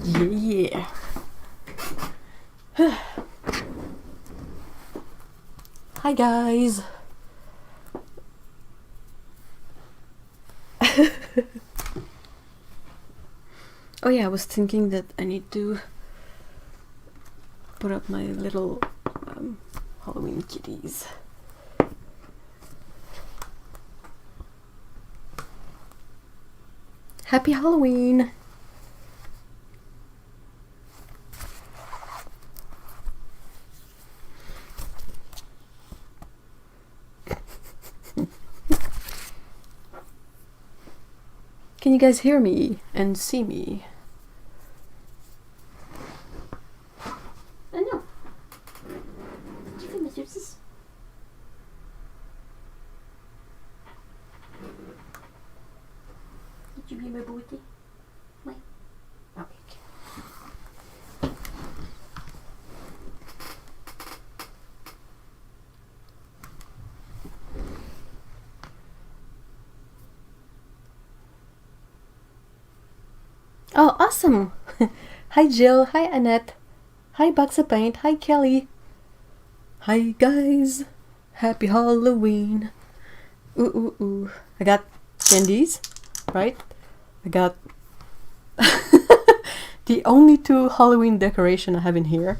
Yeah. Hi guys. Oh yeah, I was thinking that I need to put up my little Halloween kitties. Happy Halloween! Can you guys hear me and see me? I know. Tu fais Monsieur 6. As-tu bien ma beauté? Oui. Ah, ok. Oh, awesome! Hi Jill, hi Annette, hi Box of Paint, hi Kelly. Hi guys! Happy Halloween! Ooh, ooh, ooh. I got candies, right? I got the only 2 Halloween decoration I have in here.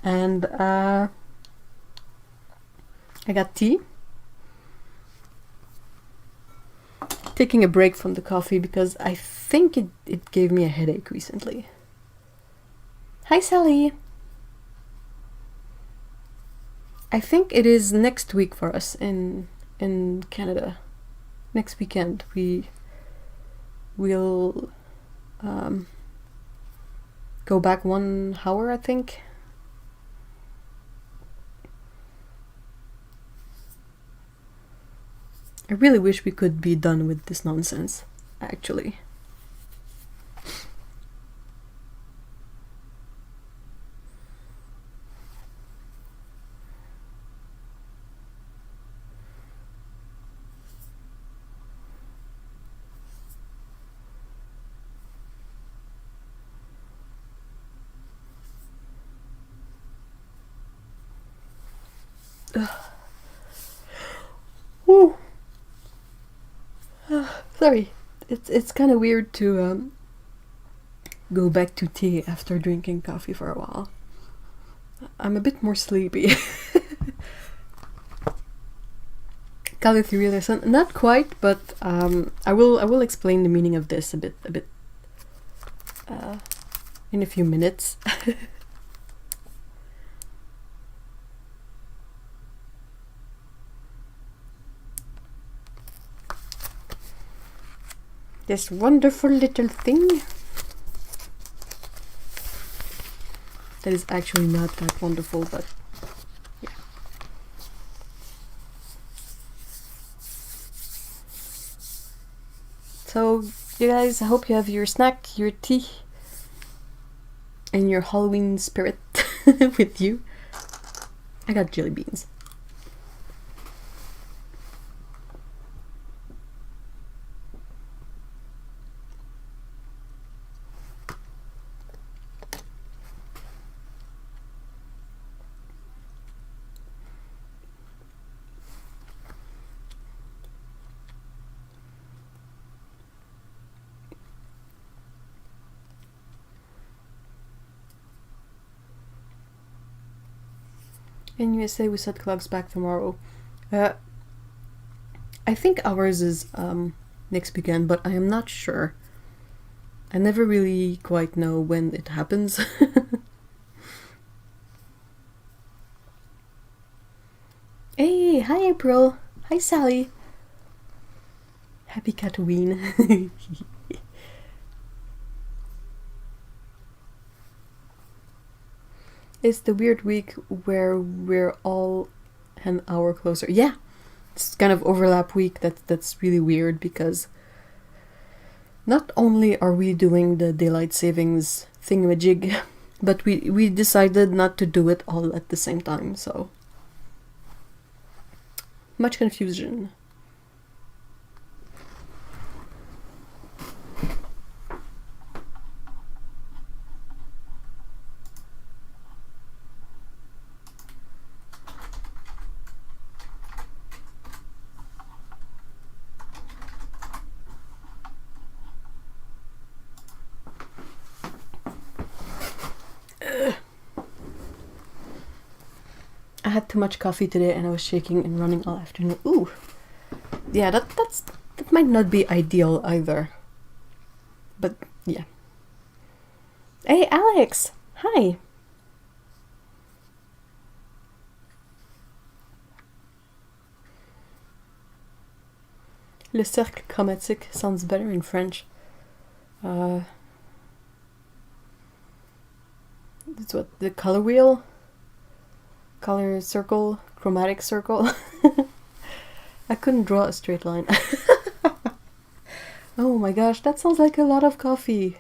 And I got tea. Taking a break from the coffee because I think it gave me a headache recently. Hi Sally! I think it is next week for us in Canada. Next weekend we'll go back 1 hour, I think. I really wish we could be done with this nonsense, actually. Woo. Sorry, it's kind of weird to go back to tea after drinking coffee for a while. I'm a bit more sleepy. Calithurialism, not quite, but I will explain the meaning of this a bit in a few minutes. This wonderful little thing that is actually not that wonderful, but yeah. So you guys, I hope you have your snack, your tea, and your Halloween spirit with you. I got jelly beans. In USA, we set clocks back tomorrow. I think ours is next weekend, but I am not sure. I never really quite know when it happens. Hey, hi April. Hi Sally. Happy Catoween. It's the weird week where we're all an hour closer. Yeah, it's kind of overlap week. That's really weird because not only are we doing the daylight savings thingamajig, but we decided not to do it all at the same time, so much confusion. had too much coffee today and I was shaking and running all afternoon. Ooh. Yeah, that might not be ideal either. But yeah. Hey Alex! Hi! Le cercle chromatique sounds better in French. It's what, the color wheel? Color circle? Chromatic circle? I couldn't draw a straight line. Oh my gosh, that sounds like a lot of coffee.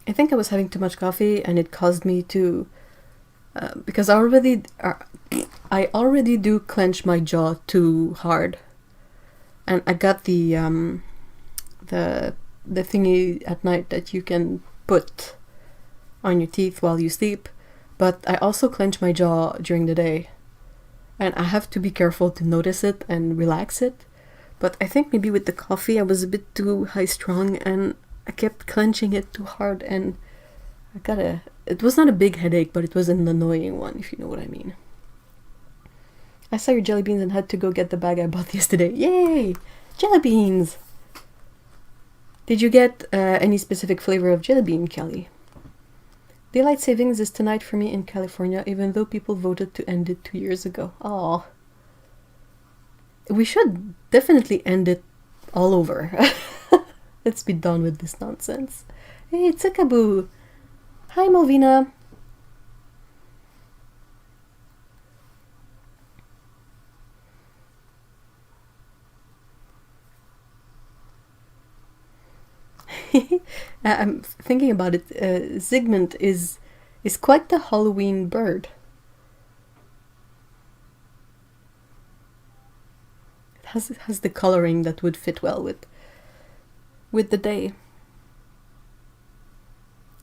I think I was having too much coffee and it caused me to... because I already do clench my jaw too hard. And I got the thingy at night that you can put on your teeth while you sleep, but I also clench my jaw during the day. And I have to be careful to notice it and relax it. But I think maybe with the coffee I was a bit too high-strung and I kept clenching it too hard and it was not a big headache, but it was an annoying one, if you know what I mean. I saw your jelly beans and had to go get the bag I bought yesterday. Yay! Jelly beans! Did you get any specific flavor of jelly bean, Kelly? Daylight savings is tonight for me in California, even though people voted to end it 2 years ago. Aw. We should definitely end it all over. Let's be done with this nonsense. Hey, Tsikaboo! Hi, Malvina! I'm thinking about it. Zygmunt is quite the Halloween bird. It has the coloring that would fit well with the day.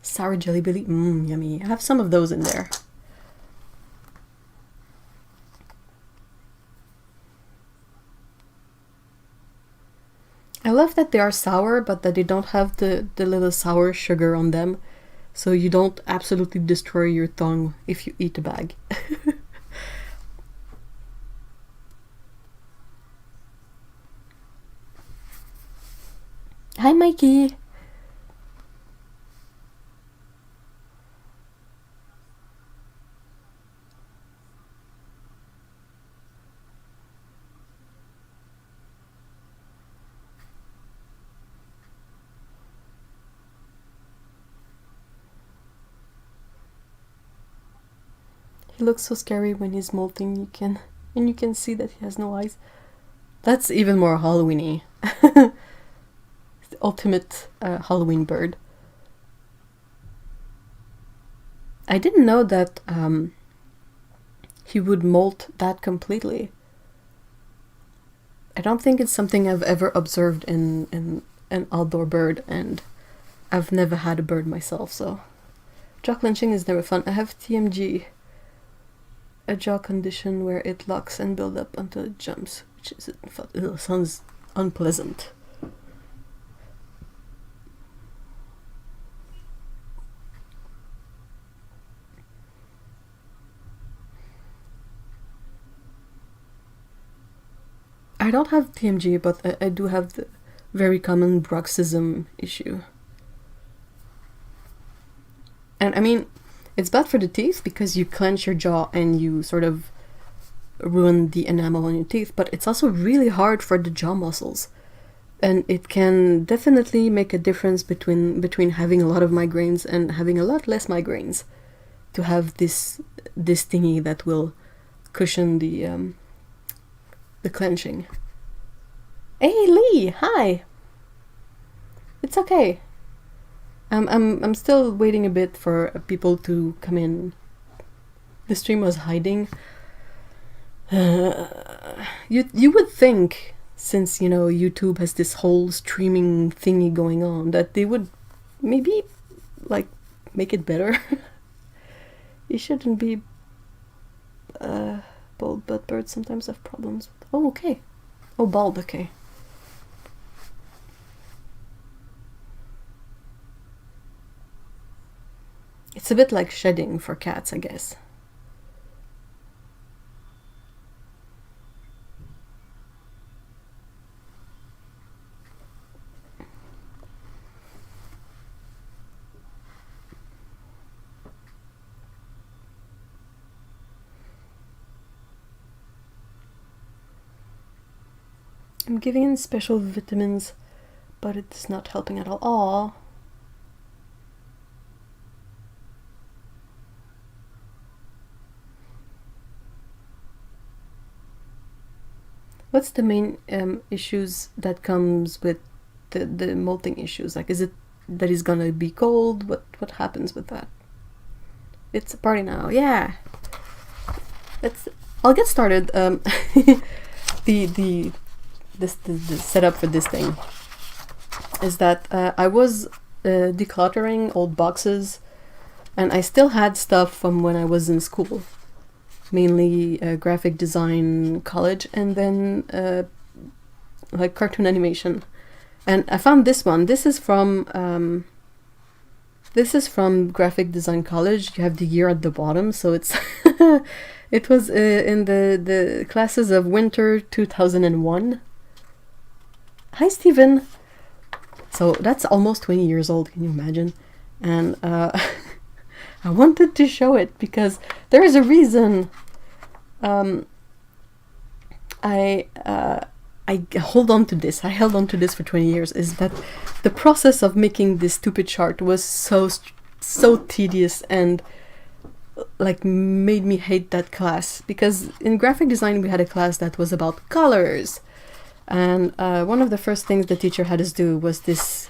Sour jelly belly, yummy. I have some of those in there. I love that they are sour, but that they don't have the little sour sugar on them, so you don't absolutely destroy your tongue if you eat a bag. Hi, Mikey! He looks so scary when he's molting. You can see that he has no eyes. That's even more Halloween-y. The ultimate Halloween bird. I didn't know that he would molt that completely. I don't think it's something I've ever observed in an outdoor bird, and I've never had a bird myself, so... Jaw clenching is never fun. I have TMG. A jaw condition where it locks and builds up until it jumps, which is sounds unpleasant. I don't have TMG, but I do have the very common bruxism issue. And I mean, it's bad for the teeth because you clench your jaw and you sort of ruin the enamel on your teeth, but it's also really hard for the jaw muscles. And it can definitely make a difference between having a lot of migraines and having a lot less migraines, to have this thingy that will cushion the clenching. Hey Lee, hi. It's okay. I'm still waiting a bit for people to come in. The stream was hiding. You would think, since YouTube has this whole streaming thingy going on, that they would maybe like make it better. You shouldn't be bald, but birds sometimes have problems. Oh, okay. Oh, bald, okay. a bit like shedding for cats, I guess. I'm giving in special vitamins, but it's not helping at all. Aww. What's the main issues that comes with the molting issues? Like, is it that he's gonna be cold? What happens with that? It's a party now. Yeah. I'll get started. The setup for this thing is that I was decluttering old boxes, and I still had stuff from when I was in school, mainly graphic design college, and then like cartoon animation. And I found this one. This is from graphic design college. You have the year at the bottom, so it's it was in the classes of winter 2001. Hi, Stephen. So that's almost 20 years old, can you imagine? And I wanted to show it because there is a reason I hold on to this. I held on to this for 20 years, is that the process of making this stupid chart was so tedious and like made me hate that class, because in graphic design we had a class that was about colors. And one of the first things the teacher had us do was this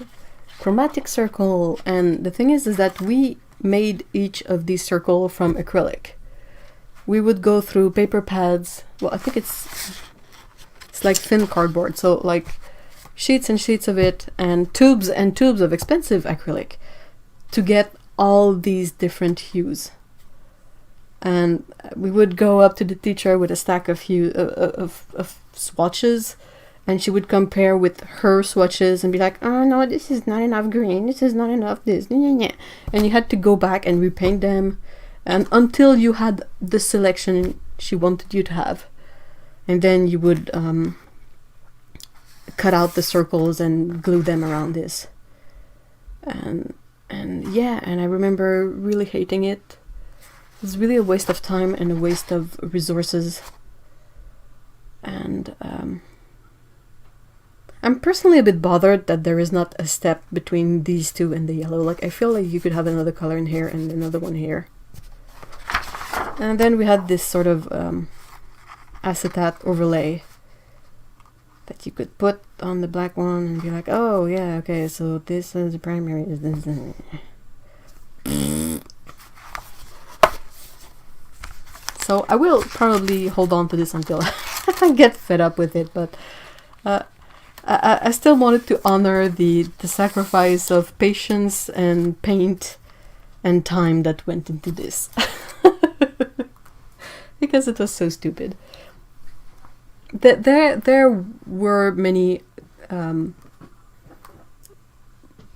chromatic circle. And the thing is that we made each of these circles from acrylic. We would go through paper pads. Well, I think it's like thin cardboard. So like sheets and sheets of it, and tubes of expensive acrylic to get all these different hues. And we would go up to the teacher with a stack of swatches, and she would compare with her swatches and be like, oh no, this is not enough green, this is not enough this, and you had to go back and repaint them, and until you had the selection she wanted you to have. And then you would cut out the circles and glue them around this. And I remember really hating it. It was really a waste of time and a waste of resources. And I'm personally a bit bothered that there is not a step between these two and the yellow. Like, I feel like you could have another color in here and another one here. And then we had this sort of acetate overlay that you could put on the black one and be like, oh yeah, okay, so this is the primary, is this. So I will probably hold on to this until I get fed up with it, but I still wanted to honor the sacrifice of patience and paint and time that went into this. Because it was so stupid. There were many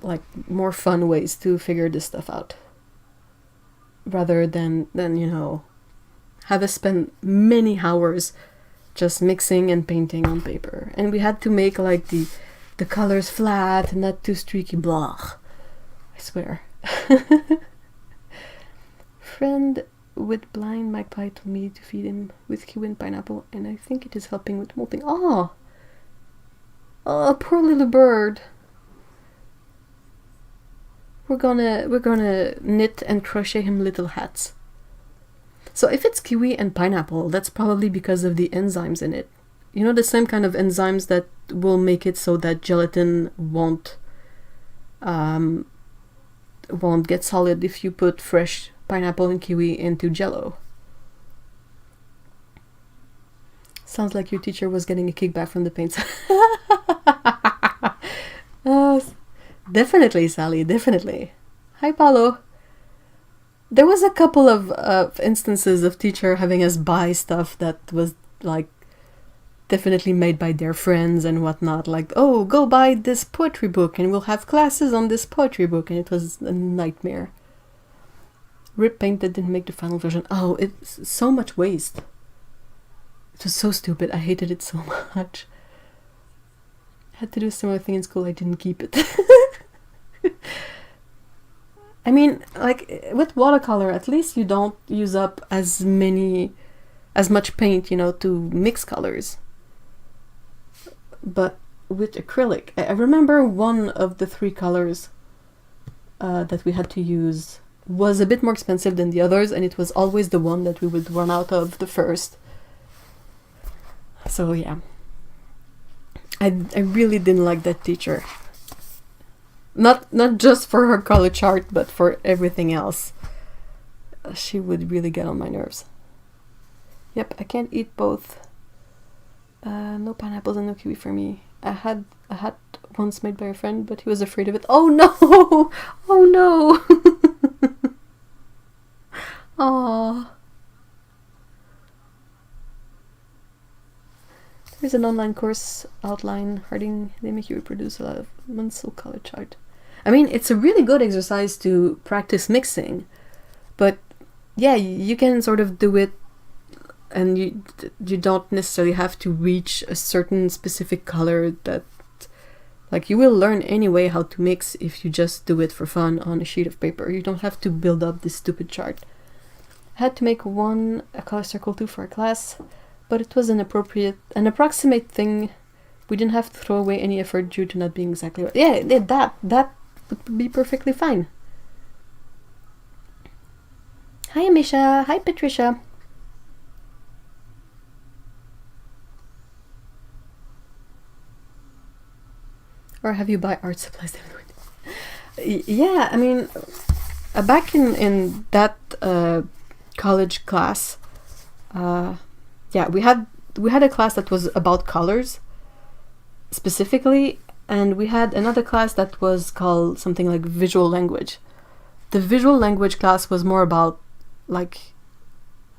like more fun ways to figure this stuff out, rather than have us spend many hours just mixing and painting on paper. And we had to make like the colors flat and not too streaky. Blah, I swear. Friend with blind magpie told me to feed him with kiwi and pineapple, and I think it is helping with molting. Oh, poor little bird. We're gonna knit and crochet him little hats. So if it's kiwi and pineapple, that's probably because of the enzymes in it. You know, the same kind of enzymes that will make it so that gelatin won't get solid if you put fresh pineapple and kiwi into Jello. Sounds like your teacher was getting a kickback from the paints. Definitely, Sally, definitely. Hi, Paulo. There was a couple of instances of teacher having us buy stuff that was like definitely made by their friends and whatnot. Like, oh, go buy this poetry book and we'll have classes on this poetry book. And it was a nightmare. Rip paint that didn't make the final version. Oh, it's so much waste. It was so stupid. I hated it so much. I had to do a similar thing in school. I didn't keep it. I mean, like, with watercolor, at least you don't use up as much paint, you know, to mix colors. But with acrylic, I remember one of the 3 colors that we had to use was a bit more expensive than the others, and it was always the one that we would run out of the first. So yeah, I really didn't like that teacher. Not just for her color chart, but for everything else. She would really get on my nerves. Yep, I can't eat both. No pineapples and no kiwi for me. I had once made by a friend, but he was afraid of it. Oh no! Oh no! Aww. There's an online course outline. Harding, they make you reproduce a lot of Munsell color chart. I mean, it's a really good exercise to practice mixing, but yeah, you can sort of do it, and you don't necessarily have to reach a certain specific color that, like, you will learn anyway how to mix if you just do it for fun on a sheet of paper. You don't have to build up this stupid chart. I had to make a color circle too for a class, but it was an approximate thing. We didn't have to throw away any effort due to not being exactly right. Yeah, that would be perfectly fine. Hi, Amisha. Hi, Patricia. Or have you buy art supplies? Yeah, I mean, back in that college class, yeah, we had a class that was about colors specifically, and we had another class that was called something like visual language. The visual language class was more about, like,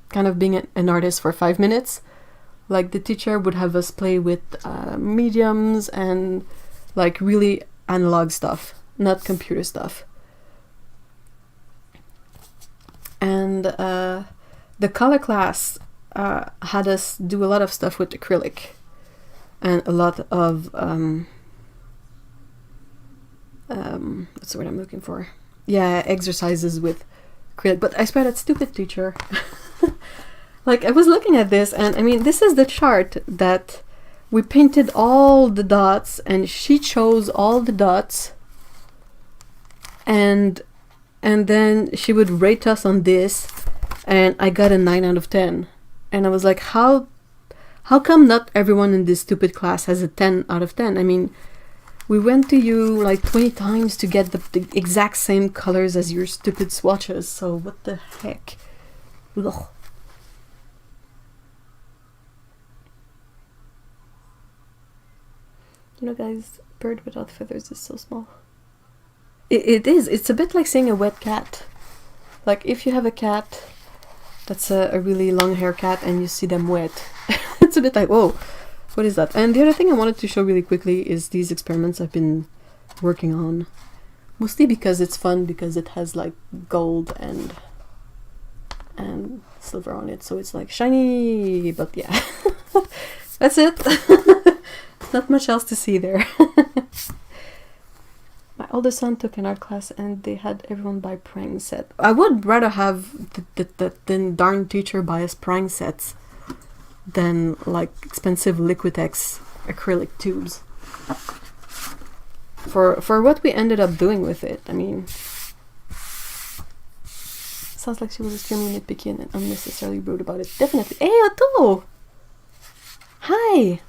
kind of being an artist for 5 minutes. Like, the teacher would have us play with mediums and, like, really analog stuff, not computer stuff. And the color class had us do a lot of stuff with acrylic and a lot of what's the word I'm looking for? Yeah, exercises with acrylic. But I swear, that stupid teacher. Like, I was looking at this, and I mean, this is the chart that we painted all the dots, and she chose all the dots, and then she would rate us on this, and I got a 9 out of 10. And I was like, how come not everyone in this stupid class has a 10 out of 10? I mean, we went to you like 20 times to get the exact same colors as your stupid swatches, so what the heck? Ugh. You know, guys, bird without feathers is so small. It is. It's a bit like seeing a wet cat. Like, if you have a cat that's a really long hair cat and you see them wet, it's a bit like, whoa, what is that? And the other thing I wanted to show really quickly is these experiments I've been working on. Mostly because it's fun, because it has like gold and silver on it, so it's like shiny, but yeah. That's it. Not much else to see there. My oldest son took an art class and they had everyone buy prang set. I would rather have the darn teacher buy us prang sets than like expensive Liquitex acrylic tubes. For what we ended up doing with it, I mean, sounds like she was extremely nitpicky and unnecessarily rude about it. Definitely. Hey, Otto! Hi!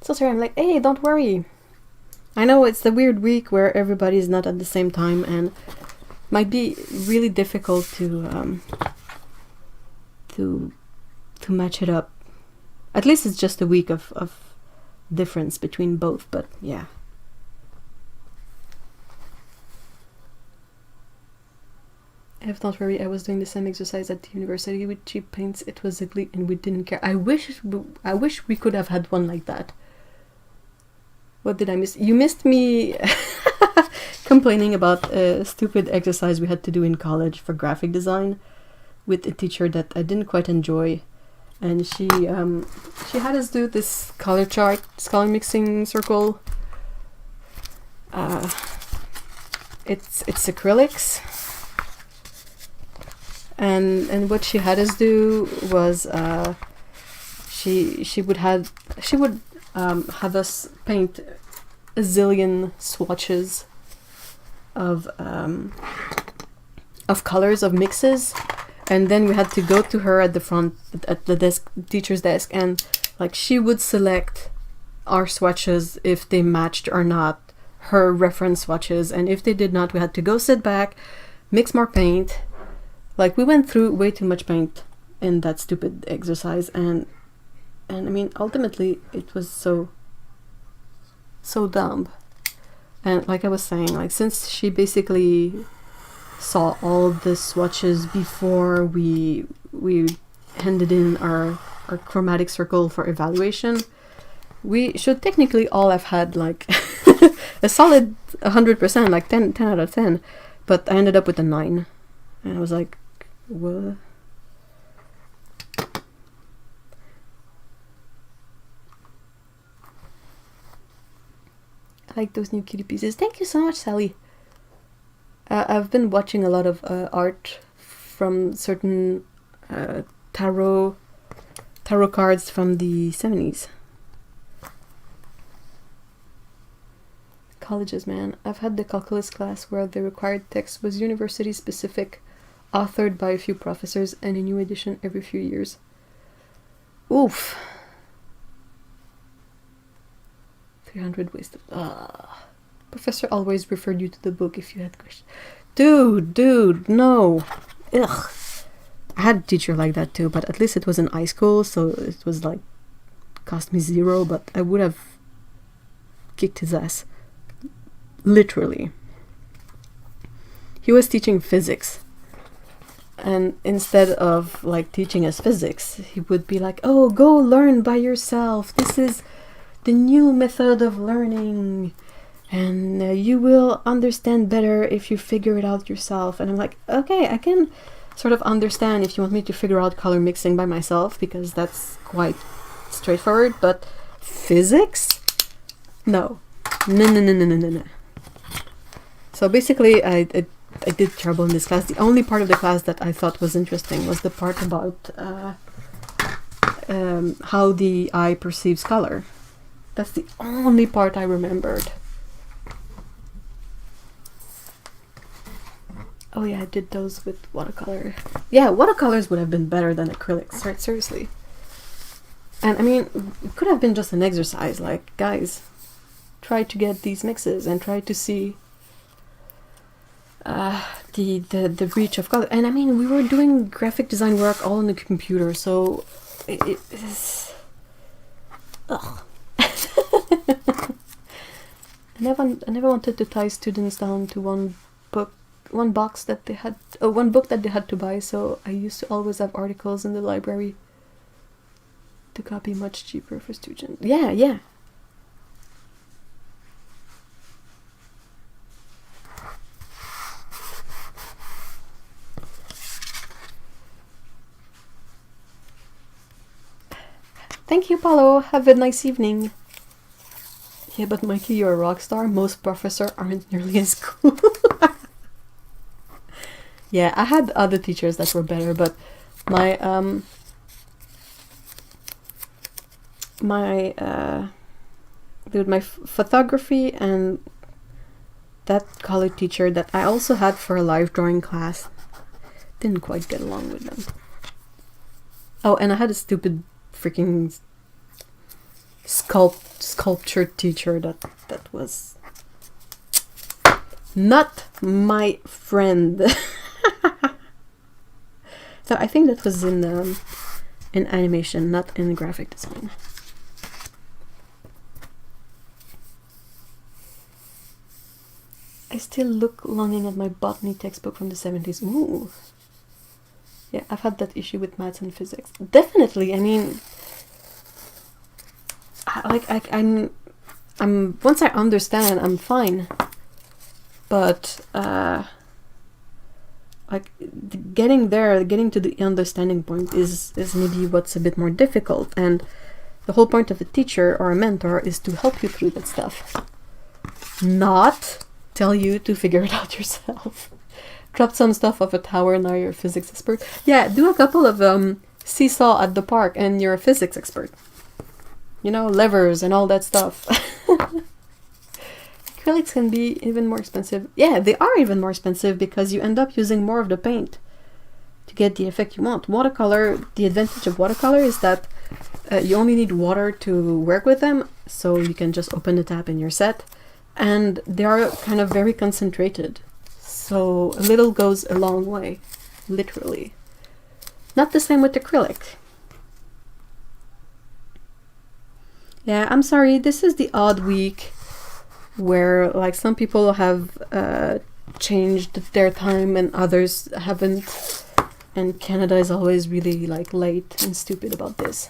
So sorry, I'm like, hey, don't worry. I know it's the weird week where everybody's not at the same time, and might be really difficult to match it up. At least it's just a week of difference between both, but yeah. If not worry, I was doing the same exercise at the university with cheap paints. It was ugly and we didn't care. I wish we could have had one like that. What did I miss? You missed me complaining about a stupid exercise we had to do in college for graphic design with a teacher that I didn't quite enjoy. And she had us do this color chart, this color mixing circle. It's acrylics. And what she had us do was she would have us paint a zillion swatches of colors, of mixes, and then we had to go to her at the front at the desk, teacher's desk, and like she would select our swatches if they matched or not her reference swatches, and if they did not, we had to go sit back, mix more paint. Like, we went through way too much paint in that stupid exercise, and I mean, ultimately, it was so dumb. And like I was saying, like, since she basically saw all the swatches before we handed in our chromatic circle for evaluation, we should technically all have had, like, a solid 100%, like 10 out of 10, but I ended up with a 9. And I was like, what? I like those new kitty pieces. Thank you so much, Sally. I've been watching a lot of art from certain tarot cards from the 70s. Colleges, man. I've had the calculus class where the required text was university specific, authored by a few professors, and a new edition every few years. Oof. 300 ways to... Professor always referred you to the book if you had questions. Dude, no. Ugh. I had a teacher like that too, but at least it was in high school, so it was like, cost me 0, but I would have kicked his ass. Literally. He was teaching physics. And instead of like teaching us physics, he would be like, oh, go learn by yourself. This is the new method of learning. And you will understand better if you figure it out yourself. And I'm like, okay, I can sort of understand if you want me to figure out color mixing by myself, because that's quite straightforward. But physics? No. No. So basically, I did terrible in this class. The only part of the class that I thought was interesting was the part about how the eye perceives color. That's the only part I remembered. Oh yeah, I did those with watercolor. Yeah, watercolors would have been better than acrylics, right? Seriously. And I mean, it could have been just an exercise, like, guys, try to get these mixes and try to see the reach of color. And I mean, we were doing graphic design work all on the computer, so it is... Ugh. I never wanted to tie students down to one book that they had to buy, so I used to always have articles in the library to copy, much cheaper for students. Yeah. Thank you, Paulo. Have a nice evening. Yeah, but Mikey, you're a rock star. Most professors aren't nearly as cool. Yeah, I had other teachers that were better, but my photography and that color teacher that I also had for a live drawing class didn't quite get along with them. Oh, and I had a stupid freaking sculpture teacher that was not my friend. So I think that was in animation, not in graphic design. still look longing at my botany textbook from the 70s. Ooh. Yeah, I've had that issue with maths and physics. Definitely. I mean, I'm once I understand, I'm fine. But getting there, getting to the understanding point is maybe what's a bit more difficult. And the whole point of a teacher or a mentor is to help you through that stuff, not tell you to figure it out yourself. Drop some stuff off a tower, now you're a physics expert. Yeah, do a couple of seesaw at the park and you're a physics expert. You know, levers and all that stuff. Acrylics can be even more expensive. Yeah, they are even more expensive because you end up using more of the paint to get the effect you want. Watercolor, the advantage of watercolor is that you only need water to work with them, so you can just open the tap and you're set. And they are kind of very concentrated. So a little goes a long way, literally. Not the same with acrylic. Yeah, I'm sorry, this is the odd week where like some people have changed their time and others haven't. And Canada is always really like late and stupid about this.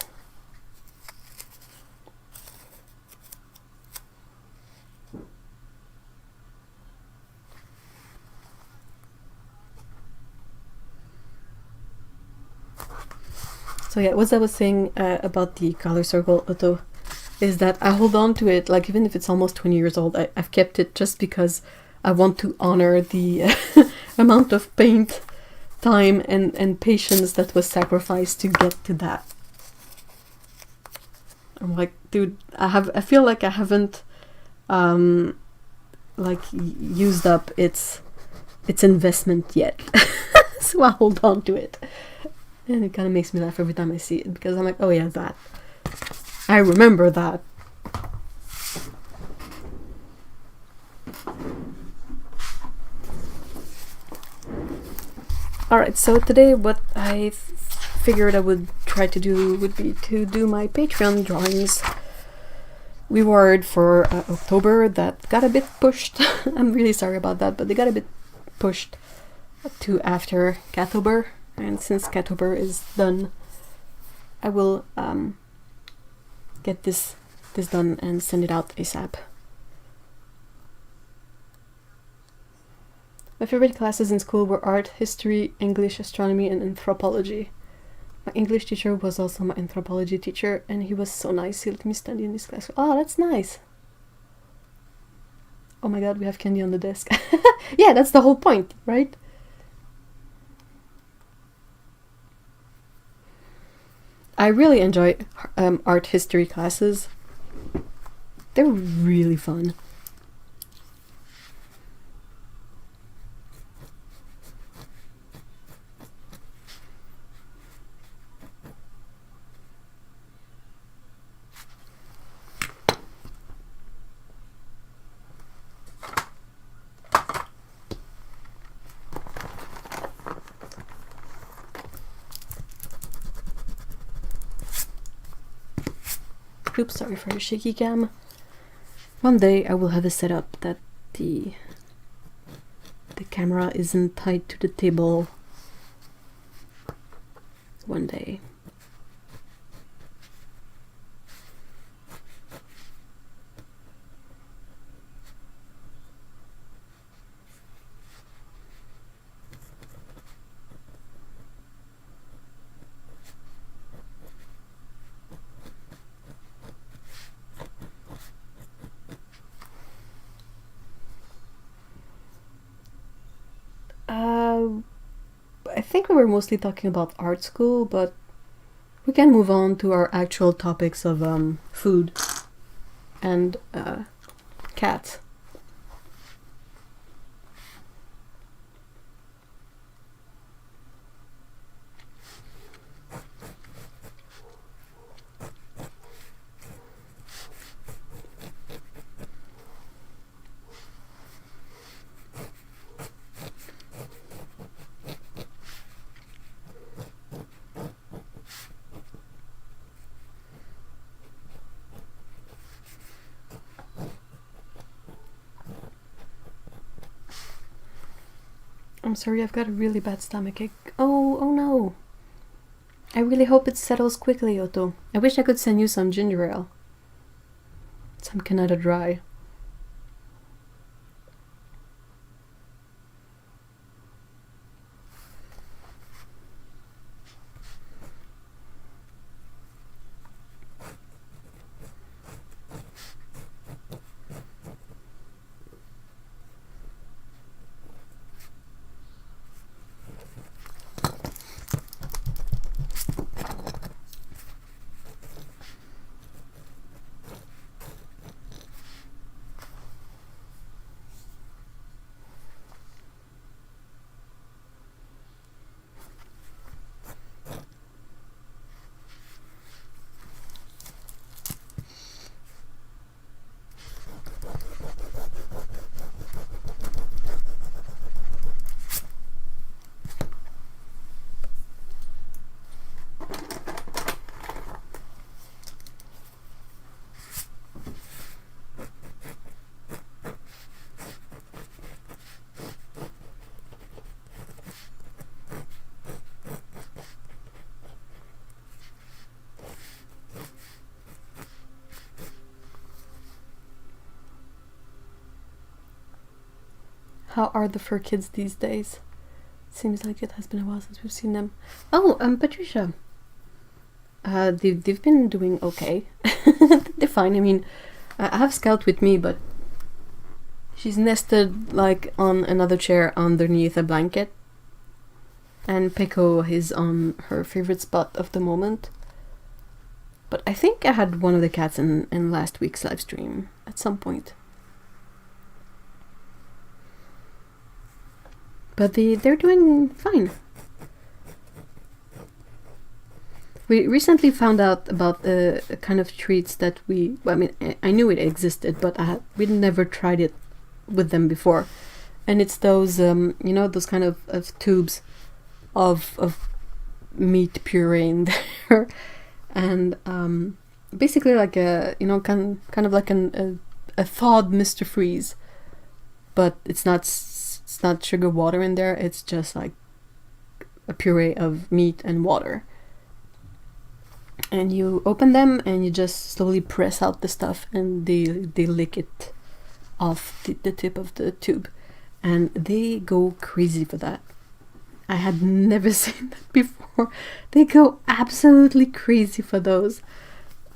So yeah, what I was saying about the color circle auto is that I hold on to it, like even if it's almost 20 years old, I've kept it just because I want to honor the amount of paint, time and patience that was sacrificed to get to that. I'm like, dude, I feel like I haven't used up its investment yet. So I hold on to it. And it kind of makes me laugh every time I see it, because I'm like, oh yeah, that. I remember that. Alright, so today what I figured I would try to do would be to do my Patreon drawings reward for October. That got a bit pushed. I'm really sorry about that, but they got a bit pushed to after Catoween. And since Catoween is done, I will get this done and send it out ASAP. My favorite classes in school were art, history, English, astronomy, and anthropology. My English teacher was also my anthropology teacher, and he was so nice. He let me study in his class. Oh, that's nice. Oh my god, we have candy on the desk. Yeah, that's the whole point, right? I really enjoy art history classes. They're really fun. Oops, sorry for the shaky cam. One day I will have a setup that the camera isn't tied to the table. One day. I think we were mostly talking about art school, but we can move on to our actual topics of food and cats. I'm sorry, I've got a really bad stomachache. Oh no. I really hope it settles quickly, Otto. I wish I could send you some ginger ale. Some kinda dry. How are the fur kids these days? Seems like it has been a while since we've seen them. Oh, Patricia. They've been doing okay. They're fine. I mean, I have Scout with me, but she's nested like on another chair underneath a blanket. And Peko is on her favorite spot of the moment. But I think I had one of the cats in last week's live stream at some point. But they're doing fine. We recently found out about the kind of treats that I mean, I knew it existed, but we'd never tried it with them before. And it's those, you know, those kind of tubes of meat puree in there. And basically like a, you know, kind of like a thawed Mr. Freeze. But it's not sugar water in there, it's just like a puree of meat and water. And you open them and you just slowly press out the stuff and they lick it off the tip of the tube. And they go crazy for that. I had never seen that before. They go absolutely crazy for those.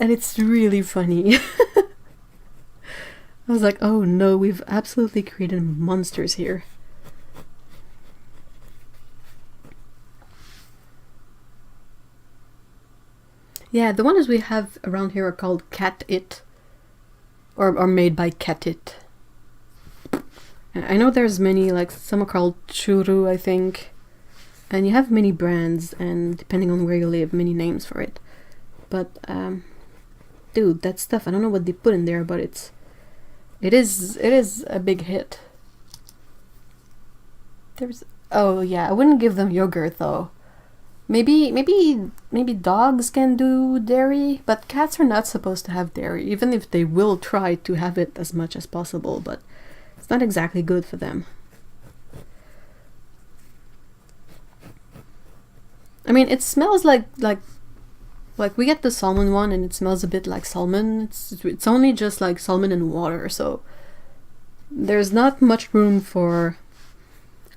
And it's really funny. I was like, oh no, we've absolutely created monsters here. Yeah, the ones we have around here are called Cat It. Or are made by Cat It. I know there's many, like some are called Churu, I think. And you have many brands, and depending on where you live, many names for it. But, dude, that stuff, I don't know what they put in there, but it is a big hit. Oh yeah, I wouldn't give them yogurt though. Maybe dogs can do dairy, but cats are not supposed to have dairy, even if they will try to have it as much as possible, but it's not exactly good for them. I mean, it smells like we get the salmon one and it smells a bit like salmon. It's only just like salmon and water, so there's not much room for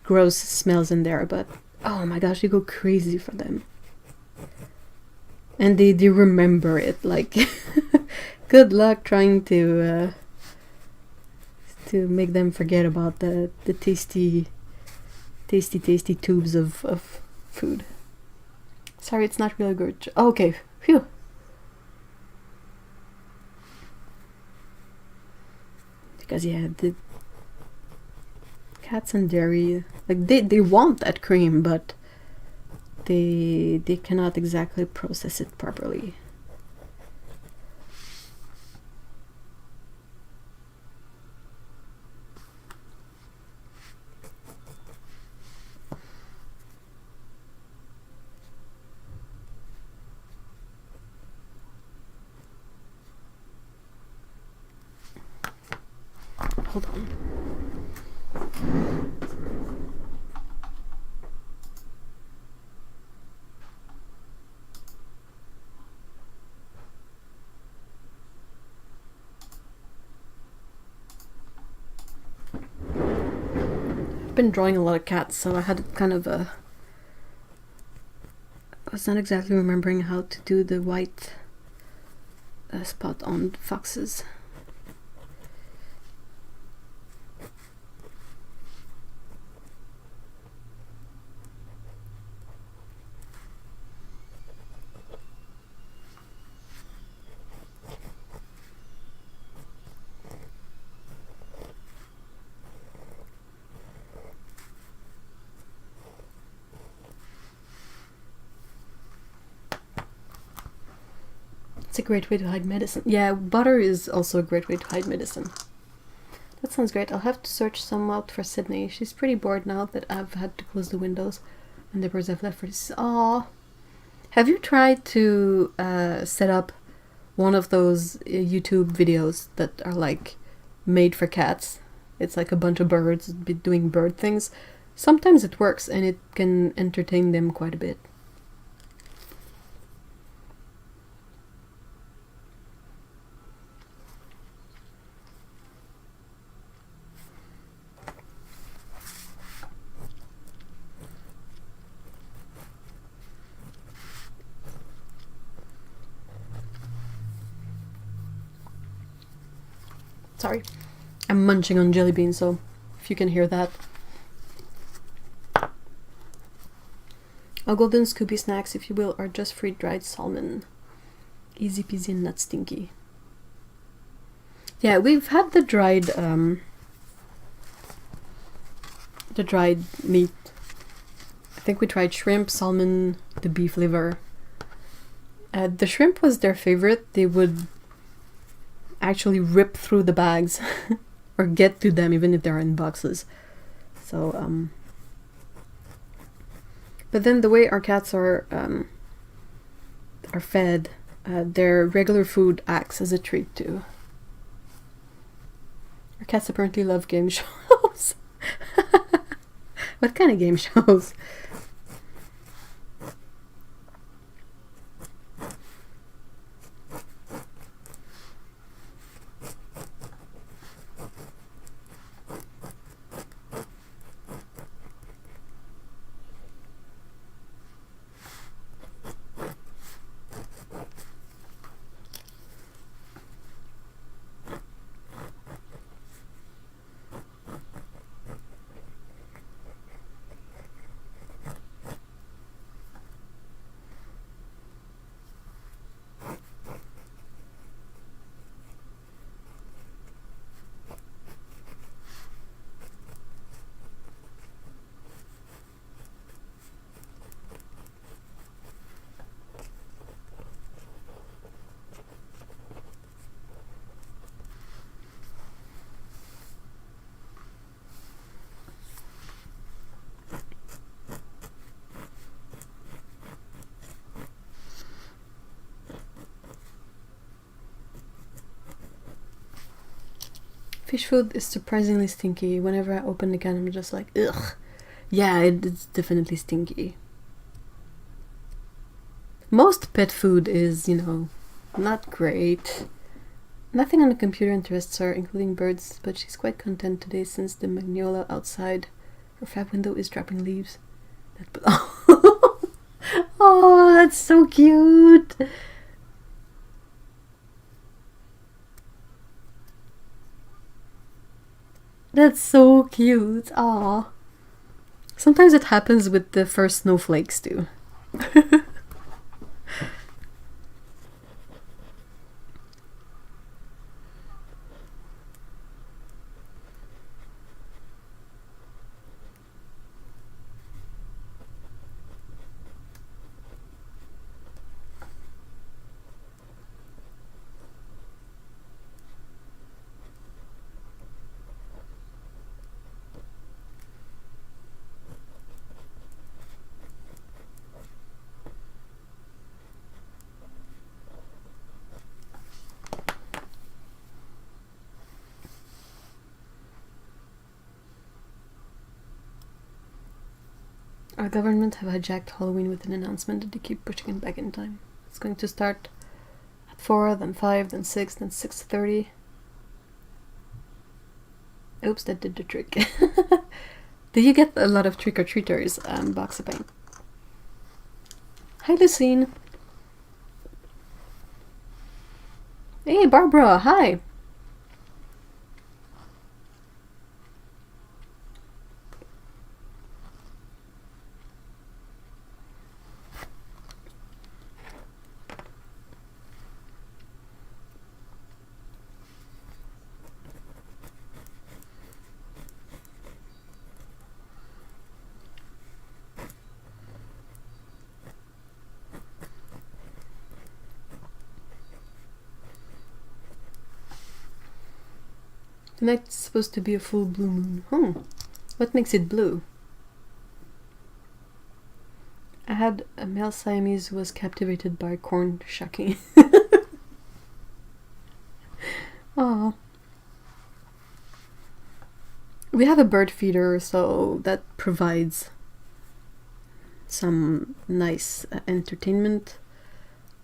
gross smells in there, but oh my gosh, you go crazy for them. And they remember it, like good luck trying to make them forget about the tasty tubes of food. Sorry, it's not really good. Okay, phew. Because yeah, the cats and dairy, like they want that cream, but they cannot exactly process it properly. Hold on. been drawing a lot of cats, so I had kind of a... I was not exactly remembering how to do the white spot on foxes. It's a great way to hide medicine. Yeah, butter is also a great way to hide medicine. That sounds great. I'll have to search some out for Sydney. She's pretty bored now that I've had to close the windows and the birds have left for this. Aww. Have you tried to set up one of those YouTube videos that are like made for cats? It's like a bunch of birds doing bird things. Sometimes it works and it can entertain them quite a bit. Sorry, I'm munching on jelly beans, so if you can hear that. Our golden Scooby snacks, if you will, are just freeze-dried salmon. Easy peasy and not stinky. Yeah, we've had the dried meat. I think we tried shrimp, salmon, the beef liver. The shrimp was their favorite. They would actually rip through the bags or get to them even if they're in boxes. So but then the way our cats are fed, their regular food acts as a treat too. Our cats apparently love game shows. What kind of game shows? Fish food is surprisingly stinky. Whenever I open the can, I'm just like, ugh. Yeah, it's definitely stinky. Most pet food is, you know, not great. Nothing on the computer interests her, including birds, but she's quite content today since the magnolia outside her flat window is dropping leaves. Oh, that's so cute! That's so cute. Aww. Sometimes it happens with the first snowflakes too. Our government have hijacked Halloween with an announcement that they keep pushing it back in time. It's going to start at 4, then 5, then 6, then 6:30. Oops, that did the trick. Did you get a lot of trick-or-treaters, Box of Pain? Hi, Lucine. Hey, Barbara, hi. Tonight's supposed to be a full blue moon. What makes it blue? I had a male Siamese who was captivated by corn shucking. Oh. We have a bird feeder, so that provides some nice entertainment.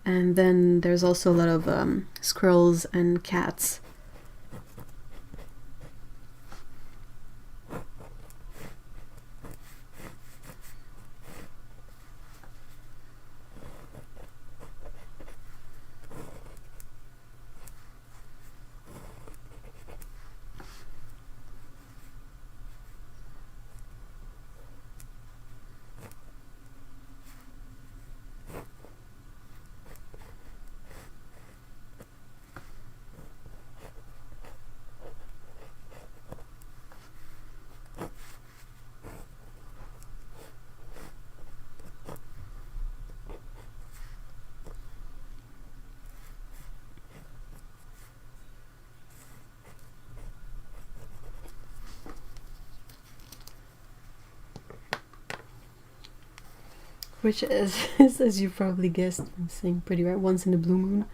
And then there's also a lot of squirrels and cats. Which is, as you probably guessed, I'm saying pretty right, once in a blue moon.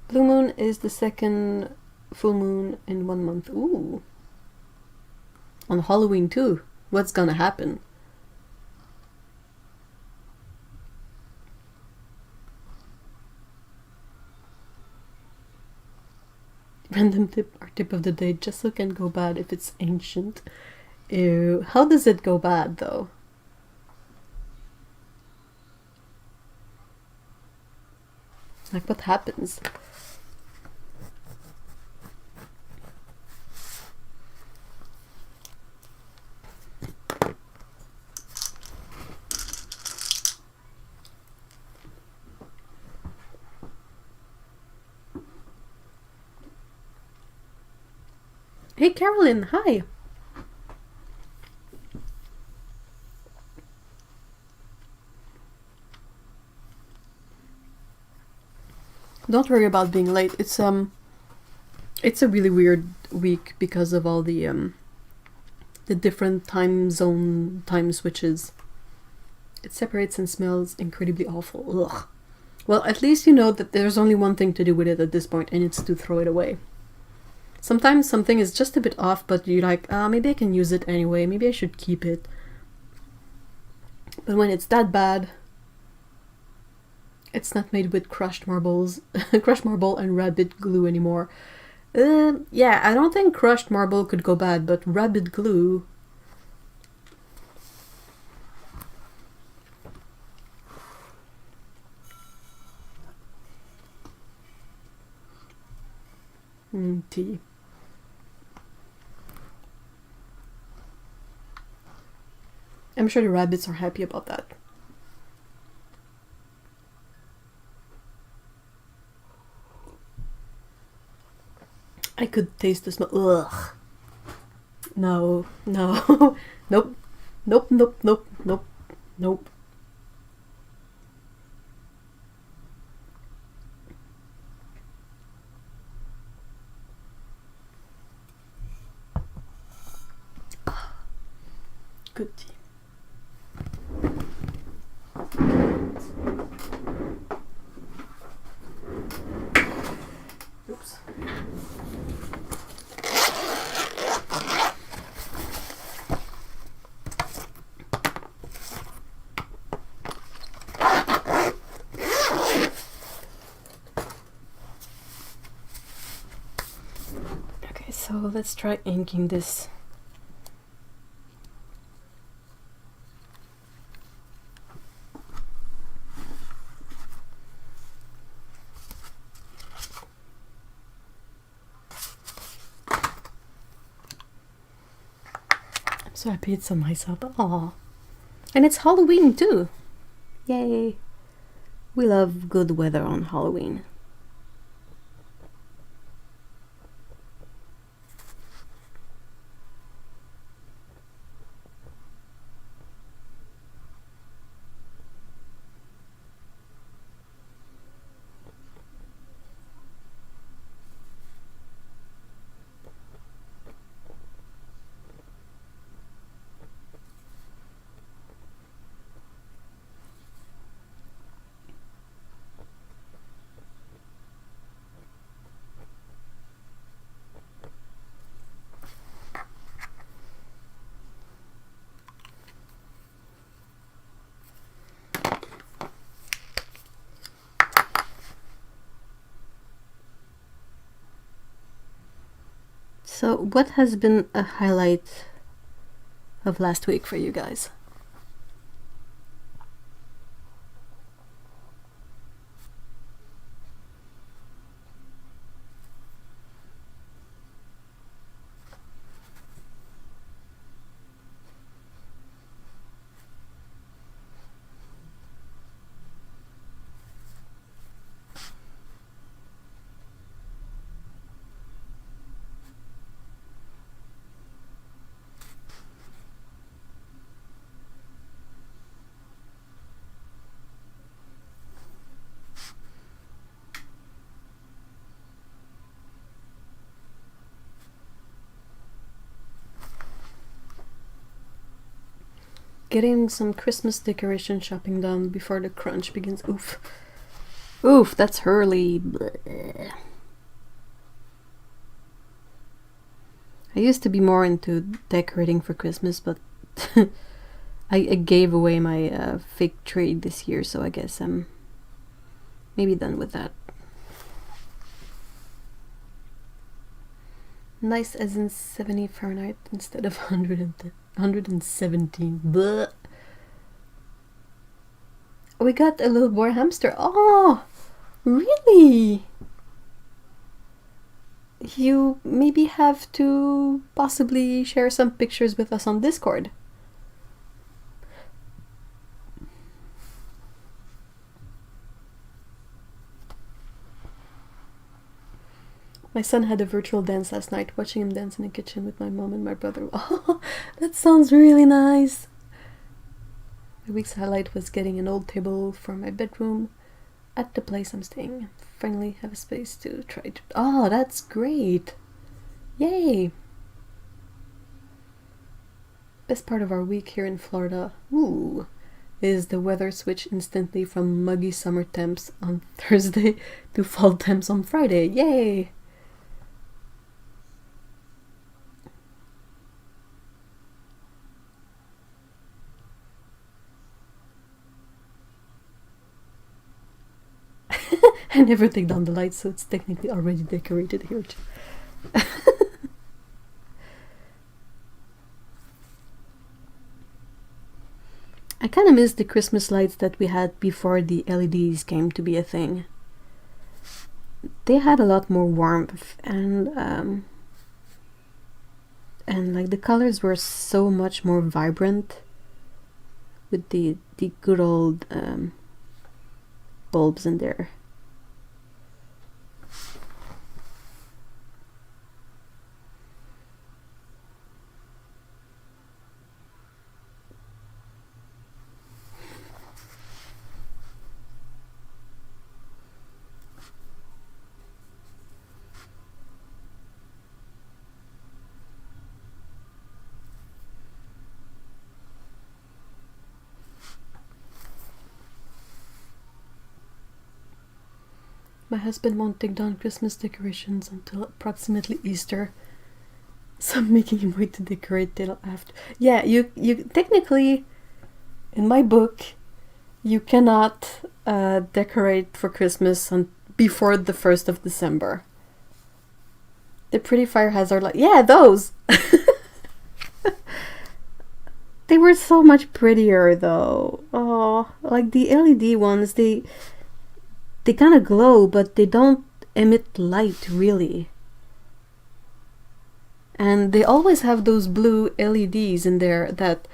Blue moon is the second full moon in 1 month. Ooh. On Halloween too. What's gonna happen? Random tip or tip of the day, Gesso can go bad if it's ancient. Ew. How does it go bad though? Like what happens? Hey Carolyn, hi. Don't worry about being late. It's a really weird week because of all the different time zone time switches. It separates and smells incredibly awful. Ugh. Well, at least you know that there's only one thing to do with it at this point, and it's to throw it away. Sometimes something is just a bit off, but you're like, maybe I can use it anyway. Maybe I should keep it. But when it's that bad, it's not made with crushed marbles, crushed marble and rabbit glue anymore. Yeah, I don't think crushed marble could go bad, but rabbit glue... tea. I'm sure the rabbits are happy about that. I could taste the smell. Ugh. No, no. Nope. Nope, nope, nope, nope, nope. Good tea. Oops. Okay, so So let's try inking this. I'm so happy it's on myself. Aww. And it's Halloween too. Yay. We love good weather on Halloween. So, what has been a highlight of last week for you guys? Getting some Christmas decoration shopping done before the crunch begins. Oof. Oof, that's Hurley. Blech. I used to be more into decorating for Christmas, but I gave away my fake tree this year, so I guess I'm maybe done with that. Nice as in 70 Fahrenheit instead of 117. Blech. We got a little boy hamster. Oh, really? You maybe have to possibly share some pictures with us on Discord. My son had a virtual dance last night, watching him dance in the kitchen with my mom and my brother. Oh, that sounds really nice. The week's highlight was getting an old table for my bedroom at the place I'm staying. Finally have a space to try it. Oh, that's great. Yay. Best part of our week here in Florida, is the weather switch instantly from muggy summer temps on Thursday to fall temps on Friday. Yay. I never take down the lights, so it's technically already decorated here too. I kind of miss the Christmas lights that we had before the LEDs came to be a thing. They had a lot more warmth, and like the colors were so much more vibrant with the good old bulbs in there. My husband won't take down Christmas decorations until approximately Easter, so I'm making him wait to decorate till after. Yeah, you technically, in my book, you cannot decorate for Christmas before the 1st of December. The pretty fire hazard light. Yeah, those. They were so much prettier though. Oh, like the LED ones, they kind of glow, but they don't emit light really. And they always have those blue LEDs in there that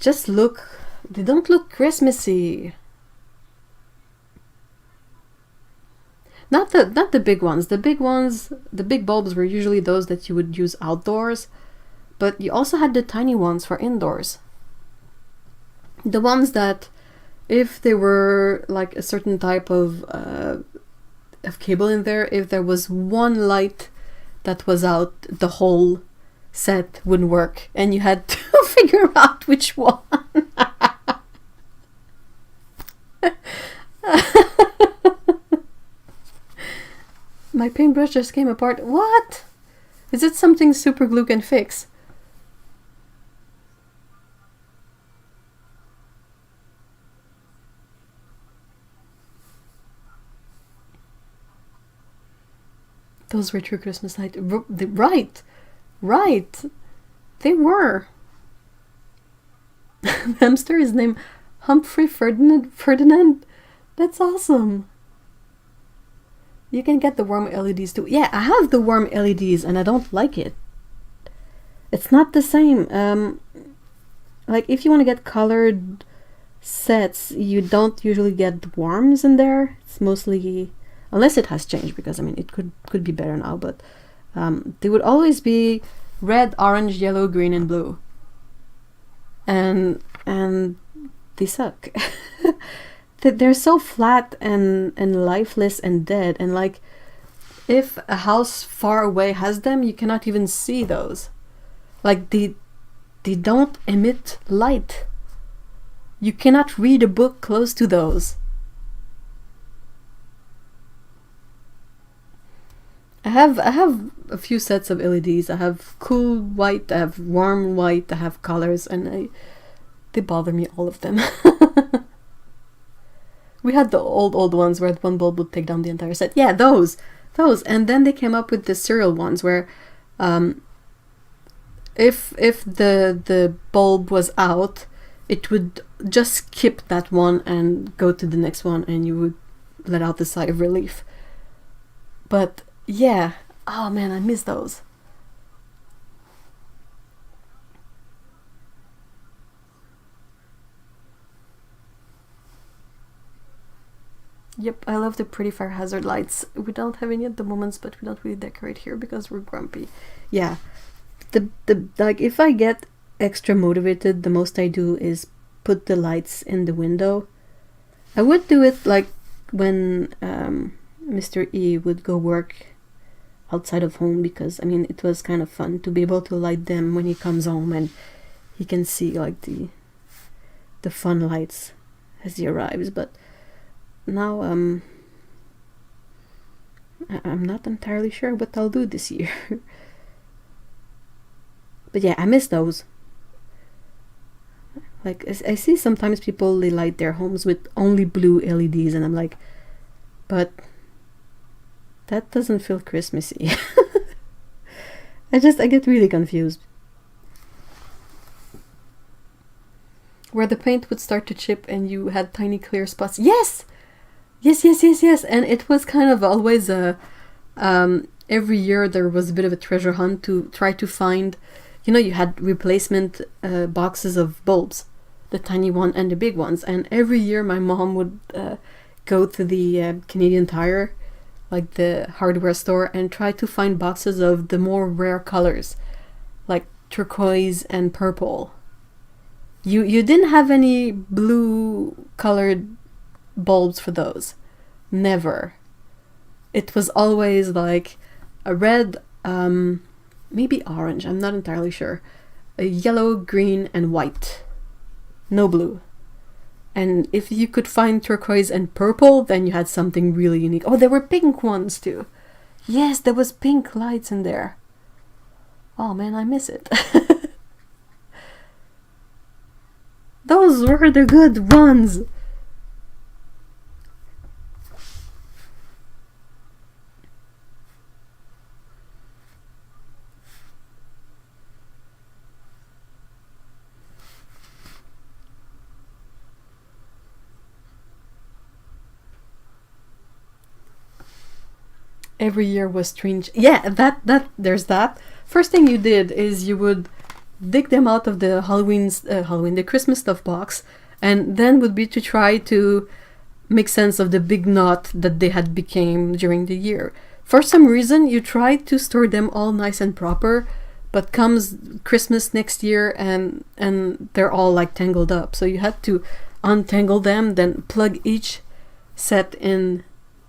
just look, they don't look Christmassy. Not the big ones. The big ones, the big bulbs were usually those that you would use outdoors, but you also had the tiny ones for indoors. The ones that, if they were like a certain type of cable in there, if there was one light that was out, the whole set wouldn't work, and you had to figure out which one. My paintbrush just came apart. What? Is it something super glue can fix? Those were true Christmas lights. Right. They were. The hamster is named Humphrey Ferdinand. That's awesome. You can get the warm LEDs too. Yeah, I have the warm LEDs and I don't like it. It's not the same. Like if you want to get colored sets, you don't usually get warms in there. It's mostly, unless it has changed, because I mean it could be better now, but they would always be red, orange, yellow, green, and blue. And they suck. They're so flat and lifeless and dead, and like if a house far away has them, you cannot even see those. Like they don't emit light. You cannot read a book close to those. I have a few sets of LEDs. I have cool white, I have warm white, I have colors, and they bother me, all of them. We had the old ones where one bulb would take down the entire set. Yeah, those. And then they came up with the serial ones where if the bulb was out, it would just skip that one and go to the next one, and you would let out the sigh of relief. But yeah, oh man, I miss those. Yep, I love the pretty fire hazard lights. We don't have any at the moment, but we don't really decorate here because we're grumpy. Yeah, the like if I get extra motivated, the most I do is put the lights in the window. I would do it like when Mr. E would go work outside of home, because I mean it was kind of fun to be able to light them when he comes home and he can see like the fun lights as he arrives. But now I'm not entirely sure what I'll do this year. But yeah, I miss those. Like I see sometimes people, they light their homes with only blue LEDs, and I'm like, but that doesn't feel Christmassy. I get really confused. Where the paint would start to chip and you had tiny clear spots. Yes! And it was kind of always every year there was a bit of a treasure hunt to try to find, you had replacement boxes of bulbs, the tiny one and the big ones, and every year my mom would go to the Canadian Tire, like the hardware store, and try to find boxes of the more rare colors, like turquoise and purple. You didn't have any blue colored bulbs for those. Never. It was always like a red, maybe orange, I'm not entirely sure, a yellow, green, and white. No blue. And if you could find turquoise and purple, then you had something really unique. Oh, there were pink ones too. Yes, there was pink lights in there. Oh man, I miss it. Those were the good ones. every year was strange. Yeah, there's that. First thing you did is you would dig them out of the the Christmas stuff box, and then would be to try to make sense of the big knot that they had became during the year. For some reason, you tried to store them all nice and proper, but comes Christmas next year and they're all like tangled up. So you had to untangle them, then plug each set in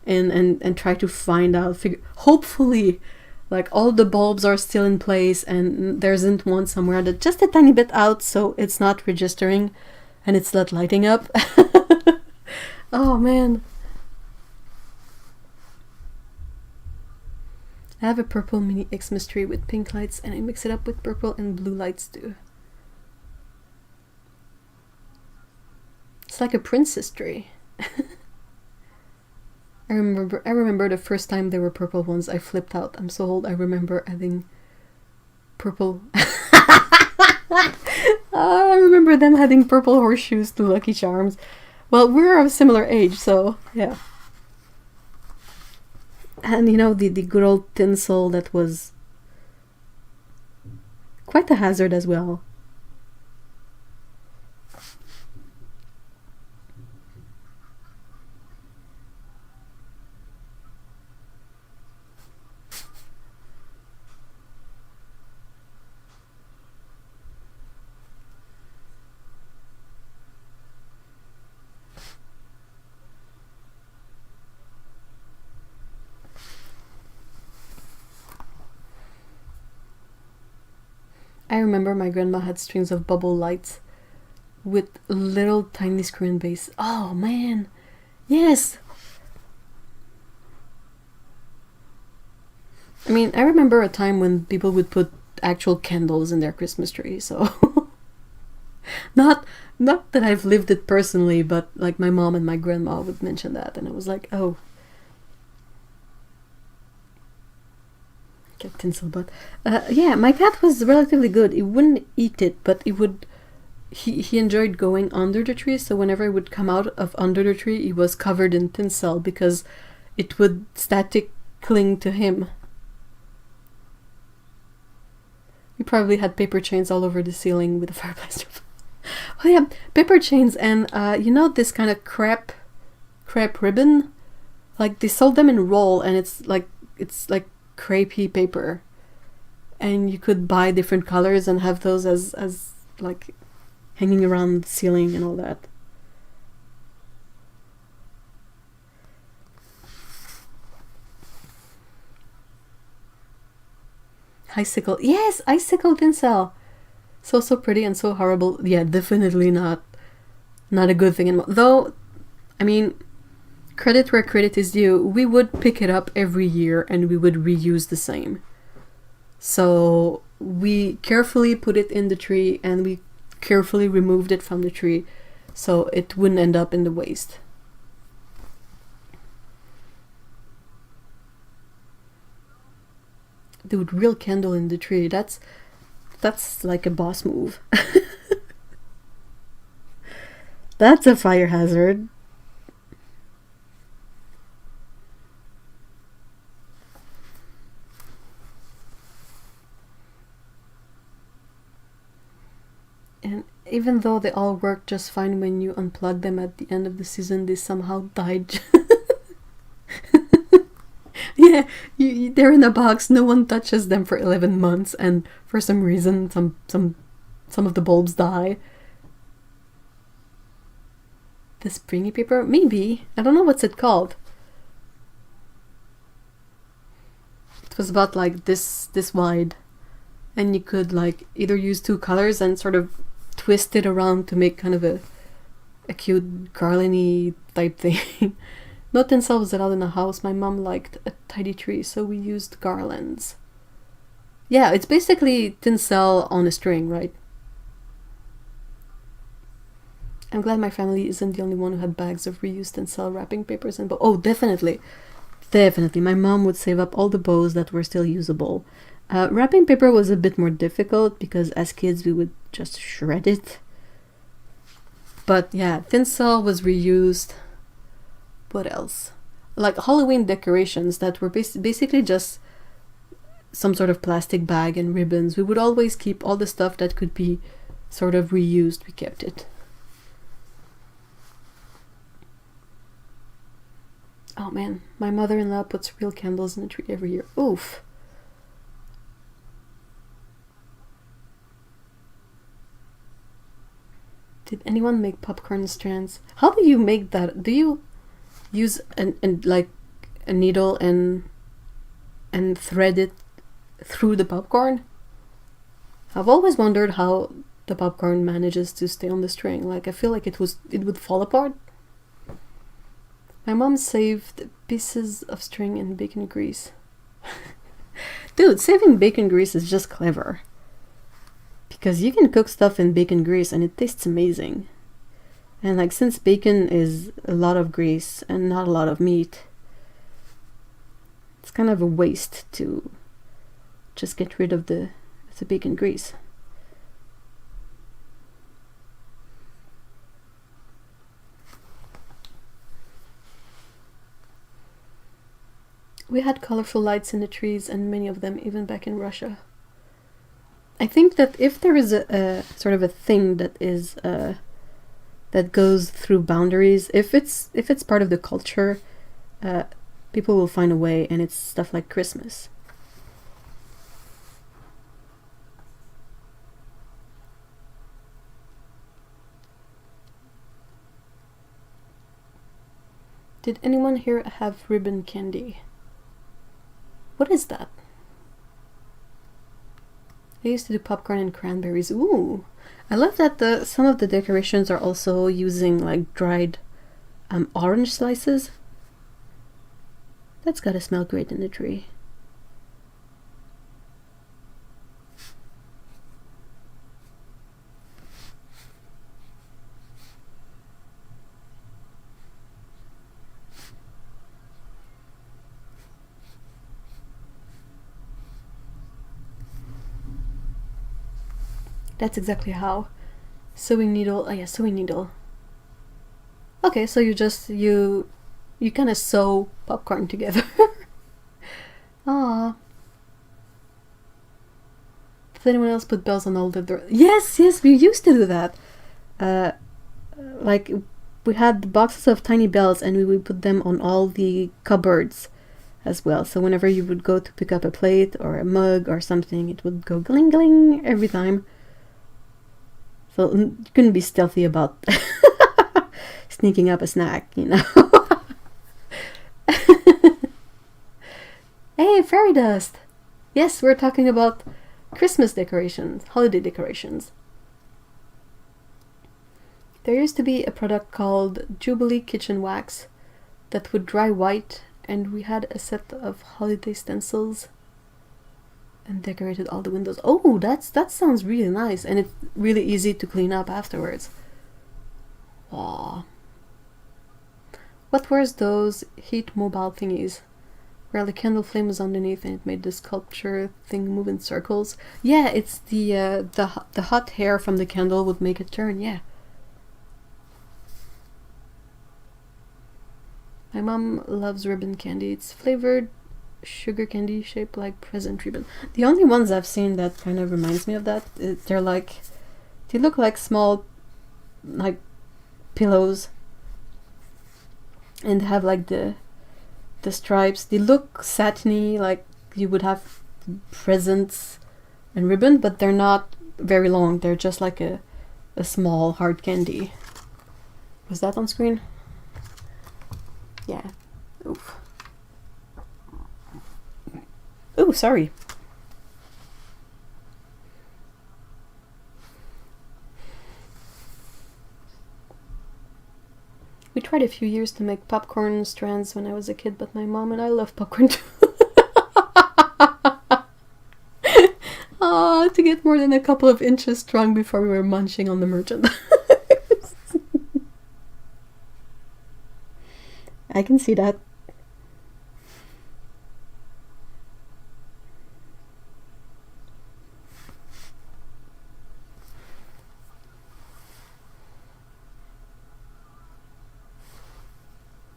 and try to find out, hopefully like all the bulbs are still in place and there isn't one somewhere that's just a tiny bit out, so it's not registering and it's not lighting up. Oh man. I have a purple mini Xmas tree with pink lights and I mix it up with purple and blue lights too. It's like a princess tree. I remember the first time there were purple ones, I flipped out. I'm so old, I remember having purple... I remember them having purple horseshoes to Lucky Charms. Well, we're of a similar age, so yeah. And you know, the good old tinsel that was quite a hazard as well. I remember my grandma had strings of bubble lights with little tiny screw and base. Oh man, yes! I mean, I remember a time when people would put actual candles in their Christmas tree, so... not that I've lived it personally, but like my mom and my grandma would mention that, and I was like, oh. Cat tinsel, but yeah, my cat was relatively good. He wouldn't eat it, but he would. He enjoyed going under the tree. So whenever I would come out of under the tree, he was covered in tinsel because it would static cling to him. We probably had paper chains all over the ceiling with a fire blaster. Oh yeah, paper chains and you know this kind of crepe ribbon, like they sold them in roll, and it's like crepey paper, and you could buy different colors and have those as like hanging around the ceiling and all that. Icicle, yes, icicle tinsel, so pretty and so horrible. Yeah, definitely not a good thing. Though, I mean, credit where credit is due, we would pick it up every year and we would reuse the same. So we carefully put it in the tree and we carefully removed it from the tree so it wouldn't end up in the waste. Dude, real candle in the tree, that's like a boss move. That's a fire hazard. And even though they all worked just fine when you unplugged them at the end of the season, they somehow died. Yeah, they're in a box, no one touches them for 11 months, and for some reason some of the bulbs die. The springy paper? Maybe. I don't know what's it called. It was about like this wide, and you could like either use two colors and sort of twist it around to make kind of a cute garland-y type thing. No tinsel was allowed in the house. My mom liked a tidy tree, so we used garlands. Yeah, it's basically tinsel on a string, right? I'm glad my family isn't the only one who had bags of reused tinsel wrapping papers and bows. Oh, definitely. Definitely. My mom would save up all the bows that were still usable. Wrapping paper was a bit more difficult because as kids we would just shred it. But yeah, tinsel was reused. What else? like Halloween decorations that were basically just some sort of plastic bag and ribbons. We would always keep all the stuff that could be sort of reused. We kept it. Oh man, my mother-in-law puts real candles in the tree every year. Oof. Did anyone make popcorn strands? How do you make that? Do you use like a needle and thread it through the popcorn? I've always wondered how the popcorn manages to stay on the string. Like I feel like it would fall apart. My mom saved pieces of string in bacon grease. Dude, saving bacon grease is just clever. Because you can cook stuff in bacon grease and it tastes amazing. And like since bacon is a lot of grease and not a lot of meat, it's kind of a waste to just get rid of the bacon grease. We had colorful lights in the trees, and many of them even back in Russia. I think that if there is a sort of a thing that is that goes through boundaries, if it's part of the culture, people will find a way, and it's stuff like Christmas. Did anyone here have ribbon candy? What is that? I used to do popcorn and cranberries. Ooh! I love that some of the decorations are also using like dried orange slices. That's gotta smell great in the tree. That's exactly how. Sewing needle. Oh yeah, sewing needle. Okay, so you kind of sew popcorn together. Ah. Does anyone else put bells on all the doors? Yes, we used to do that. Like we had boxes of tiny bells, and we would put them on all the cupboards as well. So whenever you would go to pick up a plate or a mug or something, it would go gling gling every time. So you couldn't be stealthy about sneaking up a snack, you know. Hey, fairy dust! Yes, we're talking about Christmas decorations, holiday decorations. There used to be a product called Jubilee Kitchen Wax that would dry white, and we had a set of holiday stencils and decorated all the windows. Oh, that sounds really nice, and it's really easy to clean up afterwards. Aww. What were those heat mobile thingies? Where the candle flame was underneath and it made the sculpture thing move in circles. Yeah, it's the hot hair from the candle would make it turn, yeah. My mom loves ribbon candy. It's flavored sugar candy shaped like present ribbon. The only ones I've seen that kind of reminds me of that, they look like small like pillows and have like the stripes. They look satiny, like you would have presents and ribbon, but they're not very long. They're just like a small hard candy. Was that on screen? Yeah. Oof. Oh, sorry. We tried a few years to make popcorn strands when I was a kid, but my mom and I love popcorn too. To get more than a couple of inches strong before we were munching on the merchandise. I can see that.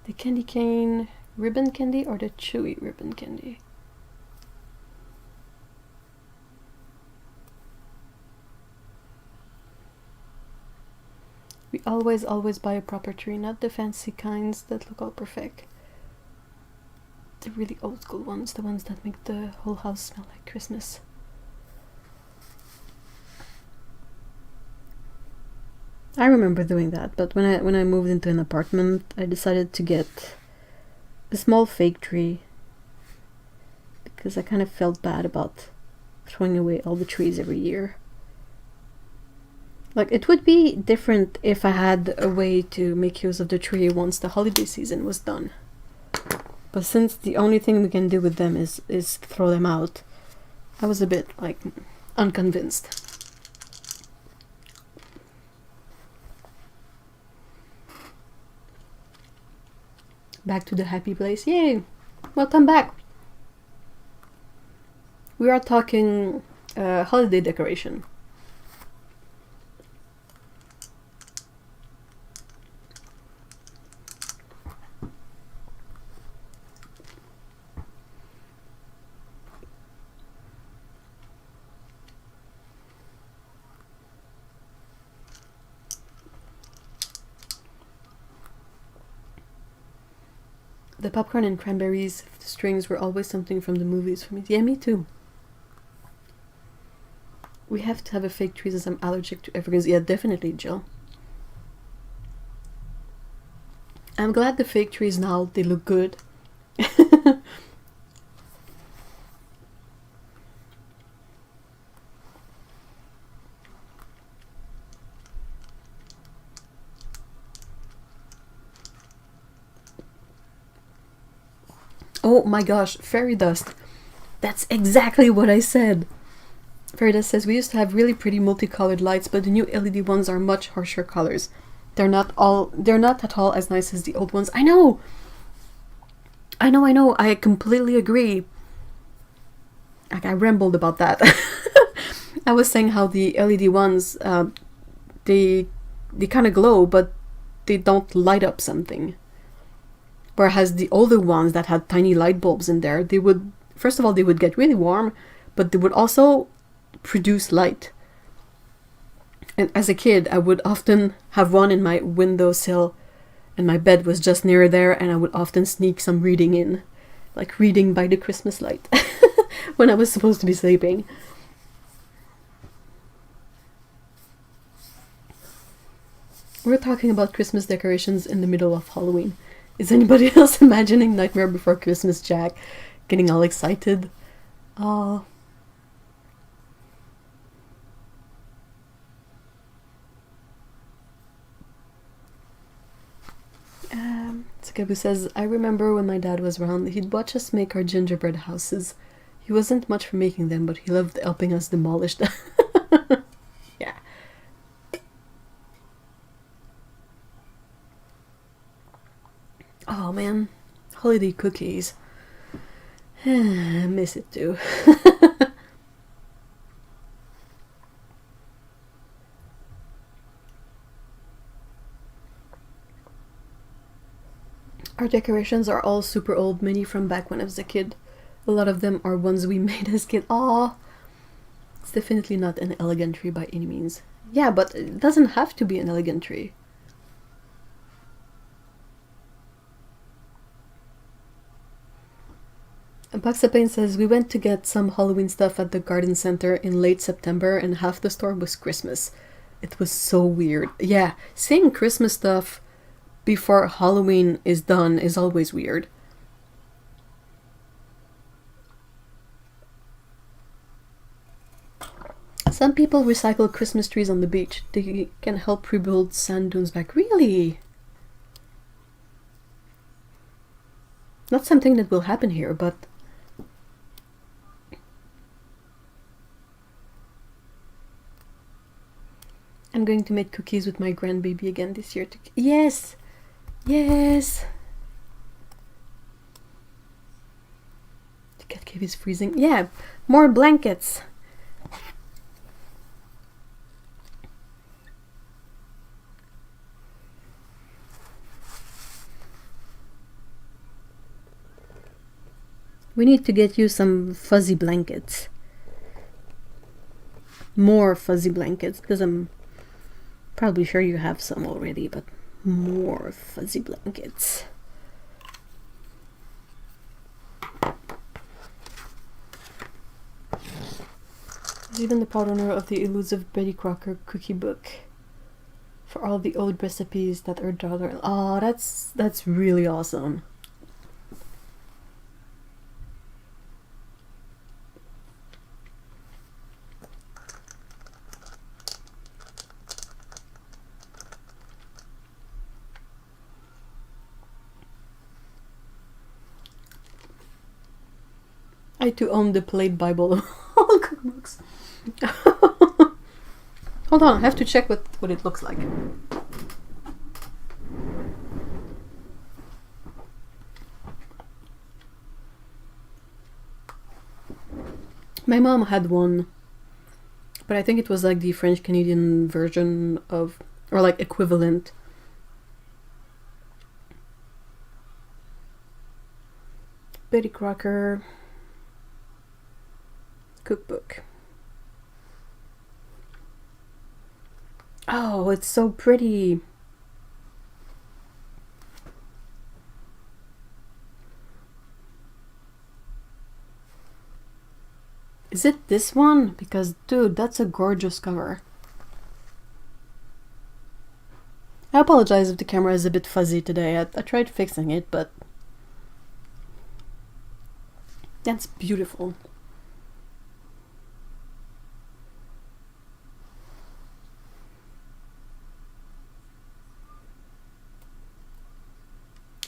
The candy cane ribbon candy or the chewy ribbon candy? We always buy a proper tree, not the fancy kinds that look all perfect. The really old school ones, the ones that make the whole house smell like Christmas. I remember doing that, but when I moved into an apartment, I decided to get a small fake tree because I kind of felt bad about throwing away all the trees every year. Like, it would be different if I had a way to make use of the tree once the holiday season was done. But since the only thing we can do with them is throw them out, I was a bit, like, unconvinced. Back to the happy place. Yay! Welcome back! We are talking holiday decoration. The popcorn and cranberries strings were always something from the movies for me. Yeah, me too. We have to have a fake tree as I'm allergic to evergreens. Yeah, definitely, Jill. I'm glad the fake trees now, they look good. Oh my gosh, fairy dust. That's exactly what I said. Fairy dust says, we used to have really pretty multicolored lights, but the new LED ones are much harsher colors. They're not at all as nice as the old ones. I know! I completely agree. Like, I rambled about that. I was saying how the LED ones, they kind of glow, but they don't light up something. Whereas the older ones that had tiny light bulbs in there, they would, first of all, they would get really warm, but they would also produce light. And as a kid, I would often have one in my windowsill, and my bed was just near there, and I would often sneak some reading in, like reading by the Christmas light, when I was supposed to be sleeping. We're talking about Christmas decorations in the middle of Halloween. Is anybody else imagining Nightmare Before Christmas Jack getting all excited? Oh. Tsukaibu says, I remember when my dad was around, he'd watch us make our gingerbread houses. He wasn't much for making them, but he loved helping us demolish them. Yeah. Oh man, holiday cookies. I miss it too. Our decorations are all super old, many from back when I was a kid. A lot of them are ones we made as kids. Aww! It's definitely not an elegant tree by any means. Yeah, but it doesn't have to be an elegant tree. Paxapane says, we went to get some Halloween stuff at the garden center in late September and half the store was Christmas. It was so weird. Yeah, seeing Christmas stuff before Halloween is done is always weird. Some people recycle Christmas trees on the beach. They can help rebuild sand dunes back. Really? Not something that will happen here, but I'm going to make cookies with my grandbaby again this year. Yes! Yes! The cat cave is freezing. Yeah! More blankets! We need to get you some fuzzy blankets. More fuzzy blankets, because I'm probably sure you have some already, but more fuzzy blankets. There's even the part owner of the elusive Betty Crocker cookie book for all the old recipes that her daughter. Oh, that's really awesome. I too own the Plate Bible of all cookbooks. Hold on, I have to check what it looks like. My mom had one, but I think it was like the French Canadian version of, or like equivalent. Betty Crocker cookbook. Oh, it's so pretty. Is it this one? Because, dude, that's a gorgeous cover. I apologize if the camera is a bit fuzzy today. I tried fixing it, but that's beautiful.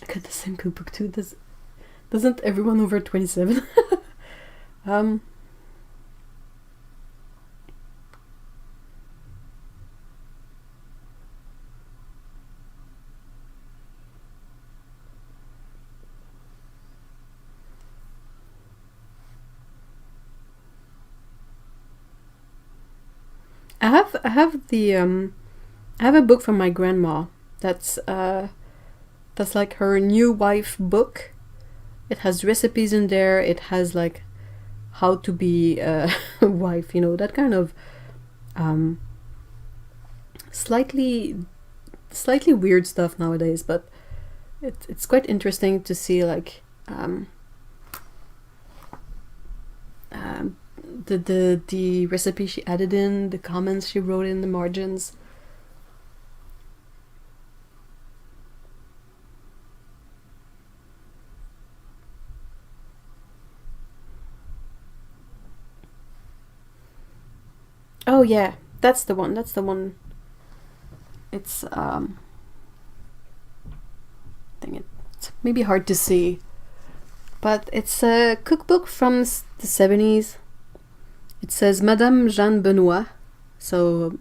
I got the same cookbook too. Doesn't everyone over 27? I have a book from my grandma that's like her new wife book. It has recipes in there. It has like how to be a wife, you know, that kind of slightly weird stuff nowadays, but it's quite interesting to see like the recipe she added in, the comments she wrote in the margins. Oh yeah, that's the one. It's I think it's maybe hard to see, but it's a cookbook from the 70s. It says Madame Jeanne Benoit, so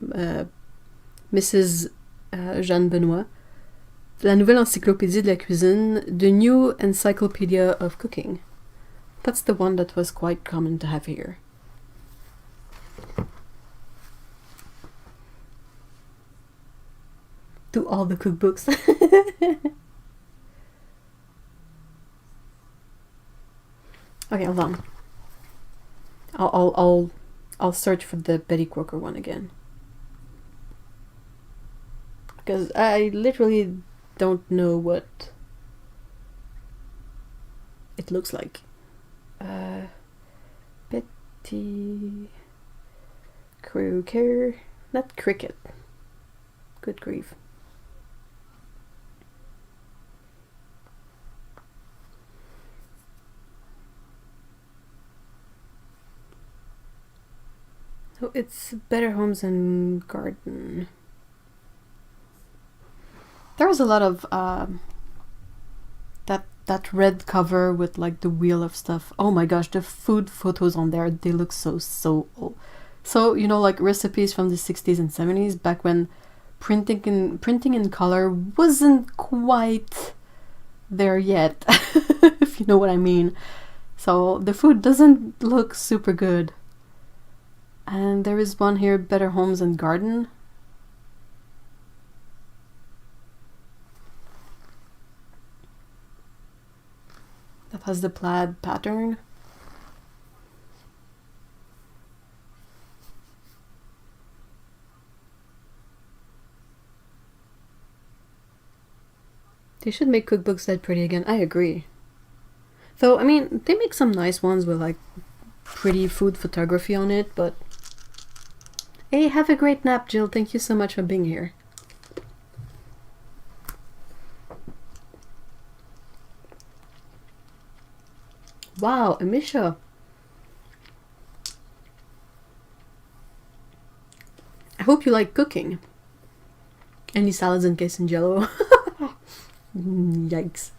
Mrs. Jeanne Benoit, La Nouvelle Encyclopédie de la Cuisine, the New Encyclopedia of Cooking. That's the one that was quite common to have here. To all the cookbooks. Okay, hold on. I'll search for the Betty Crocker one again, because I literally don't know what it looks like. Betty Crocker, not cricket. Good grief. So it's Better Homes and Garden. There was a lot of that red cover with like the wheel of stuff. Oh my gosh, the food photos on there, they look so old. So, you know, like recipes from the 60s and 70s, back when printing in color wasn't quite there yet, if you know what I mean. So the food doesn't look super good. And there is one here, Better Homes and Garden. that has the plaid pattern. They should make cookbooks that pretty again. I agree. Though, I mean, they make some nice ones with like pretty food photography on it, but... Hey, have a great nap, Jill. Thank you so much for being here. Wow, Amisha. I hope you like cooking. Any salads and quesadillo? Yikes.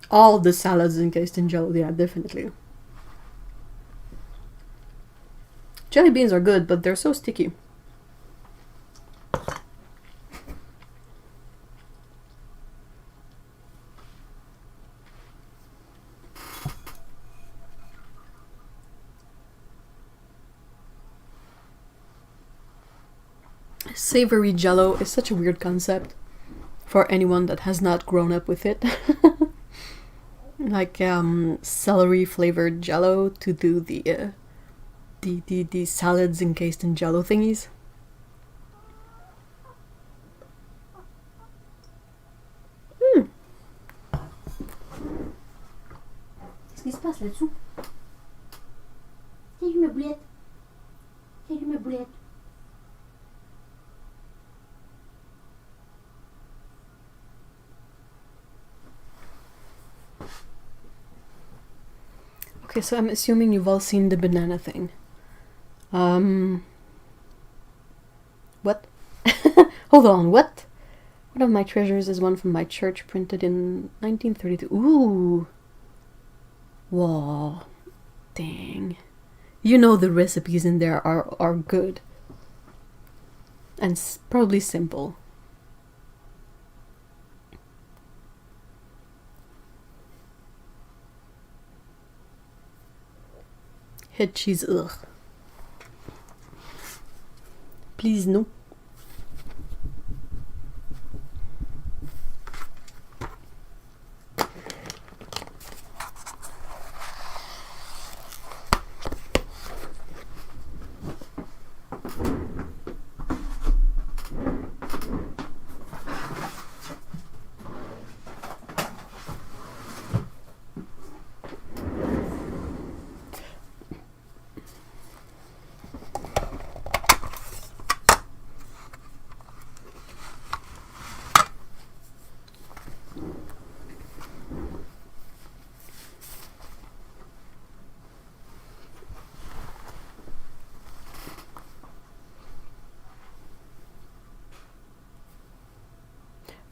All the salads encased in jello, yeah, definitely. Jelly beans are good, but they're so sticky. Savory jello is such a weird concept for anyone that has not grown up with it. Like celery flavored jello to do the salads encased in jello thingies. Qu'est-ce qui se passe là-dessous? Tiens, j'ai ma boulette. Tiens, j'ai ma boulette. Okay, so I'm assuming you've all seen the banana thing. What? Hold on, what? One of my treasures is one from my church printed in 1932. Ooh. Whoa. Dang. You know the recipes in there are good. And probably simple. Head cheese, ugh. Please, no.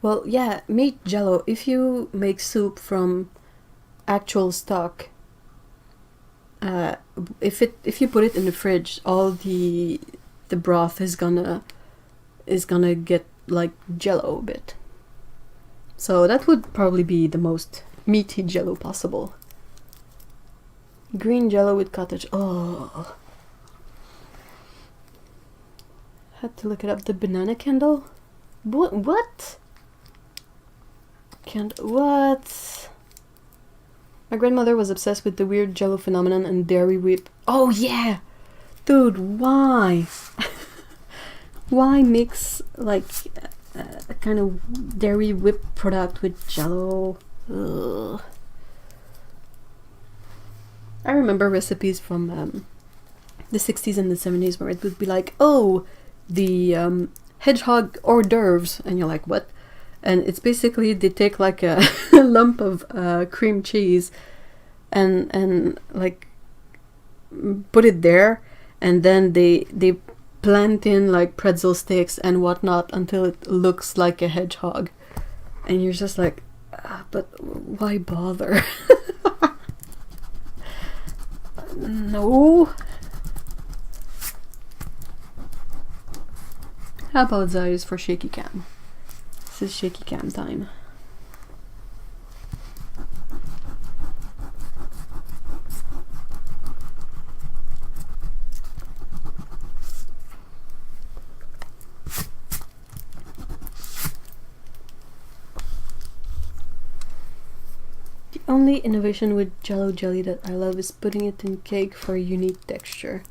Well, yeah, meat jello. If you make soup from actual stock, if you put it in the fridge, all the broth is gonna get like jello a bit. So that would probably be the most meaty jello possible. Green jello with cottage. Oh, had to look it up. The banana candle. What? What? My grandmother was obsessed with the weird jello phenomenon and dairy whip. Oh yeah! Dude, why? Why mix like a kind of dairy whip product with jello? Ugh. I remember recipes from the 60s and the 70s where it would be like, oh, the hedgehog hors d'oeuvres, and you're like, what? And it's basically they take like a lump of cream cheese and like put it there, and then they plant in like pretzel sticks and whatnot until it looks like a hedgehog, and you're just like, but why bother? No. I apologize for shaky cam. This is shaky cam time. The only innovation with Jello jelly that I love is putting it in cake for a unique texture.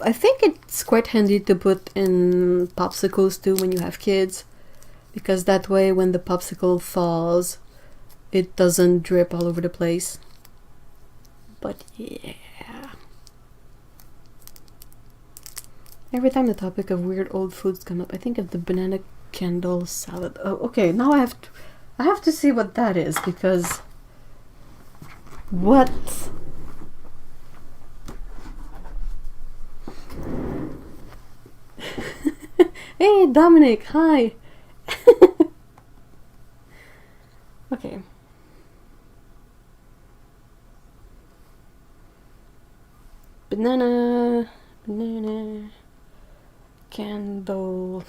I think it's quite handy to put in popsicles too when you have kids, because that way when the popsicle falls, it doesn't drip all over the place. But yeah. Every time the topic of weird old foods come up, I think of the banana candle salad. Oh, okay, now I have to see what that is, because what? Hey, Dominic, hi. Okay. Banana candle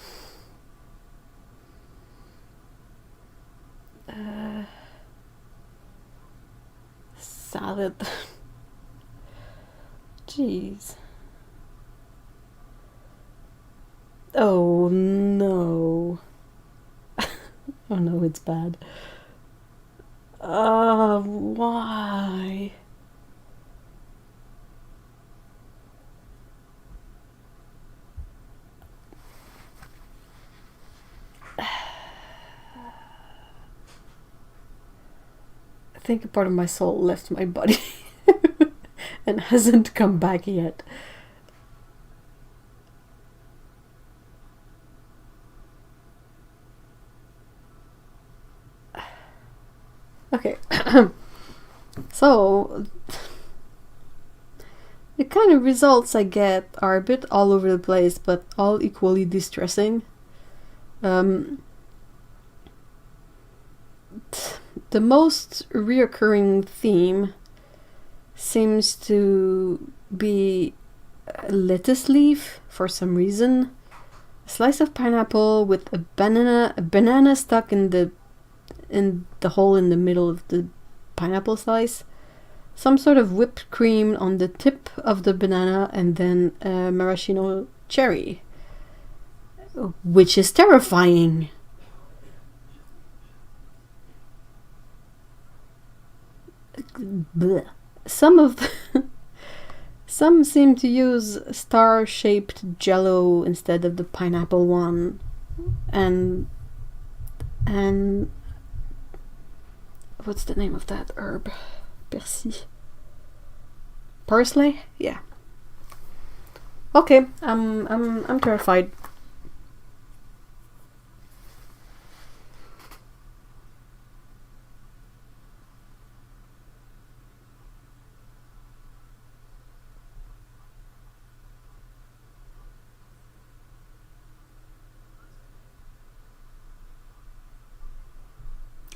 salad. Jeez. Oh no. Oh no, it's bad. Why? I think a part of my soul left my body and hasn't come back yet. Okay, so the kind of results I get are a bit all over the place, but all equally distressing. The most reoccurring theme seems to be a lettuce leaf for some reason, a slice of pineapple with a banana stuck in the hole in the middle of the pineapple slice, some sort of whipped cream on the tip of the banana, and then a maraschino cherry, which is terrifying. Blech. Some seem to use star-shaped jello instead of the pineapple one, and what's the name of that herb? Persil? Parsley? Yeah. Okay, I'm terrified.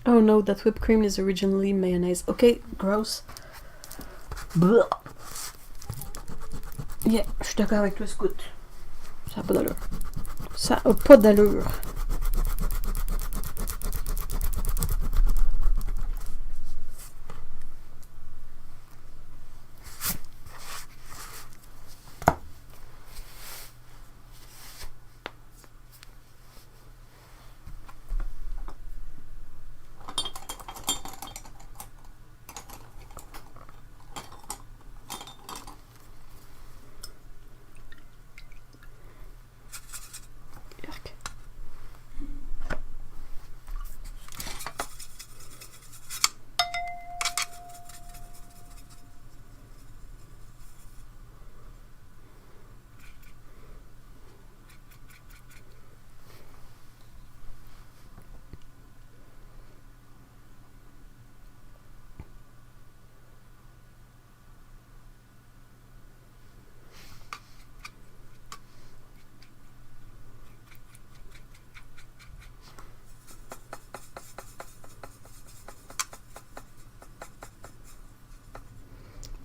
Oh no, that whipped cream is originally mayonnaise. Okay, gross. Blech. Yeah, je suis d'accord avec toi, Scout. Ça a pas d'allure. Ça a pas d'allure.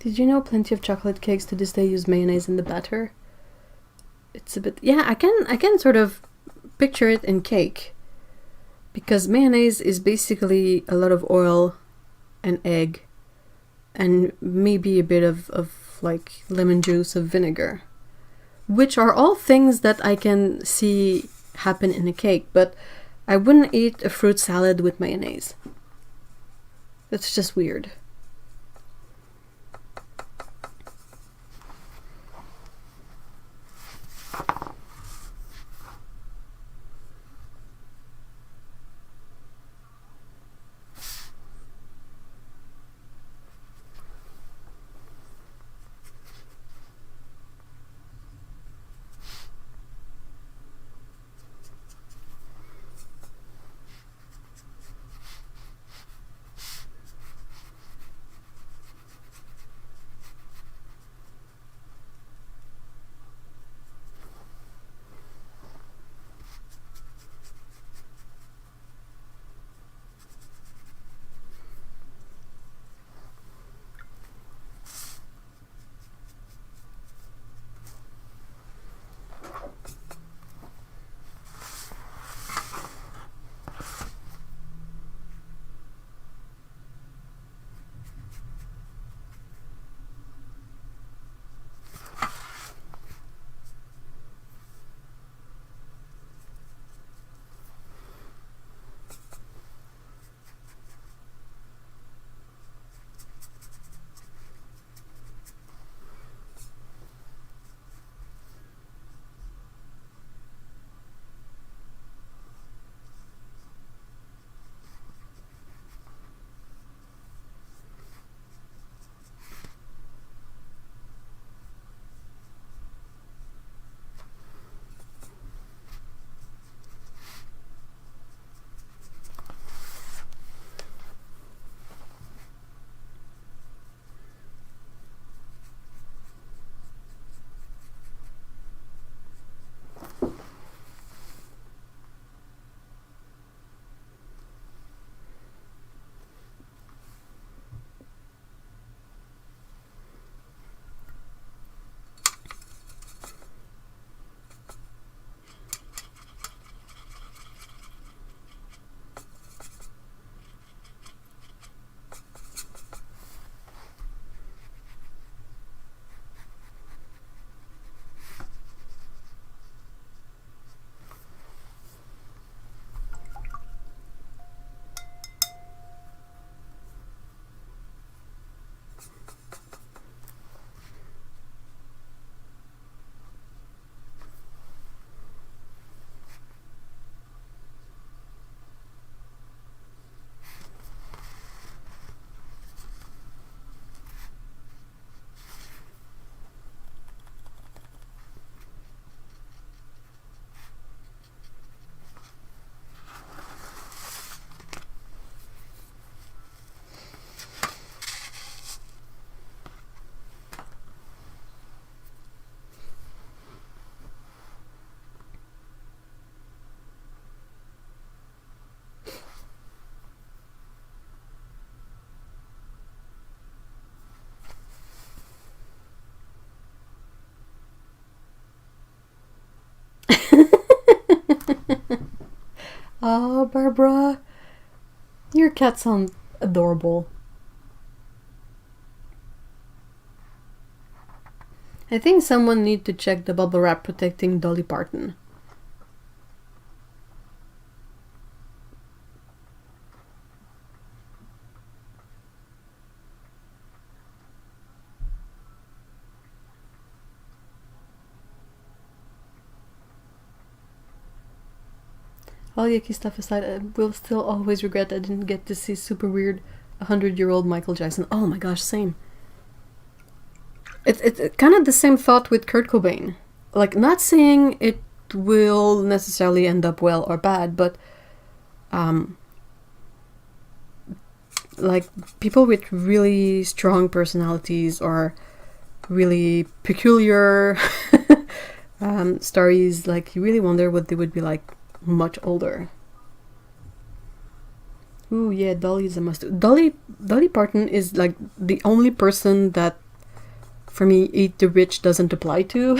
Did you know plenty of chocolate cakes to this day use mayonnaise in the batter? It's a bit... Yeah, I can sort of picture it in cake. Because mayonnaise is basically a lot of oil and egg. And maybe a bit of like lemon juice of vinegar. Which are all things that I can see happen in a cake. But I wouldn't eat a fruit salad with mayonnaise. That's just weird. Oh, Barbara, your cats sound adorable. I think someone need to check the bubble wrap protecting Dolly Parton. All yucky stuff aside, I will still always regret I didn't get to see super weird 100-year-old Michael Jackson. Oh my gosh, same. It's kind of the same thought with Kurt Cobain. Like, not saying it will necessarily end up well or bad, but like people with really strong personalities or really peculiar stories, like you really wonder what they would be like much older. Ooh, yeah, Dolly is a must. Dolly Parton is like the only person that for me, eat the rich doesn't apply to.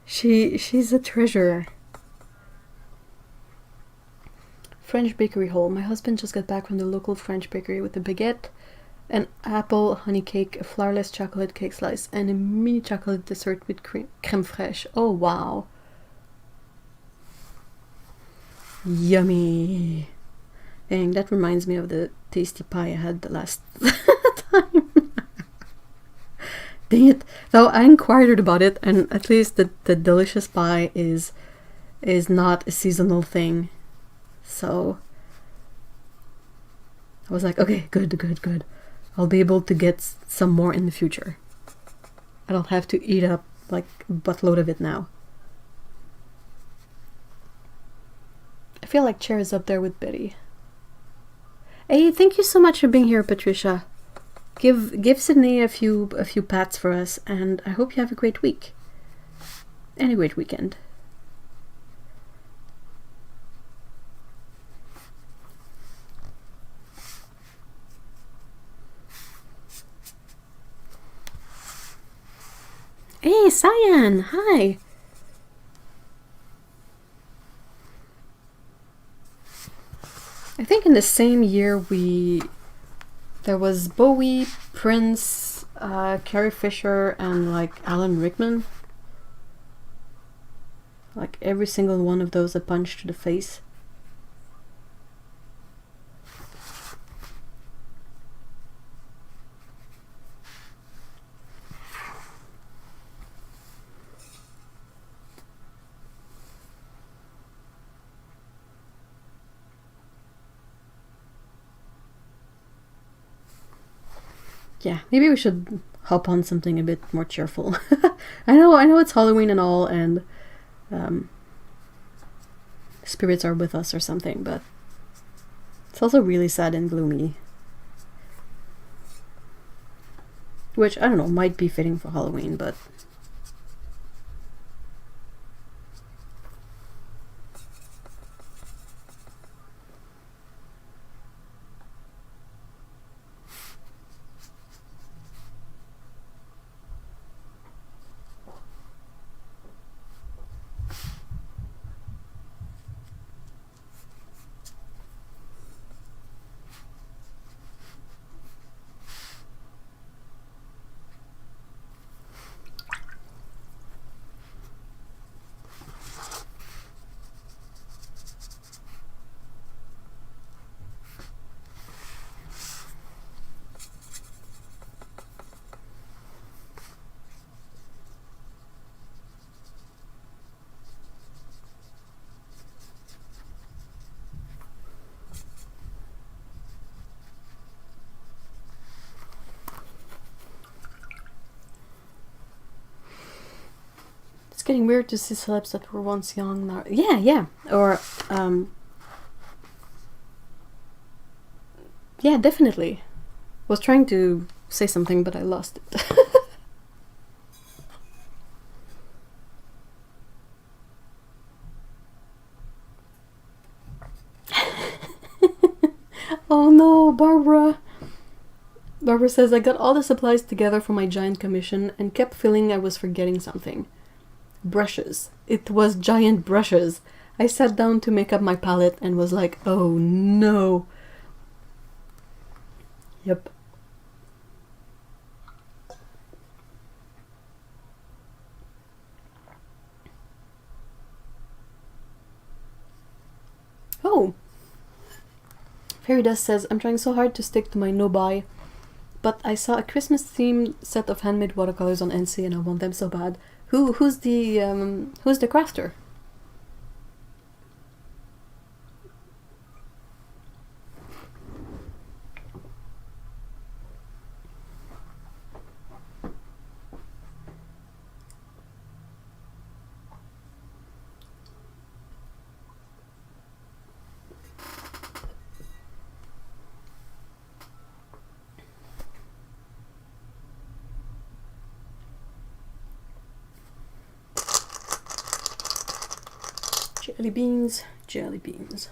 She's a treasure. French bakery haul. My husband just got back from the local French bakery with a baguette, an apple honey cake, a flourless chocolate cake slice, and a mini chocolate dessert with creme fraiche. Oh wow. Yummy. Dang, that reminds me of the tasty pie I had the last time. Dang it. Though I inquired about it, and at least the delicious pie is not a seasonal thing. So I was like, okay, good. I'll be able to get some more in the future. I don't have to eat up like a buttload of it now. I feel like Chair is up there with Betty. Hey, thank you so much for being here, Patricia. Give Sydney a few pats for us, and I hope you have a great week. And a great weekend. Hey, Cyan! Hi! I think in the same year there was Bowie, Prince, Carrie Fisher, and like Alan Rickman. Like every single one of those a punch to the face. Yeah, maybe we should hop on something a bit more cheerful. I know it's Halloween and all, and spirits are with us or something, but it's also really sad and gloomy. Which, I don't know, might be fitting for Halloween, but... It's getting weird to see celebs that were once young now. Yeah. Or, yeah, definitely. Was trying to say something, but I lost it. Oh no, Barbara. Barbara says, I got all the supplies together for my giant commission and kept feeling I was forgetting something. Brushes. It was giant brushes. I sat down to make up my palette and was like, oh no. Yep. Oh. Fairy Dust says, I'm trying so hard to stick to my no-buy, but I saw a Christmas-themed set of handmade watercolors on NC and I want them so bad. Who's the crafter? Jelly beans.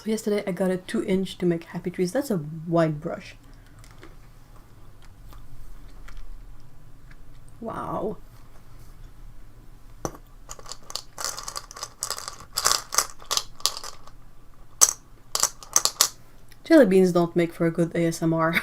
So yesterday I got a 2-inch to make happy trees. That's a wide brush. Wow. Jelly beans don't make for a good ASMR.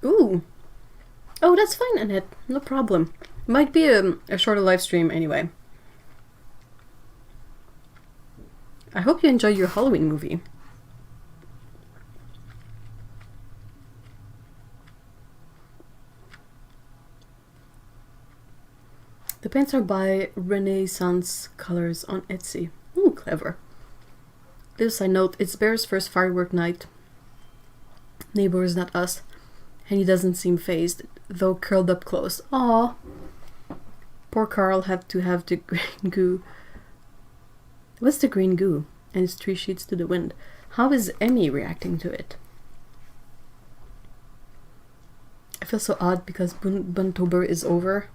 Ooh. Oh, that's fine, Annette. No problem. Might be a shorter live stream anyway. I hope you enjoy your Halloween movie. The paints are by Renaissance Colors on Etsy. Ooh, clever. Little side note, it's Bear's first firework night. Neighbors, not us. And he doesn't seem phased, though curled up close. Aww. Poor Carl had to have the green goo. What's the green goo? And its 3 sheets to the wind. How is Emmy reacting to it? I feel so odd because Buntober is over.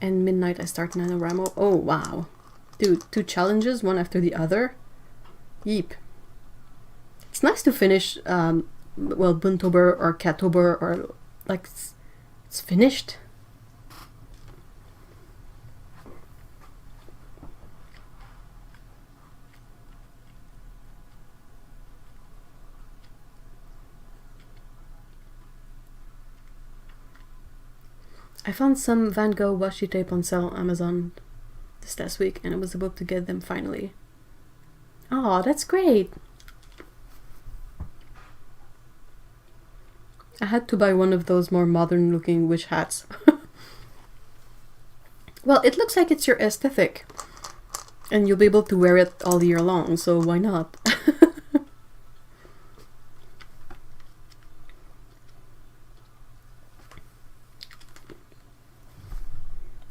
And midnight I start NaNoWriMo. Oh, wow. Dude, 2 challenges, one after the other? Yeep. It's nice to finish... well, Buntober or Catober or like it's finished. I found some Van Gogh washi tape on sale on Amazon this last week and I was able to get them finally. Oh, that's great. I had to buy one of those more modern looking witch hats. Well, it looks like it's your aesthetic. And you'll be able to wear it all year long, so why not?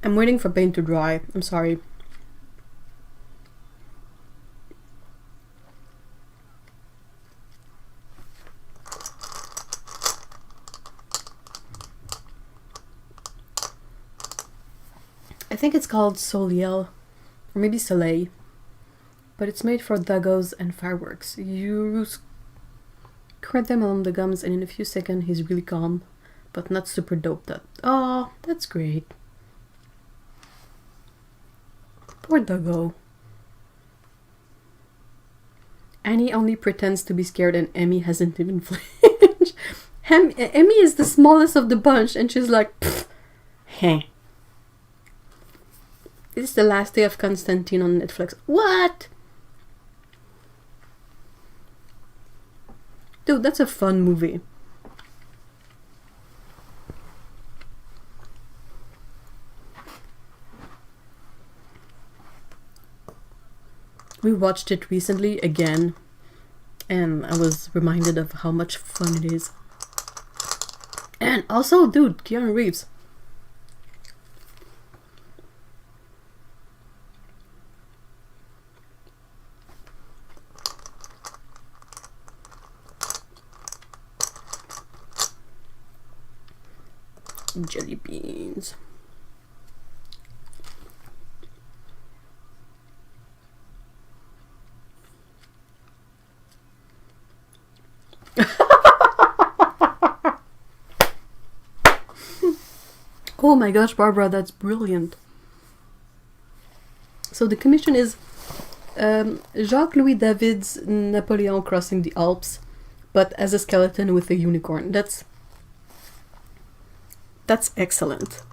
I'm waiting for paint to dry. I'm sorry. I think it's called Soliel, or maybe Soleil, but it's made for daggos and fireworks. You squirt them along the gums and in a few seconds he's really calm, but not super doped up. Oh, that's great. Poor doggo. Annie only pretends to be scared and Emmy hasn't even flinched. Emmy is the smallest of the bunch and she's like, heh. This is the last day of Constantine on Netflix. What? Dude, that's a fun movie. We watched it recently again, and I was reminded of how much fun it is. And also, dude, Keanu Reeves. Jelly beans. Oh my gosh, Barbara, that's brilliant. So the commission is Jacques-Louis David's Napoleon crossing the Alps, but as a skeleton with a unicorn. That's excellent.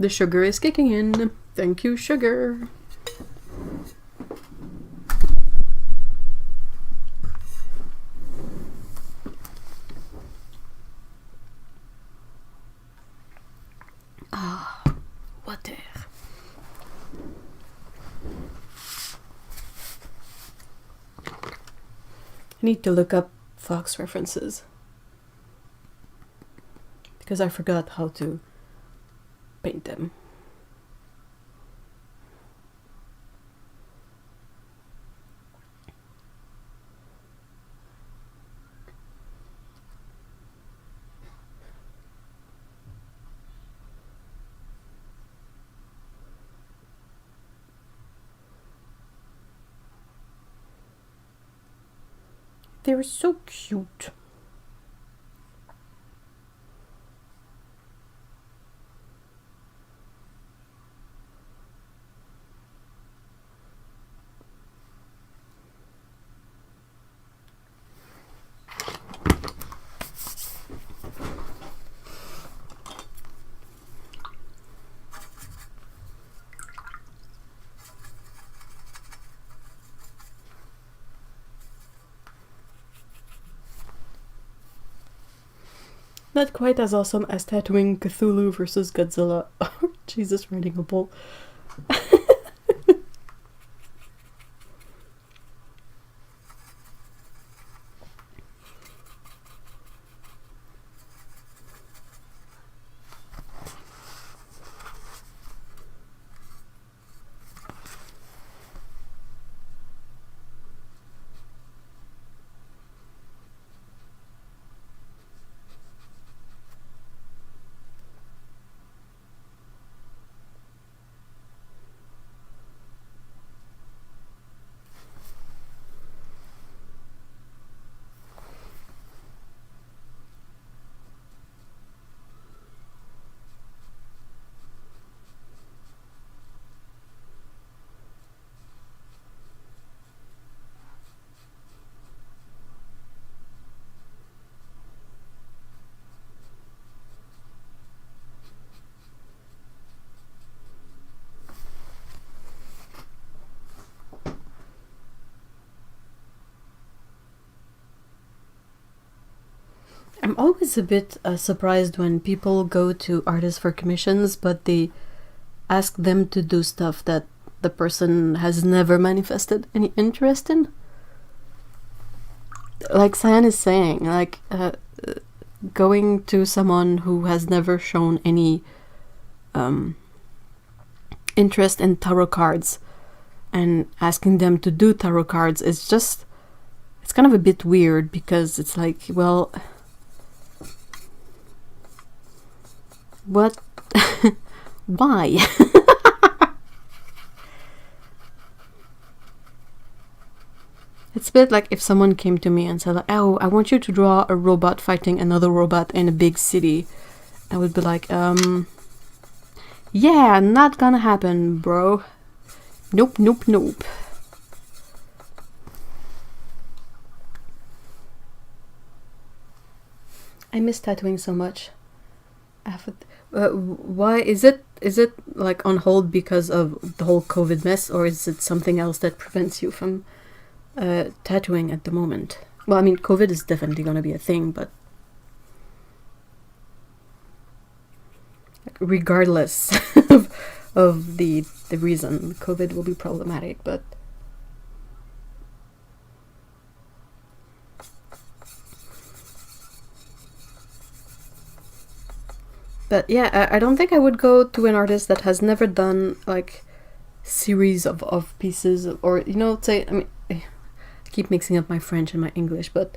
The sugar is kicking in. Thank you, sugar. Ah, water. I need to look up Fox references because I forgot how to paint them. They're so cute. Not quite as awesome as tattooing Cthulhu versus Godzilla. Jesus, riding a bull. I'm always a bit surprised when people go to artists for commissions, but they ask them to do stuff that the person has never manifested any interest in. Like Cyan is saying, like going to someone who has never shown any interest in tarot cards and asking them to do tarot cards is just, it's kind of a bit weird, because it's like, well, what? Why? It's a bit like if someone came to me and said, like, oh, I want you to draw a robot fighting another robot in a big city. I would be like, yeah, not gonna happen, bro. Nope, nope, nope. I miss tattooing so much. Why is it like on hold because of the whole COVID mess, or is it something else that prevents you from tattooing at the moment? Well, I mean, COVID is definitely going to be a thing, but regardless of the reason, COVID will be problematic, but yeah, I don't think I would go to an artist that has never done like series of pieces, or, you know, say, I mean, I keep mixing up my French and my English, but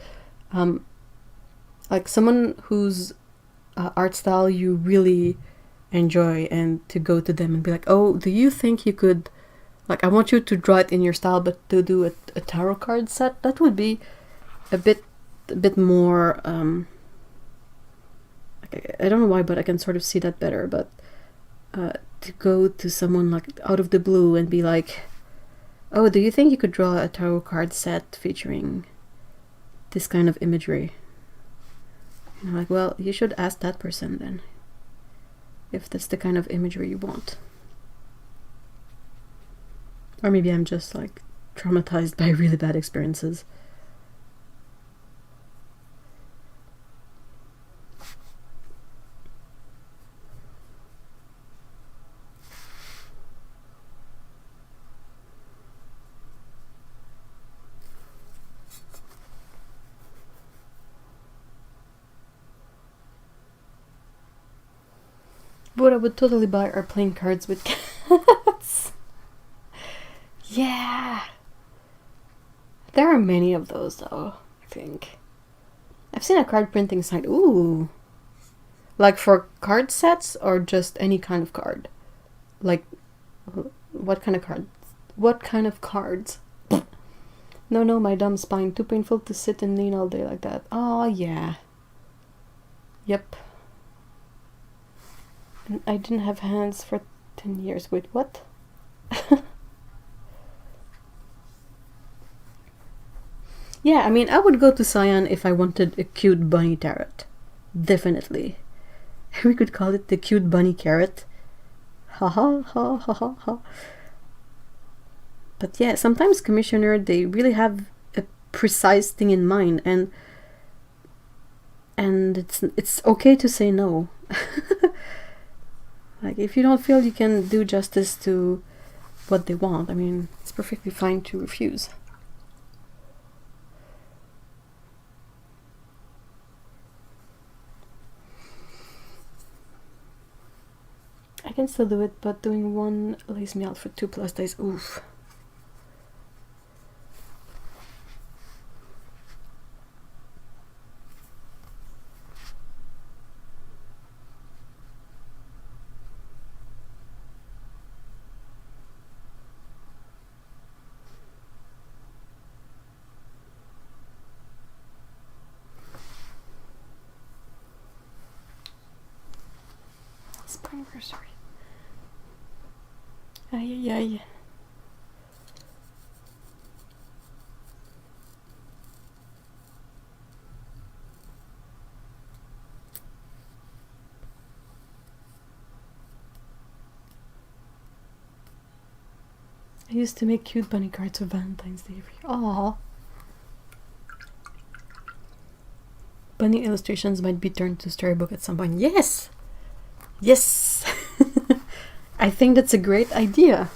like someone whose art style you really enjoy, and to go to them and be like, oh, do you think you could, like, I want you to draw it in your style, but to do a tarot card set, that would be a bit more I don't know why, but I can sort of see that better. But to go to someone like out of the blue and be like, oh, do you think you could draw a tarot card set featuring this kind of imagery? And I'm like, well, you should ask that person then. if that's the kind of imagery you want. Or maybe I'm just like traumatized by really bad experiences. What I would totally buy are playing cards with cats. Yeah. There are many of those though, I think. I've seen a card printing site. Ooh. Like for card sets or just any kind of card? Like, what kind of card? What kind of cards? No, my dumb spine. Too painful to sit and lean all day like that. Oh, yeah. Yep. And I didn't have hands for 10 years. Wait, what? Yeah, I mean, I would go to Cyan if I wanted a cute bunny tarot. Definitely. We could call it the cute bunny carrot. Ha ha ha ha ha ha. But yeah, sometimes commissioner, they really have a precise thing in mind, and it's okay to say no. Like, if you don't feel you can do justice to what they want, I mean, it's perfectly fine to refuse. I can still do it, but doing one lays me out for 2+ days. Oof. Anniversary. Ay, ay, ay. I used to make cute bunny cards for Valentine's Day every year. Aww. Bunny illustrations might be turned to storybook at some point. Yes! Yes! I think that's a great idea.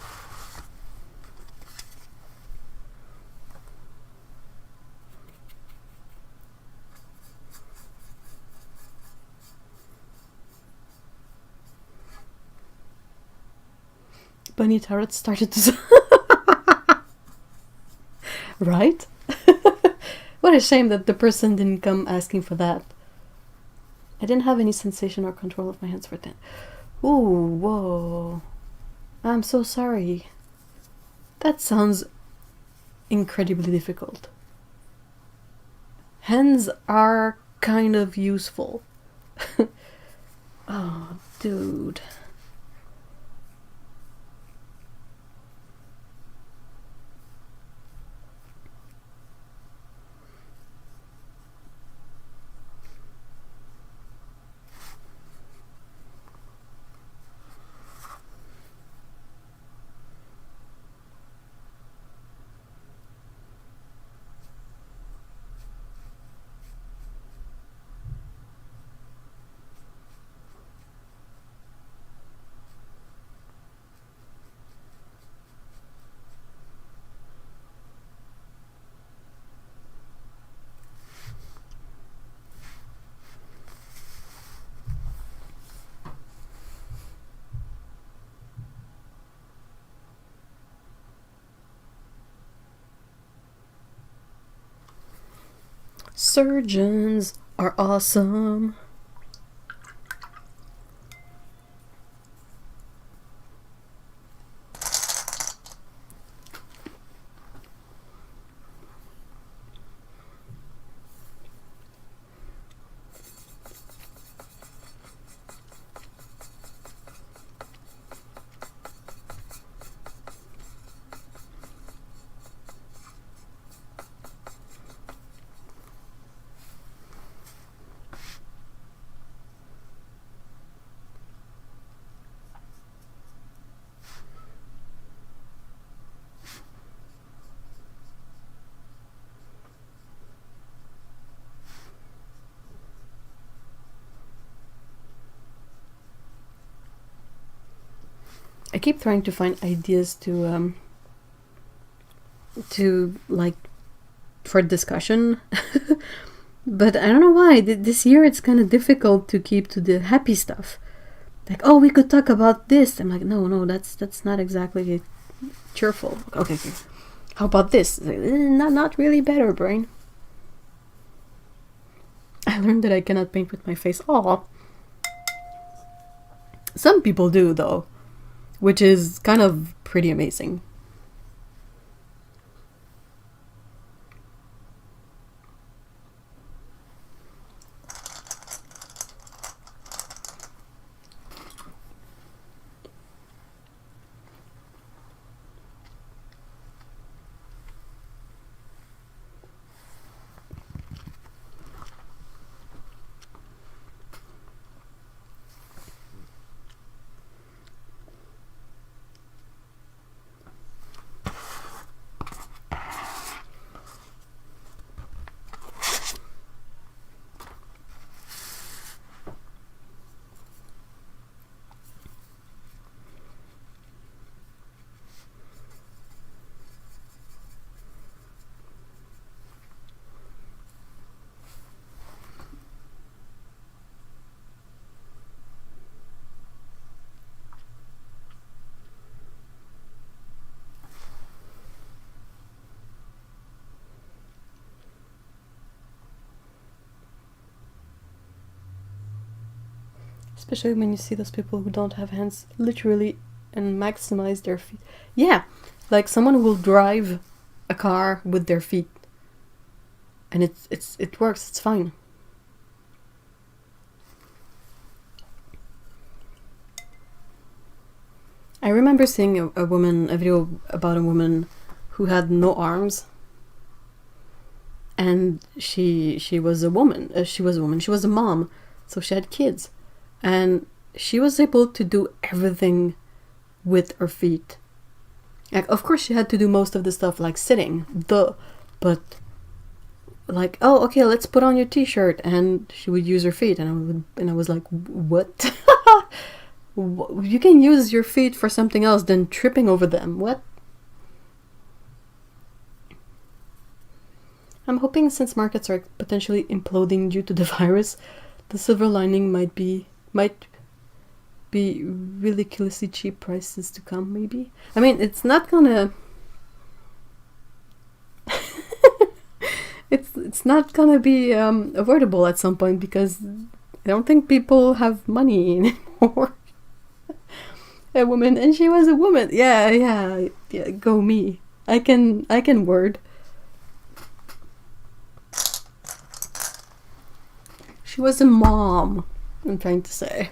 Bunny tarot started to... Right? What a shame that the person didn't come asking for that. I didn't have any sensation or control of my hands for 10. Ooh, whoa. I'm so sorry. That sounds incredibly difficult. Hands are kind of useful. Oh, dude. Surgeons are awesome. I keep trying to find ideas to like for discussion, but I don't know why this year it's kind of difficult to keep to the happy stuff. Like, oh, we could talk about this. I'm like, no, that's not exactly cheerful. Okay. How about this? Like, not really better, brain. I learned that I cannot paint with my face. Aw. Some people do, though, which is kind of pretty amazing. Especially when you see those people who don't have hands, literally, and maximize their feet. Yeah, like someone who will drive a car with their feet, and it works. It's fine. I remember seeing a video about a woman who had no arms, and she was a woman. She was a mom, so she had kids. And she was able to do everything with her feet. Like, of course, she had to do most of the stuff like sitting, but like, oh, okay, let's put on your t-shirt, and she would use her feet, and I was like, what? You can use your feet for something else than tripping over them. What? I'm hoping, since markets are potentially imploding due to the virus, the silver lining might be ridiculously cheap prices to come, maybe. I mean, it's not gonna it's not gonna be avoidable at some point, because I don't think people have money anymore. A woman, and she was a woman. Yeah, go me. I can word. She was a mom, I'm trying to say.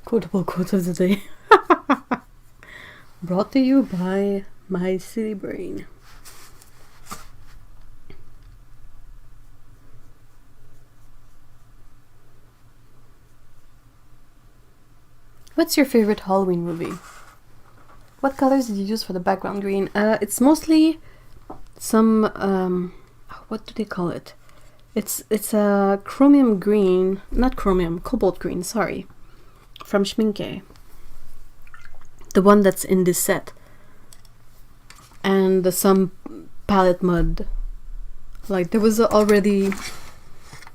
Quotable quote of the day. Brought to you by my silly brain. What's your favorite Halloween movie? What colors did you use for the background green? It's mostly some what do they call it? It's a chromium green, not chromium, cobalt green, sorry. From Schminke. The one that's in this set. and some palette mud. Like there was already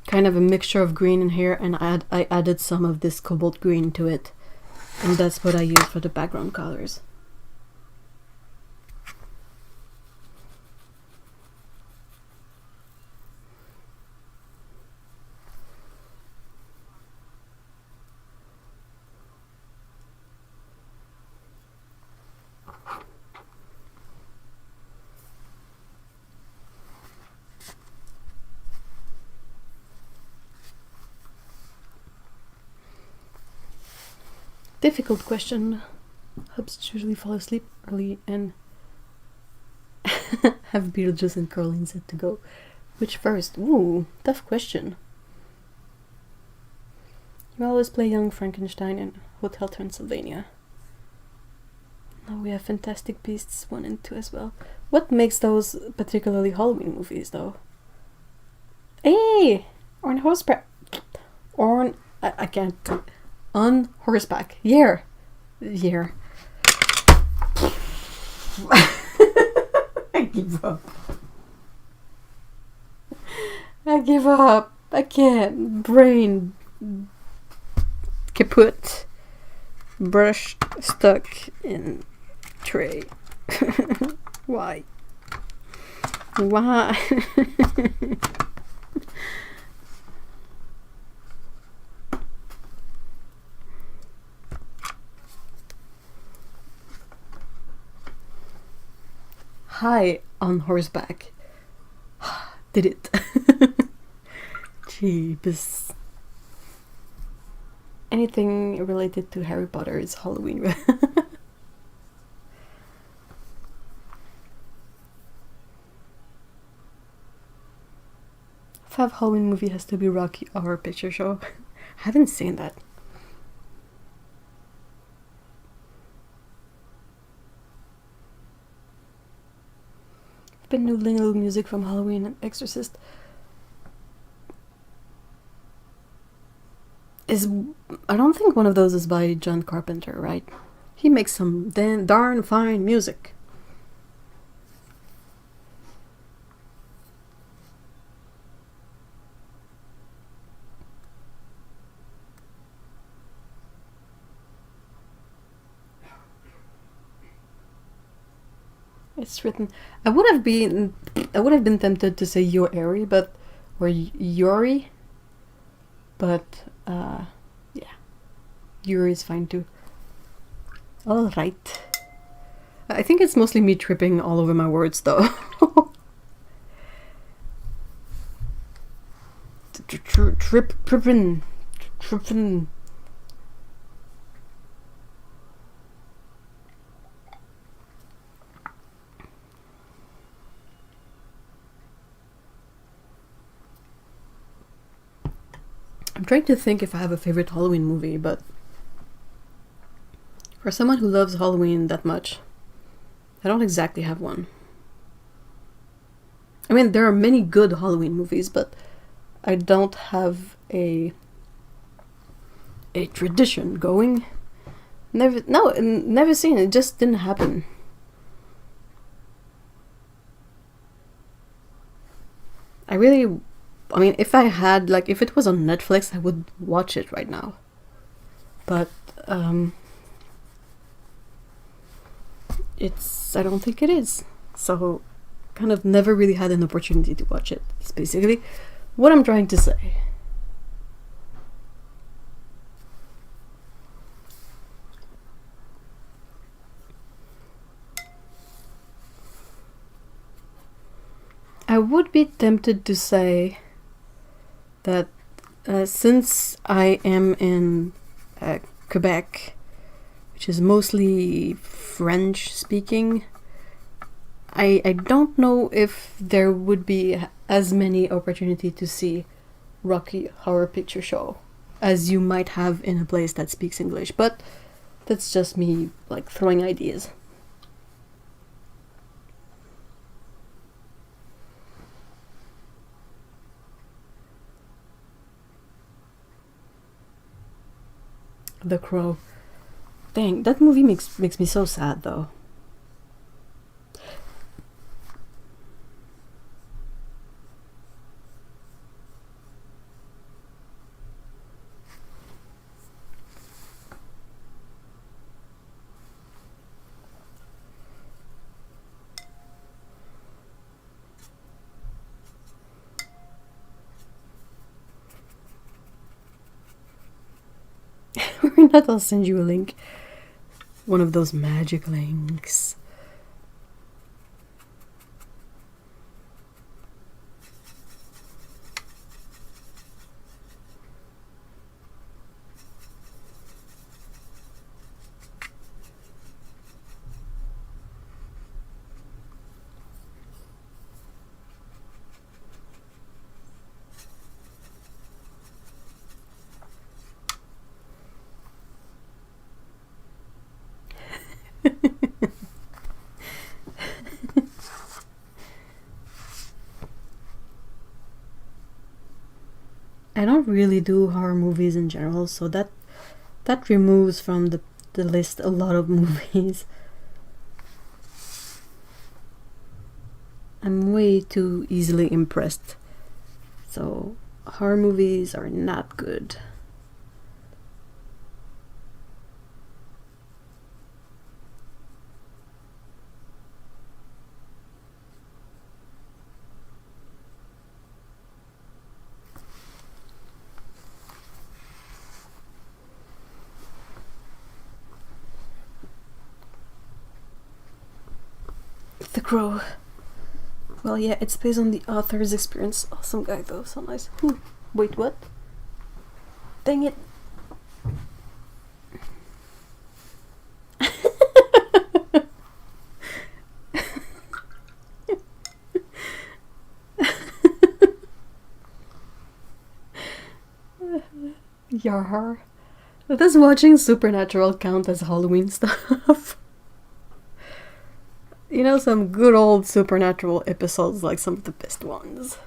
kind of a mixture of green in here, and I added some of this cobalt green to it, and that's what I use for the background colors. Difficult question. Hubs usually fall asleep early and have Beetlejuice and Caroline set to go. Which first? Ooh, tough question. You always play Young Frankenstein and Hotel Transylvania. Now we have Fantastic Beasts 1 and 2 as well. What makes those particularly Halloween movies though? Hey! On horseback. I can't. On horseback. Yeah. I give up. I give up. I can't. Brain kaput. Brush stuck in tray. Why? Why? Hi, on horseback. Did it. Jeebus. Anything related to Harry Potter is Halloween. Fave Halloween movie has to be Rocky Horror Picture Show. I haven't seen that. Been noodling little music from Halloween and Exorcist. I don't think one of those is by John Carpenter, right? He makes some darn fine music. It's written. I would have been tempted to say Yori, or Yori, but yeah, Yuri is fine too. All right. I think it's mostly me tripping all over my words, though. Tripping. I'm trying to think if I have a favorite Halloween movie, but for someone who loves Halloween that much, I don't exactly have one. I mean, there are many good Halloween movies, but I don't have a tradition going. Never seen it. It just didn't happen. I mean, if it was on Netflix, I would watch it right now. But, I don't think it is. So, kind of never really had an opportunity to watch it. It's basically what I'm trying to say. I would be tempted to say that since I am in Quebec, which is mostly French speaking, I don't know if there would be as many opportunity to see Rocky Horror Picture Show as you might have in a place that speaks English, but that's just me like throwing ideas. The Crow. Dang, that movie makes me so sad though. I'll send you a link. One of those magic links. I don't really do horror movies in general, so that removes from the list a lot of movies. I'm way too easily impressed, so horror movies are not good. The Crow. Well, yeah, it's based on the author's experience. Awesome guy, though. So nice. Ooh, wait, what? Dang it. Yar. Does watching Supernatural count as Halloween stuff? You know, some good old Supernatural episodes, like some of the best ones.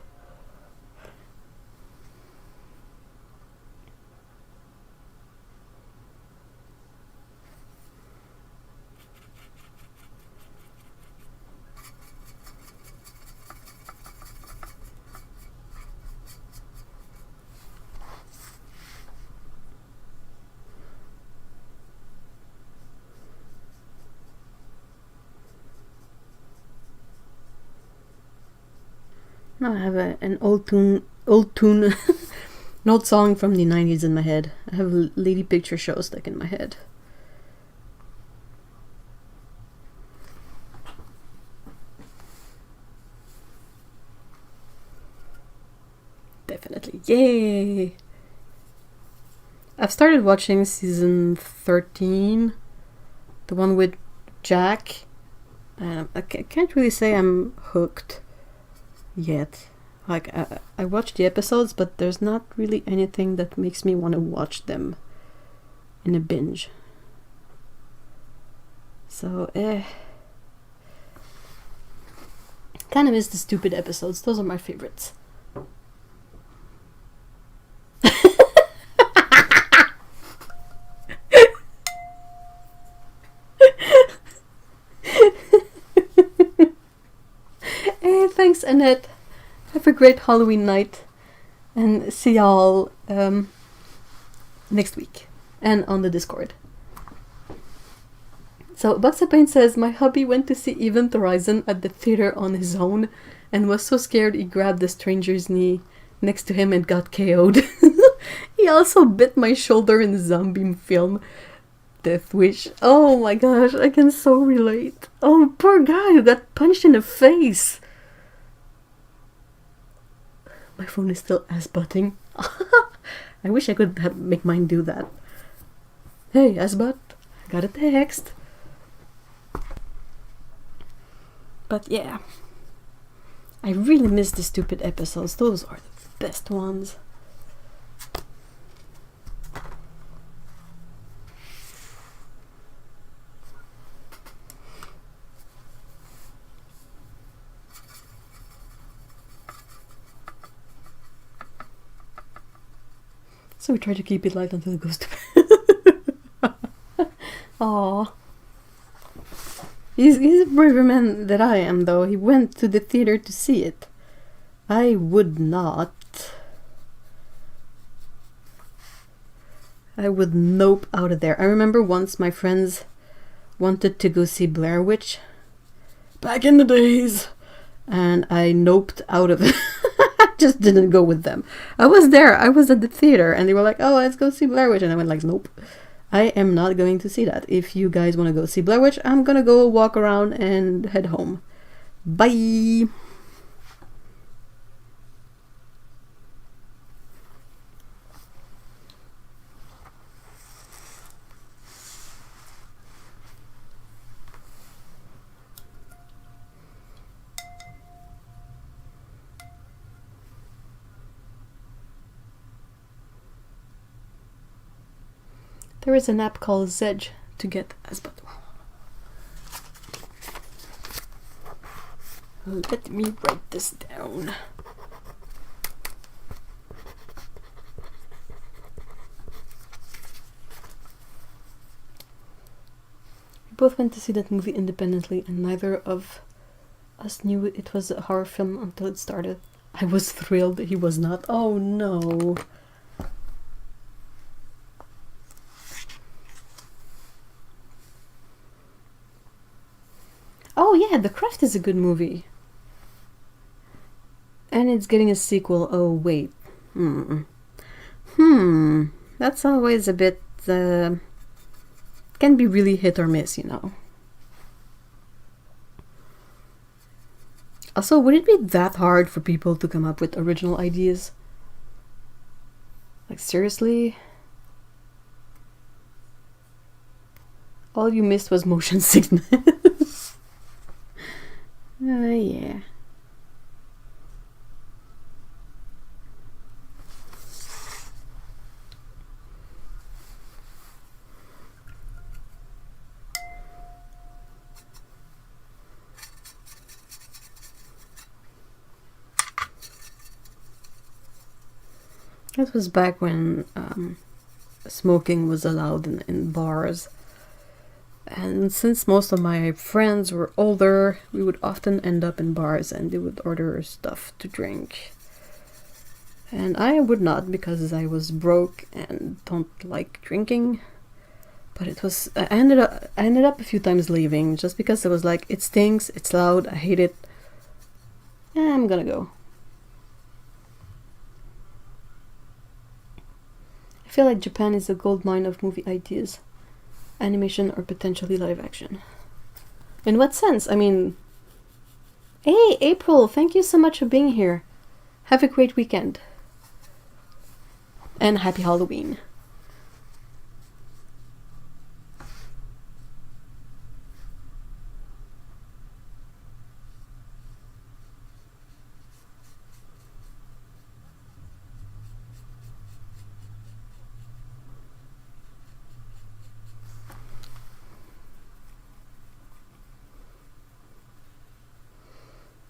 Now I have an old tune, an old song from the 90s in my head. I have a Lady Picture show stuck in my head. Definitely. Yay! I've started watching season 13, the one with Jack. I can't really say I'm hooked yet. Like, I watched the episodes, but there's not really anything that makes me want to watch them in a binge. So, kind of miss the stupid episodes. Those are my favorites. Thanks, Annette. Have a great Halloween night. And see y'all next week. And on the Discord. So, Buxapain says, my hubby went to see Event Horizon at the theater on his own and was so scared he grabbed the stranger's knee next to him and got KO'd. He also bit my shoulder in the zombie film Death Wish. Oh my gosh, I can so relate. Oh, poor guy who got punched in the face. My phone is still ass-butting. I wish I could make mine do that. Hey, ass-butt, I got a text. But yeah, I really miss the stupid episodes. Those are the best ones. So we try to keep it light until it goes to bed. Aww. He's a braver man than I am, though. He went to the theater to see it. I would not. I would nope out of there. I remember once my friends wanted to go see Blair Witch. Back in the days. And I noped out of it. Just didn't go with them. I was there. I was at the theater. And they were like, oh, let's go see Blair Witch. And I went like, nope. I am not going to see that. If you guys want to go see Blair Witch, I'm gonna go walk around and head home. Bye! There is an app called Zedge to get Asbot. Let me write this down. We both went to see that movie independently, and neither of us knew it was a horror film until it started. I was thrilled he was not. Oh no. Oh yeah, The Craft is a good movie. And it's getting a sequel. Oh wait. That's always a bit... can be really hit or miss, you know. Also, would it be that hard for people to come up with original ideas? Like, seriously? All you missed was motion sickness. Yeah. That was back when smoking was allowed in bars. And since most of my friends were older, we would often end up in bars and they would order stuff to drink. And I would not, because I was broke and don't like drinking. But it was... I ended up a few times leaving just because I was like, it stinks, it's loud, I hate it. I'm gonna go. I feel like Japan is a goldmine of movie ideas. Animation or potentially live action. In what sense? I mean... Hey, April, thank you so much for being here. Have a great weekend. And happy Halloween.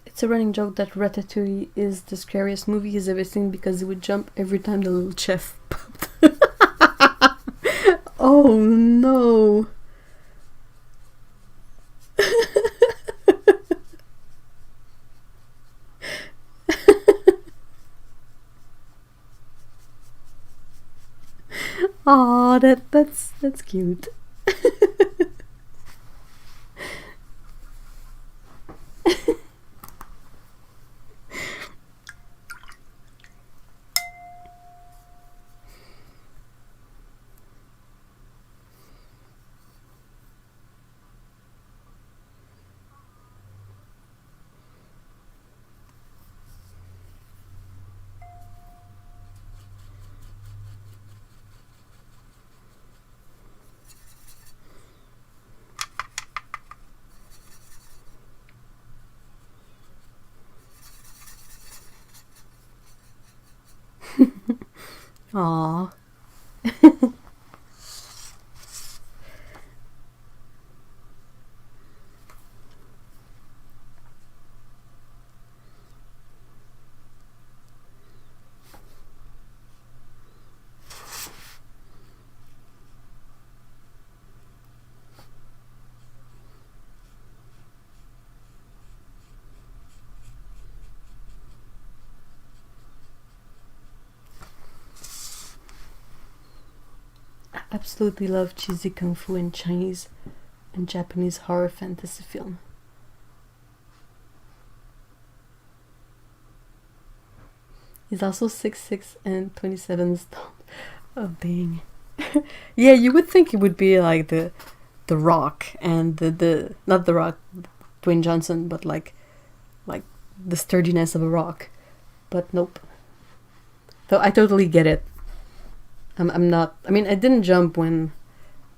It's a running joke that Ratatouille is the scariest movie he's ever seen because he would jump every time the little chef popped. Oh no. Aw, that's cute. Aww. Absolutely love cheesy kung fu and Chinese and Japanese horror fantasy film. He's also 6'6" and 27 stone. Oh dang. Yeah, you would think it would be like the Rock and the not the Rock, Dwayne Johnson, but like the sturdiness of a rock. But nope. Though I totally get it. I'm not. I mean, I didn't jump when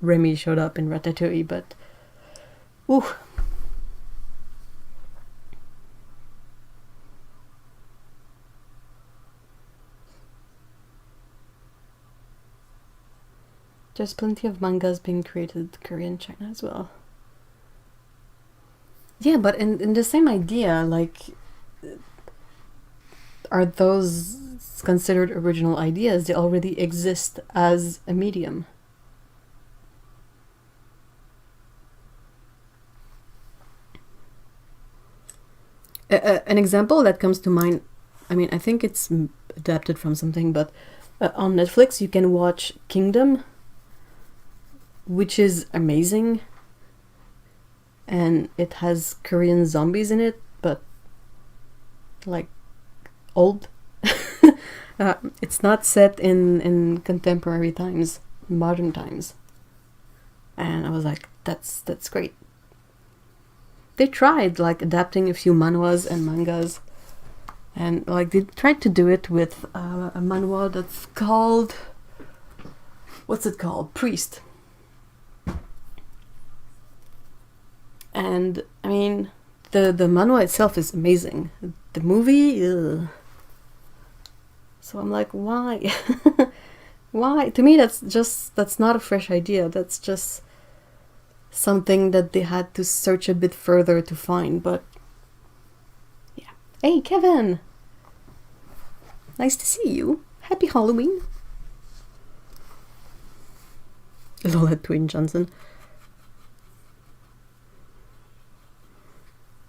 Remy showed up in Ratatouille, but ooh. There's plenty of mangas being created Korean China as well. Yeah, but in the same idea, like, are those considered original ideas? They already exist as a medium. An example that comes to mind, I mean, I think it's adapted from something, but on Netflix you can watch Kingdom, which is amazing, and it has Korean zombies in it, but like old. It's not set in contemporary times, modern times, and I was like, that's great. They tried like adapting a few manhwas and mangas, and like they tried to do it with a manhwa that's called, what's it called? Priest. And I mean, the manhwa itself is amazing. The movie, ugh. So I'm like, why? Why? To me, that's not a fresh idea. That's just something that they had to search a bit further to find. But yeah. Hey, Kevin. Nice to see you. Happy Halloween. Lola Dwayne Johnson.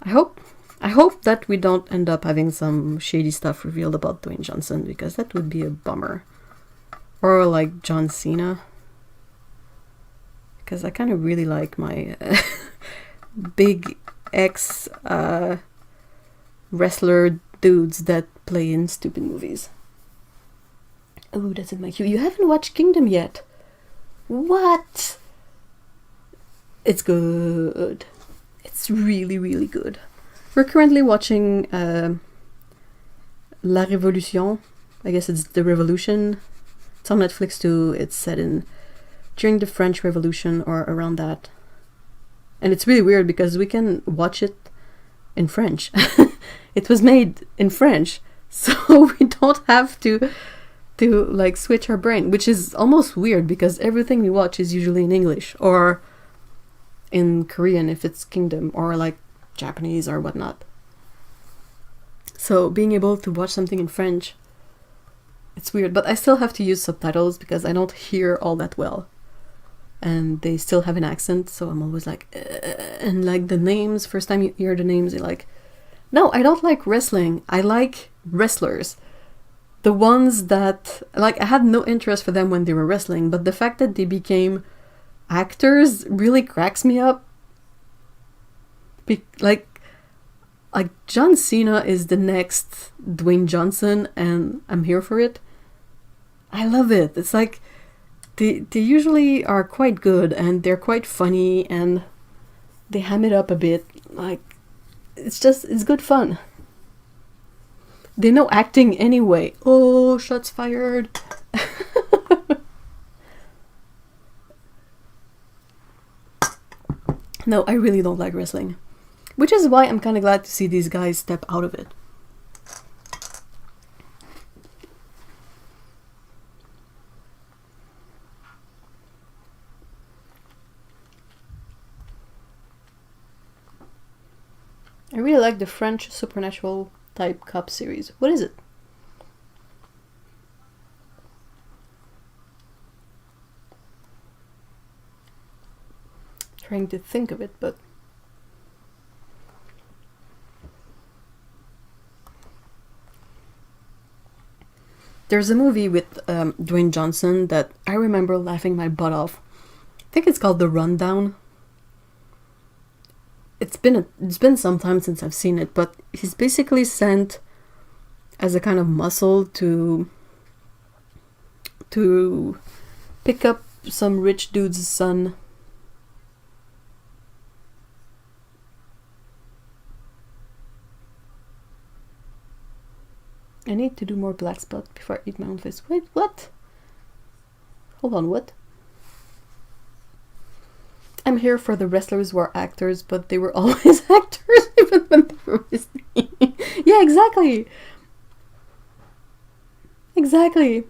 I hope that we don't end up having some shady stuff revealed about Dwayne Johnson, because that would be a bummer. Or like John Cena. Because I kind of really like my big ex wrestler dudes that play in stupid movies. Oh, that's in my queue. You haven't watched Kingdom yet. What? It's good. It's really, really good. We're currently watching La Révolution. I guess it's The Revolution. It's on Netflix too. It's set in during the French Revolution or around that. And it's really weird because we can watch it in French. It was made in French, so we don't have to like switch our brain, which is almost weird because everything we watch is usually in English or in Korean if it's Kingdom, or like Japanese or whatnot. So being able to watch something in French, it's weird, but I still have to use subtitles because I don't hear all that well. And they still have an accent, so I'm always like, and like the names, first time you hear the names, you're like, no, I don't like wrestling. I like wrestlers. The ones that, like, I had no interest for them when they were wrestling, but the fact that they became actors really cracks me up. Like John Cena is the next Dwayne Johnson, and I'm here for it. I love it. It's like they usually are quite good, and they're quite funny, and they ham it up a bit. Like, it's good fun. They know acting anyway. Oh, shots fired. No, I really don't like wrestling. Which is why I'm kind of glad to see these guys step out of it. I really like the French supernatural type cop series. What is it? Trying to think of it, but there's a movie with Dwayne Johnson that I remember laughing my butt off. I think it's called The Rundown. It's been some time since I've seen it, but he's basically sent as a kind of muscle to pick up some rich dude's son. I need to do more black spot before I eat my own face. Wait, what? Hold on, what? I'm here for the wrestlers who are actors, but they were always actors even when they were wrestling. Yeah, exactly. Exactly.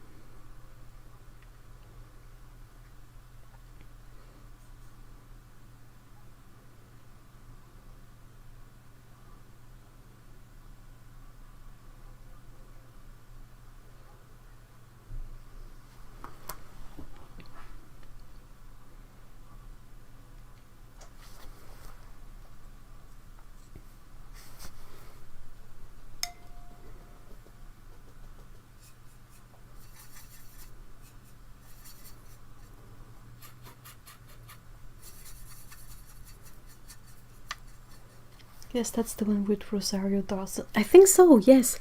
Yes, that's the one with Rosario Dawson. I think so, yes.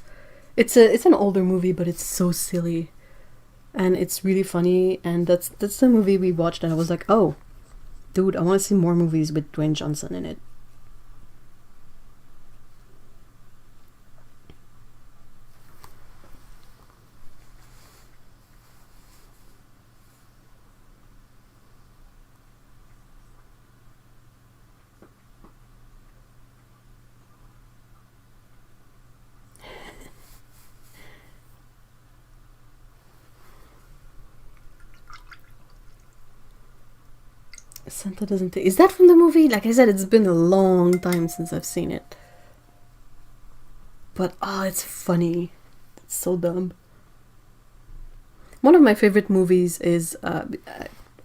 It's an older movie, but it's so silly. And it's really funny, and that's the movie we watched, and I was like, oh, dude, I want to see more movies with Dwayne Johnson in it. Santa doesn't... Is that from the movie? Like I said, it's been a long time since I've seen it. But, it's funny. It's so dumb. One of my favorite movies is... I'm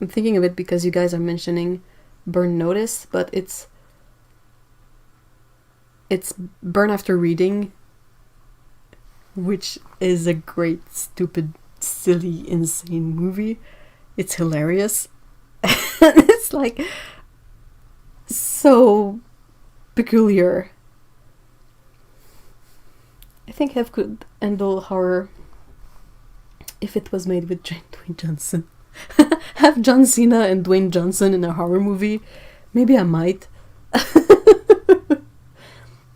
thinking of it because you guys are mentioning Burn Notice, but it's Burn After Reading, which is a great, stupid, silly, insane movie. It's hilarious. It's like so peculiar. I think Hev could handle horror if it was made with Dwayne Johnson. Have John Cena and Dwayne Johnson in a horror movie. Maybe I might.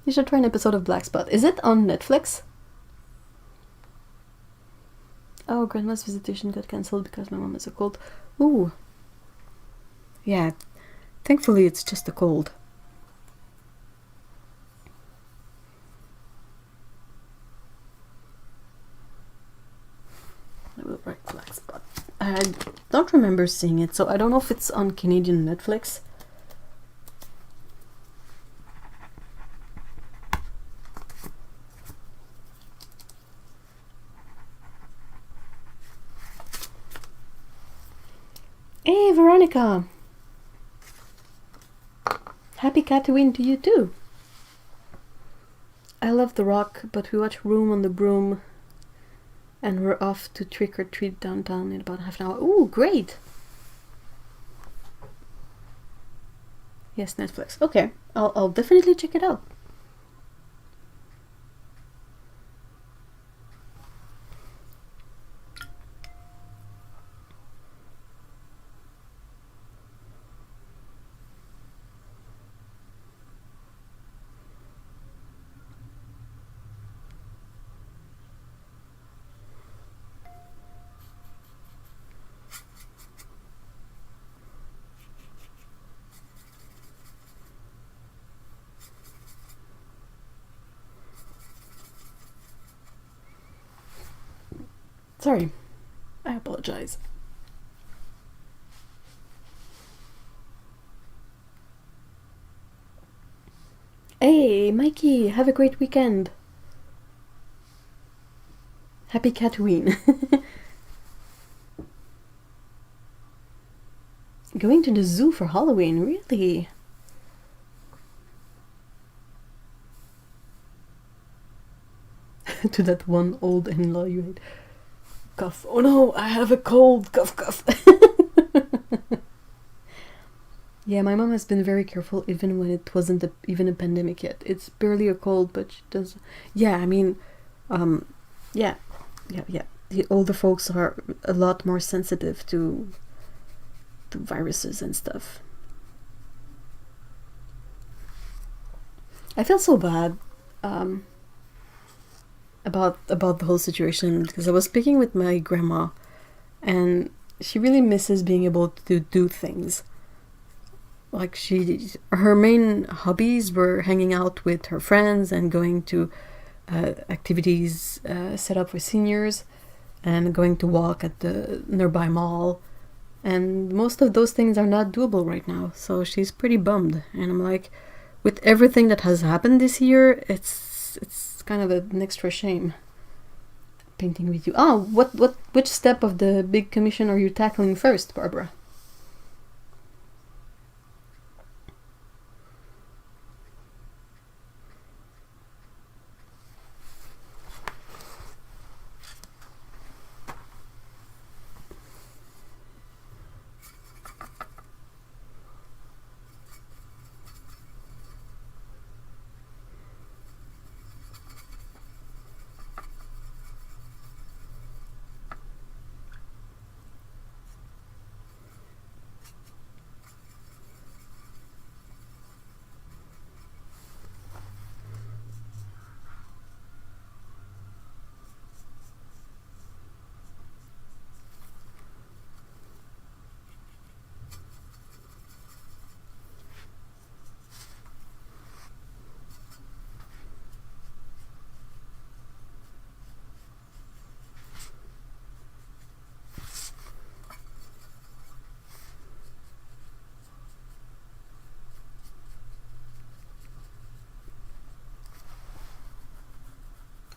You should try an episode of Black Spot. Is it on Netflix? Oh, Grandma's visitation got cancelled because my mom has a cold. Ooh. Yeah, thankfully it's just a cold. I will write Black Spot. I don't remember seeing it, so I don't know if it's on Canadian Netflix. Hey, Veronica! Happy Catoween to you too! I love The Rock, but we watch Room on the Broom and we're off to trick or treat downtown in about half an hour. Ooh, great! Yes, Netflix. Okay, I'll definitely check it out. Sorry, I apologize. Hey, Mikey, have a great weekend. Happy Catoween. Going to the zoo for Halloween, really? To that one old in-law you hate. Cough. Oh no, I have a cold. Cough, cough. Yeah, my mom has been very careful even when it wasn't even a pandemic yet. It's barely a cold, but she does... Yeah, I mean... Yeah. the older folks are a lot more sensitive to viruses and stuff. I feel so bad about the whole situation, because I was speaking with my grandma, and she really misses being able to do things. Like her main hobbies were hanging out with her friends and going to activities set up for seniors, and going to walk at the nearby mall. And most of those things are not doable right now, so she's pretty bummed. And I'm like, with everything that has happened this year, it's kind of an extra shame. Painting with you. Oh, which step of the big commission are you tackling first, Barbara?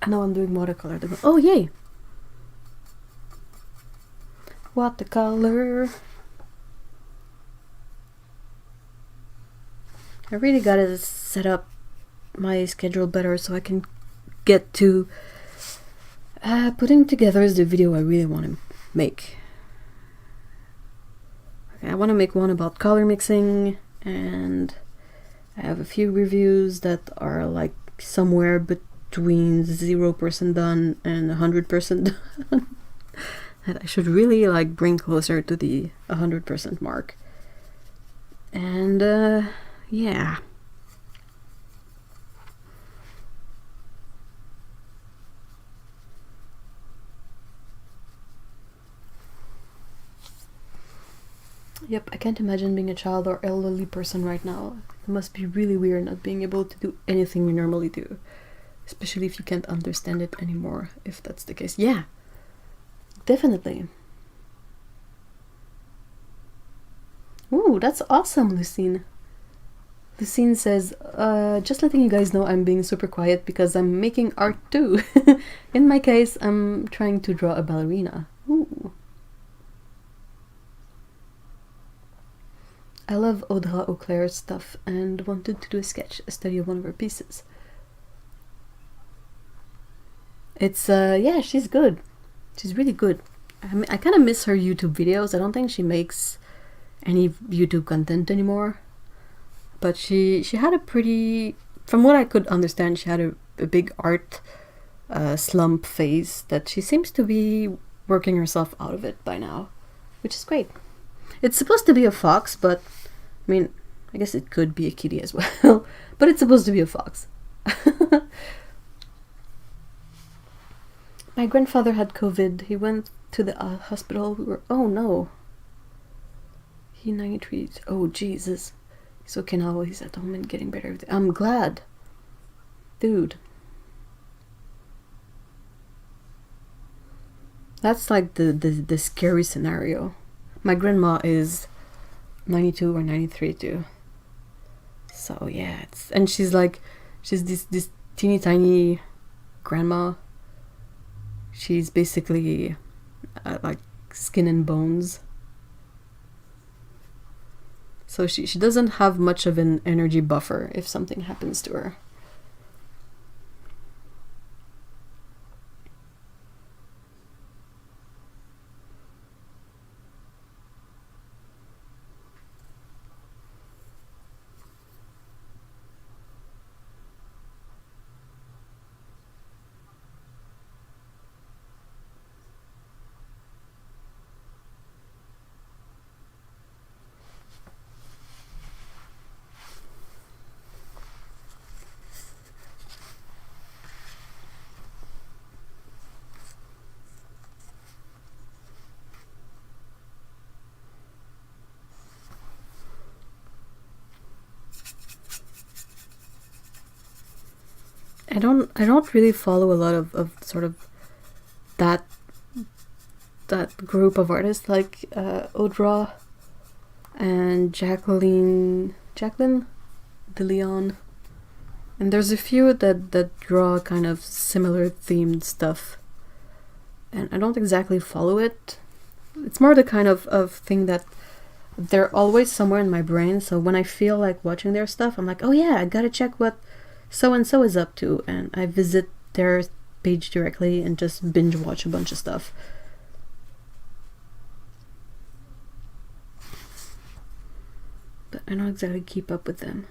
I know I'm doing watercolor. Oh, yay! Watercolor. I really gotta set up my schedule better so I can get to putting together the video I really want to make. Okay, I want to make one about color mixing, and I have a few reviews that are like somewhere between 0% done and 100% done. That I should really like bring closer to the 100% mark. And yeah. Yep, I can't imagine being a child or elderly person right now. It must be really weird not being able to do anything you normally do. Especially if you can't understand it anymore, if that's the case. Yeah, definitely. Ooh, that's awesome, Lucine. Lucine says, just letting you guys know I'm being super quiet because I'm making art too. In my case, I'm trying to draw a ballerina. Ooh. I love Audra Auclair's stuff and wanted to do a sketch, a study of one of her pieces. It's, yeah, she's good. She's really good. I kind of miss her YouTube videos. I don't think she makes any YouTube content anymore. But she had a pretty, from what I could understand, she had a big art slump phase that she seems to be working herself out of it by now, which is great. It's supposed to be a fox, but I mean, I guess it could be a kitty as well. But it's supposed to be a fox. My grandfather had COVID. He went to the hospital. We were, oh no. He 93. Oh Jesus. He's okay now. He's at home and getting better. I'm glad. Dude. That's like the scary scenario. My grandma is 92 or 93 too. So yeah, and she's this teeny tiny grandma. She's basically like skin and bones. So she doesn't have much of an energy buffer if something happens to her. I don't really follow a lot of sort of that group of artists like Audra and Jacqueline de Leon, and there's a few that draw kind of similar themed stuff, and I don't exactly follow it. It's more the kind of thing that they're always somewhere in my brain, so when I feel like watching their stuff, I'm like, oh yeah, I gotta check what so and so is up to, and I visit their page directly and just binge watch a bunch of stuff. But I don't exactly keep up with them.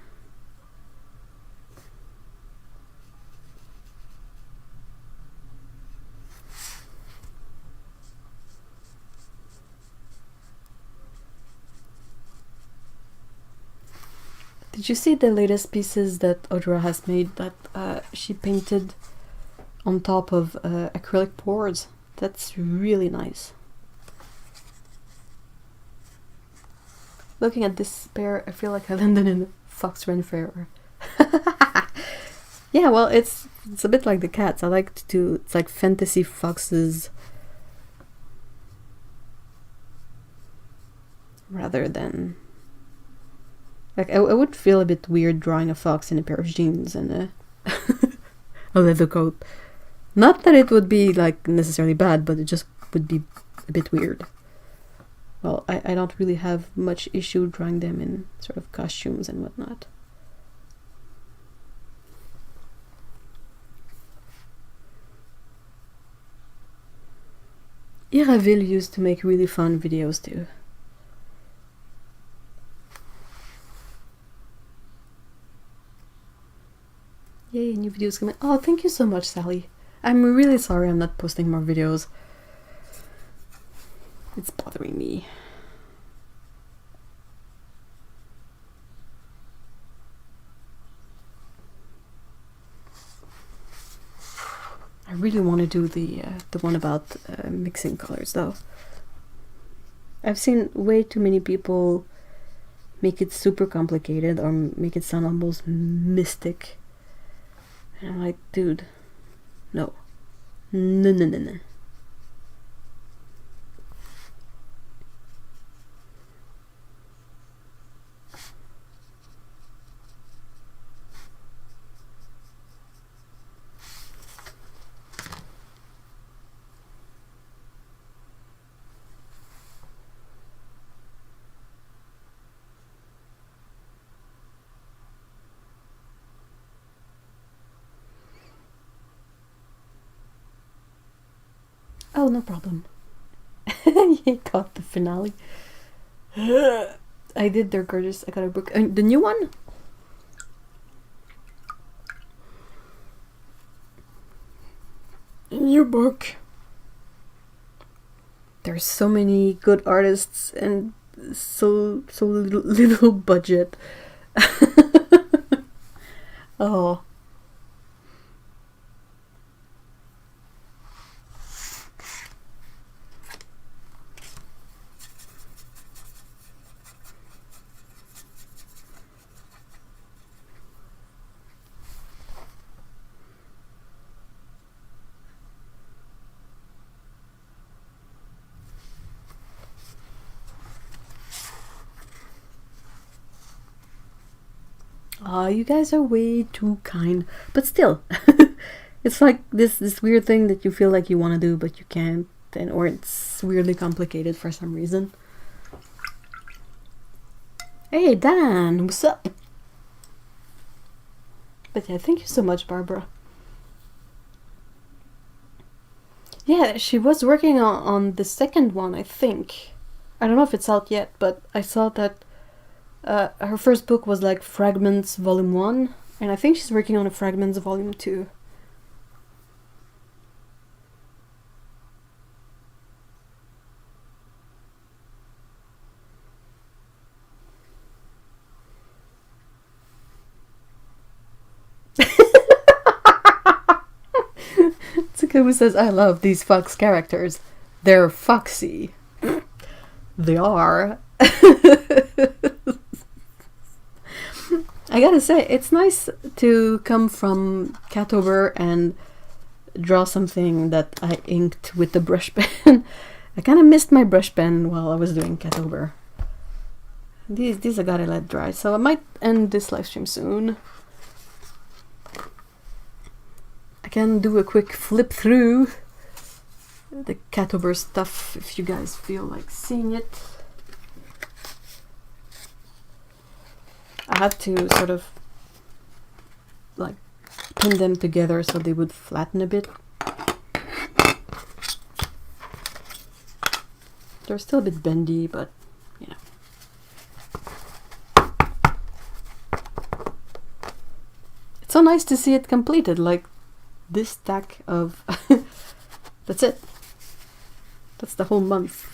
Did you see the latest pieces that Audra has made that she painted on top of acrylic boards? That's really nice. Looking at this pair, I feel like I landed in Fox Ren Fair. Yeah, well, it's a bit like the cats. I like to do, it's like fantasy foxes rather than... Like, I would feel a bit weird drawing a fox in a pair of jeans and a leather coat. Not that it would be, like, necessarily bad, but it just would be a bit weird. Well, I don't really have much issue drawing them in sort of costumes and whatnot. Iraville used to make really fun videos too. Yay, new videos coming. Oh, thank you so much, Sally. I'm really sorry I'm not posting more videos. It's bothering me. I really want to do the one about mixing colors, though. I've seen way too many people make it super complicated or make it sound almost mystic. And I'm like, dude, no. No, no, no, no. Oh, no problem. You caught the finale. I did. They're gorgeous. I got a book. The new one? New book. There's so many good artists and so little budget. Oh. Oh, you guys are way too kind. But still, it's like this weird thing that you feel like you want to do, but you can't, and or it's weirdly complicated for some reason. Hey, Dan, what's up? But yeah, thank you so much, Barbara. Yeah, she was working on the second one, I think. I don't know if it's out yet, but I saw that her first book was like Fragments Volume 1, and I think she's working on a Fragments Volume 2. Tsukubu says, I love these fox characters. They're foxy. They are. I gotta say, it's nice to come from Catover and draw something that I inked with the brush pen. I kind of missed my brush pen while I was doing Catover. These I gotta let dry, so I might end this live stream soon. I can do a quick flip through the Catover stuff if you guys feel like seeing it. I had to sort of like pin them together so they would flatten a bit. They're still a bit bendy, but you know. It's so nice to see it completed, like this stack of that's it. That's the whole month.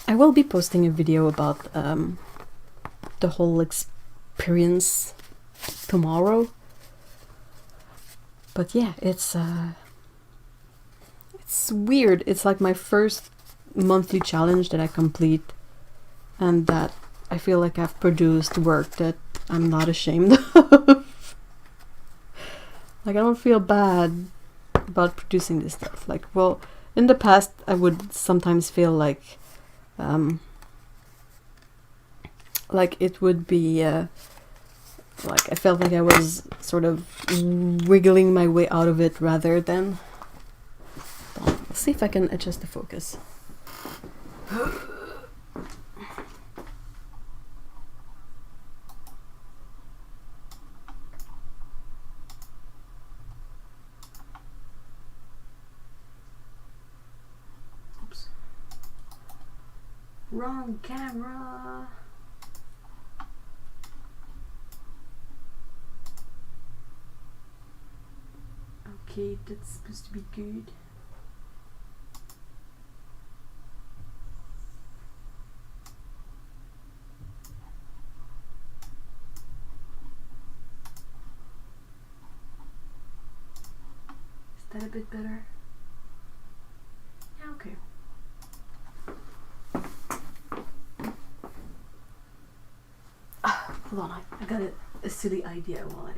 I will be posting a video about the whole experience tomorrow. But yeah, it's weird. It's like my first monthly challenge that I complete, and that I feel like I've produced work that I'm not ashamed of. Like, I don't feel bad about producing this stuff. Like, well, in the past I would sometimes feel like it would be like I felt like I was sort of wiggling my way out of it rather than... Let's see if I can adjust the focus. Oops. Wrong camera. Okay, that's supposed to be good. Is that a bit better? Yeah, okay. Hold on, I got a silly idea while I...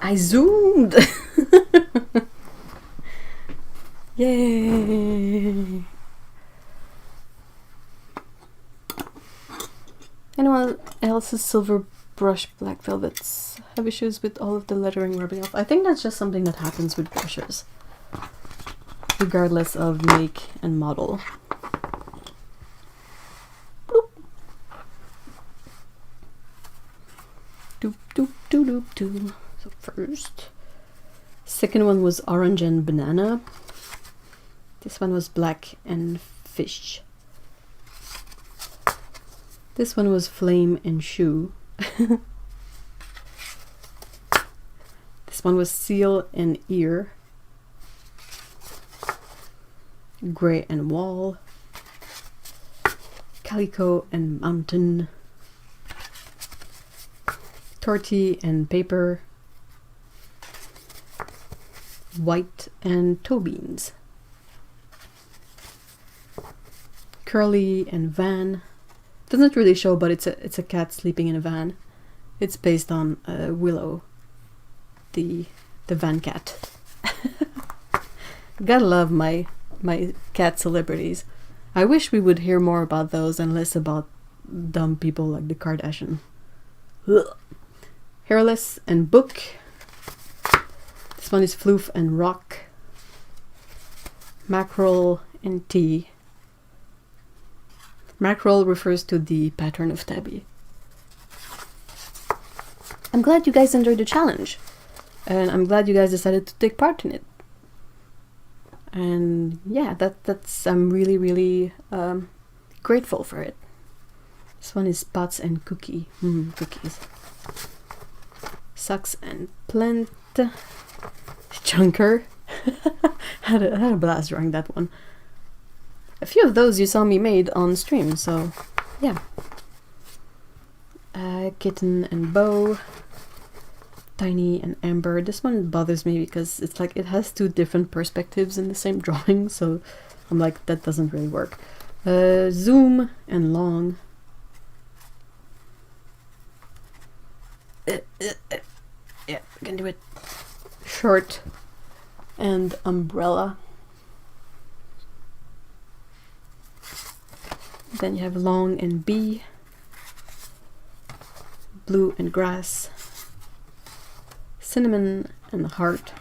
I zoomed! Yay! Anyone else's silver brush black velvets have issues with all of the lettering rubbing off? I think that's just something that happens with brushes, regardless of make and model. Bloop. Doop doop doop doop doop. So first, second one was orange and banana. This one was black and fish. This one was flame and shoe. This one was seal and ear. Gray and wall. Calico and mountain. Torty and paper. White and toe beans. Curly and van. Doesn't really show, but it's a cat sleeping in a van. It's based on Willow, the van cat. Gotta love my cat celebrities. I wish we would hear more about those and less about dumb people like the Kardashian. Ugh. Hairless and book. This one is floof and rock. Mackerel and tea. Mackerel refers to the pattern of tabby. I'm glad you guys enjoyed the challenge, and I'm glad you guys decided to take part in it. And yeah, that's I'm really grateful for it. This one is spots and cookies. Cookies. Sucks and plant. Chunker. had a blast drawing that one. A few of those you saw me made on stream, so yeah. Kitten and bow. Tiny and amber. This one bothers me because it's like it has two different perspectives in the same drawing, so I'm like, that doesn't really work. Zoom and long. Yeah, I can do it. Short and umbrella. Then you have long and bee. Blue and grass. Cinnamon and heart.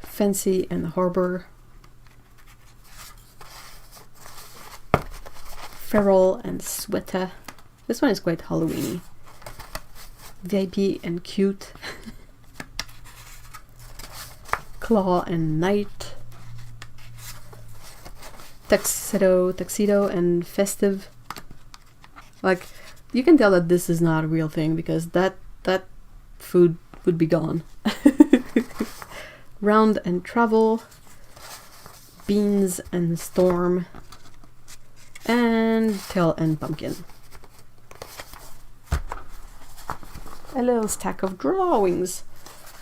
Fancy and harbor. Feral and sweater. This one is quite Halloweeny. VIP and cute. Claw and night. Tuxedo and festive. Like, you can tell that this is not a real thing because that food would be gone. Round and travel. Beans and storm. And tail and pumpkin. A little stack of drawings.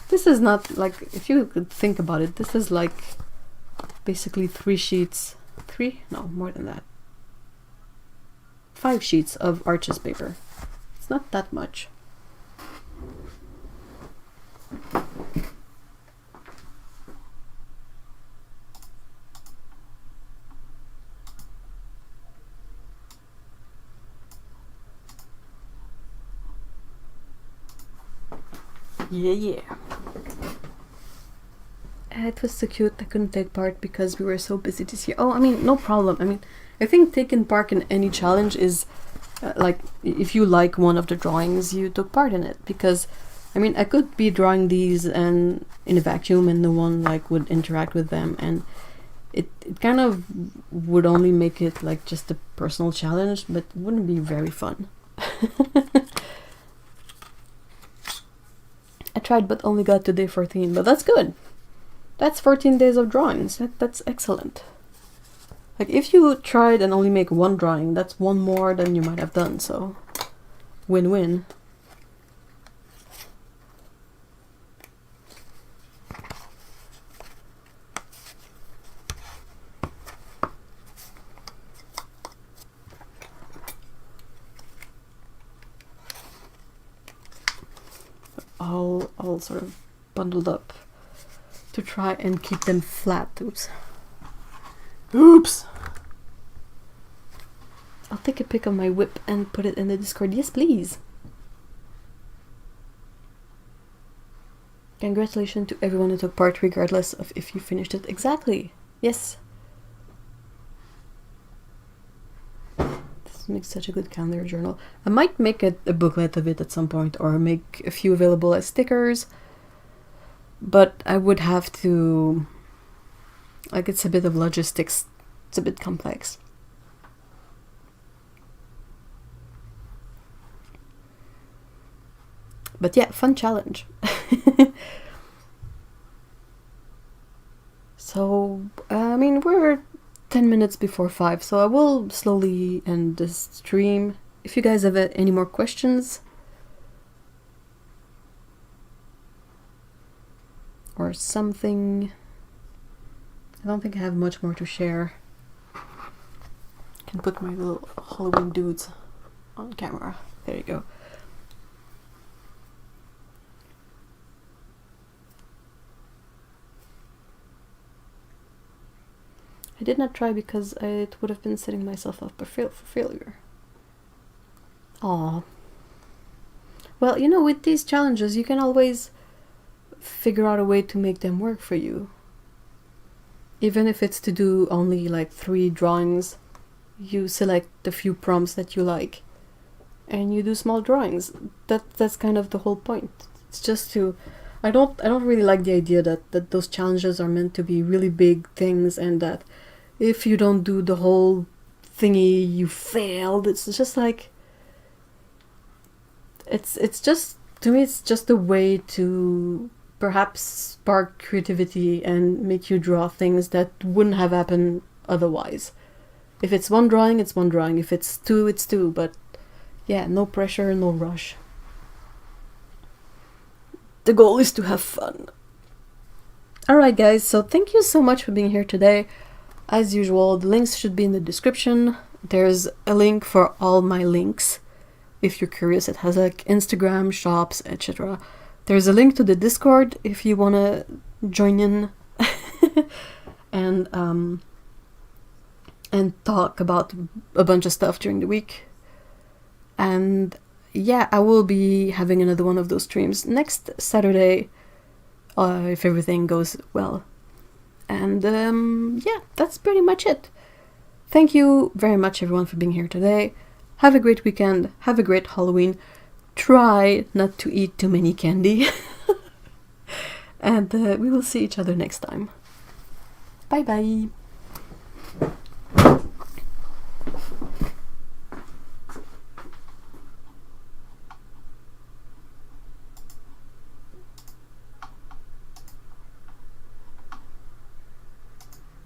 This is not like, if you could think about it, this is like basically 3 sheets. 3? No, more than that. 5 sheets of Arches paper. It's not that much. Yeah. It was so cute. I couldn't take part because we were so busy this year. Oh, I mean, no problem. I mean, I think taking part in any challenge is like, if you like one of the drawings, you took part in it. Because, I mean, I could be drawing these and in a vacuum and no one like would interact with them, and it kind of would only make it like just a personal challenge, but it wouldn't be very fun. I tried but only got to day 14, but that's good. That's 14 days of drawings. That's excellent. Like, if you tried and only make one drawing, that's one more than you might have done, so win-win. All sort of bundled up to try and keep them flat. Oops! I'll take a pic of my whip and put it in the Discord. Yes, please! Congratulations to everyone who took part, regardless of if you finished it. Exactly! Yes! This makes such a good calendar journal. I might make a booklet of it at some point, or make a few available as stickers. But I would have to... like, it's a bit of logistics. It's a bit complex. But yeah, fun challenge. So, I mean, we're 10 minutes before 5, so I will slowly end this stream. If you guys have any more questions or something, I don't think I have much more to share. I can put my little Halloween dudes on camera. There you go. I did not try because it would have been setting myself up for failure. Aww. Well, you know, with these challenges, you can always figure out a way to make them work for you. Even if it's to do only like 3 drawings, you select the few prompts that you like, and you do small drawings. That's kind of the whole point. It's just to... I don't really like the idea that those challenges are meant to be really big things, and that if you don't do the whole thingy, you failed. It's just like... it's just, to me, it's just a way to perhaps spark creativity and make you draw things that wouldn't have happened otherwise. If it's one drawing, it's one drawing. If it's two, it's two. But yeah, no pressure, no rush. The goal is to have fun. Alright guys, so thank you so much for being here today. As usual, the links should be in the description. There's a link for all my links. If you're curious, it has like Instagram, shops, etc. There's a link to the Discord if you want to join in and talk about a bunch of stuff during the week. And yeah, I will be having another one of those streams next Saturday, if everything goes well. And yeah, that's pretty much it. Thank you very much everyone for being here today. Have a great weekend, have a great Halloween. Try not to eat too many candy. And we will see each other next time. Bye bye.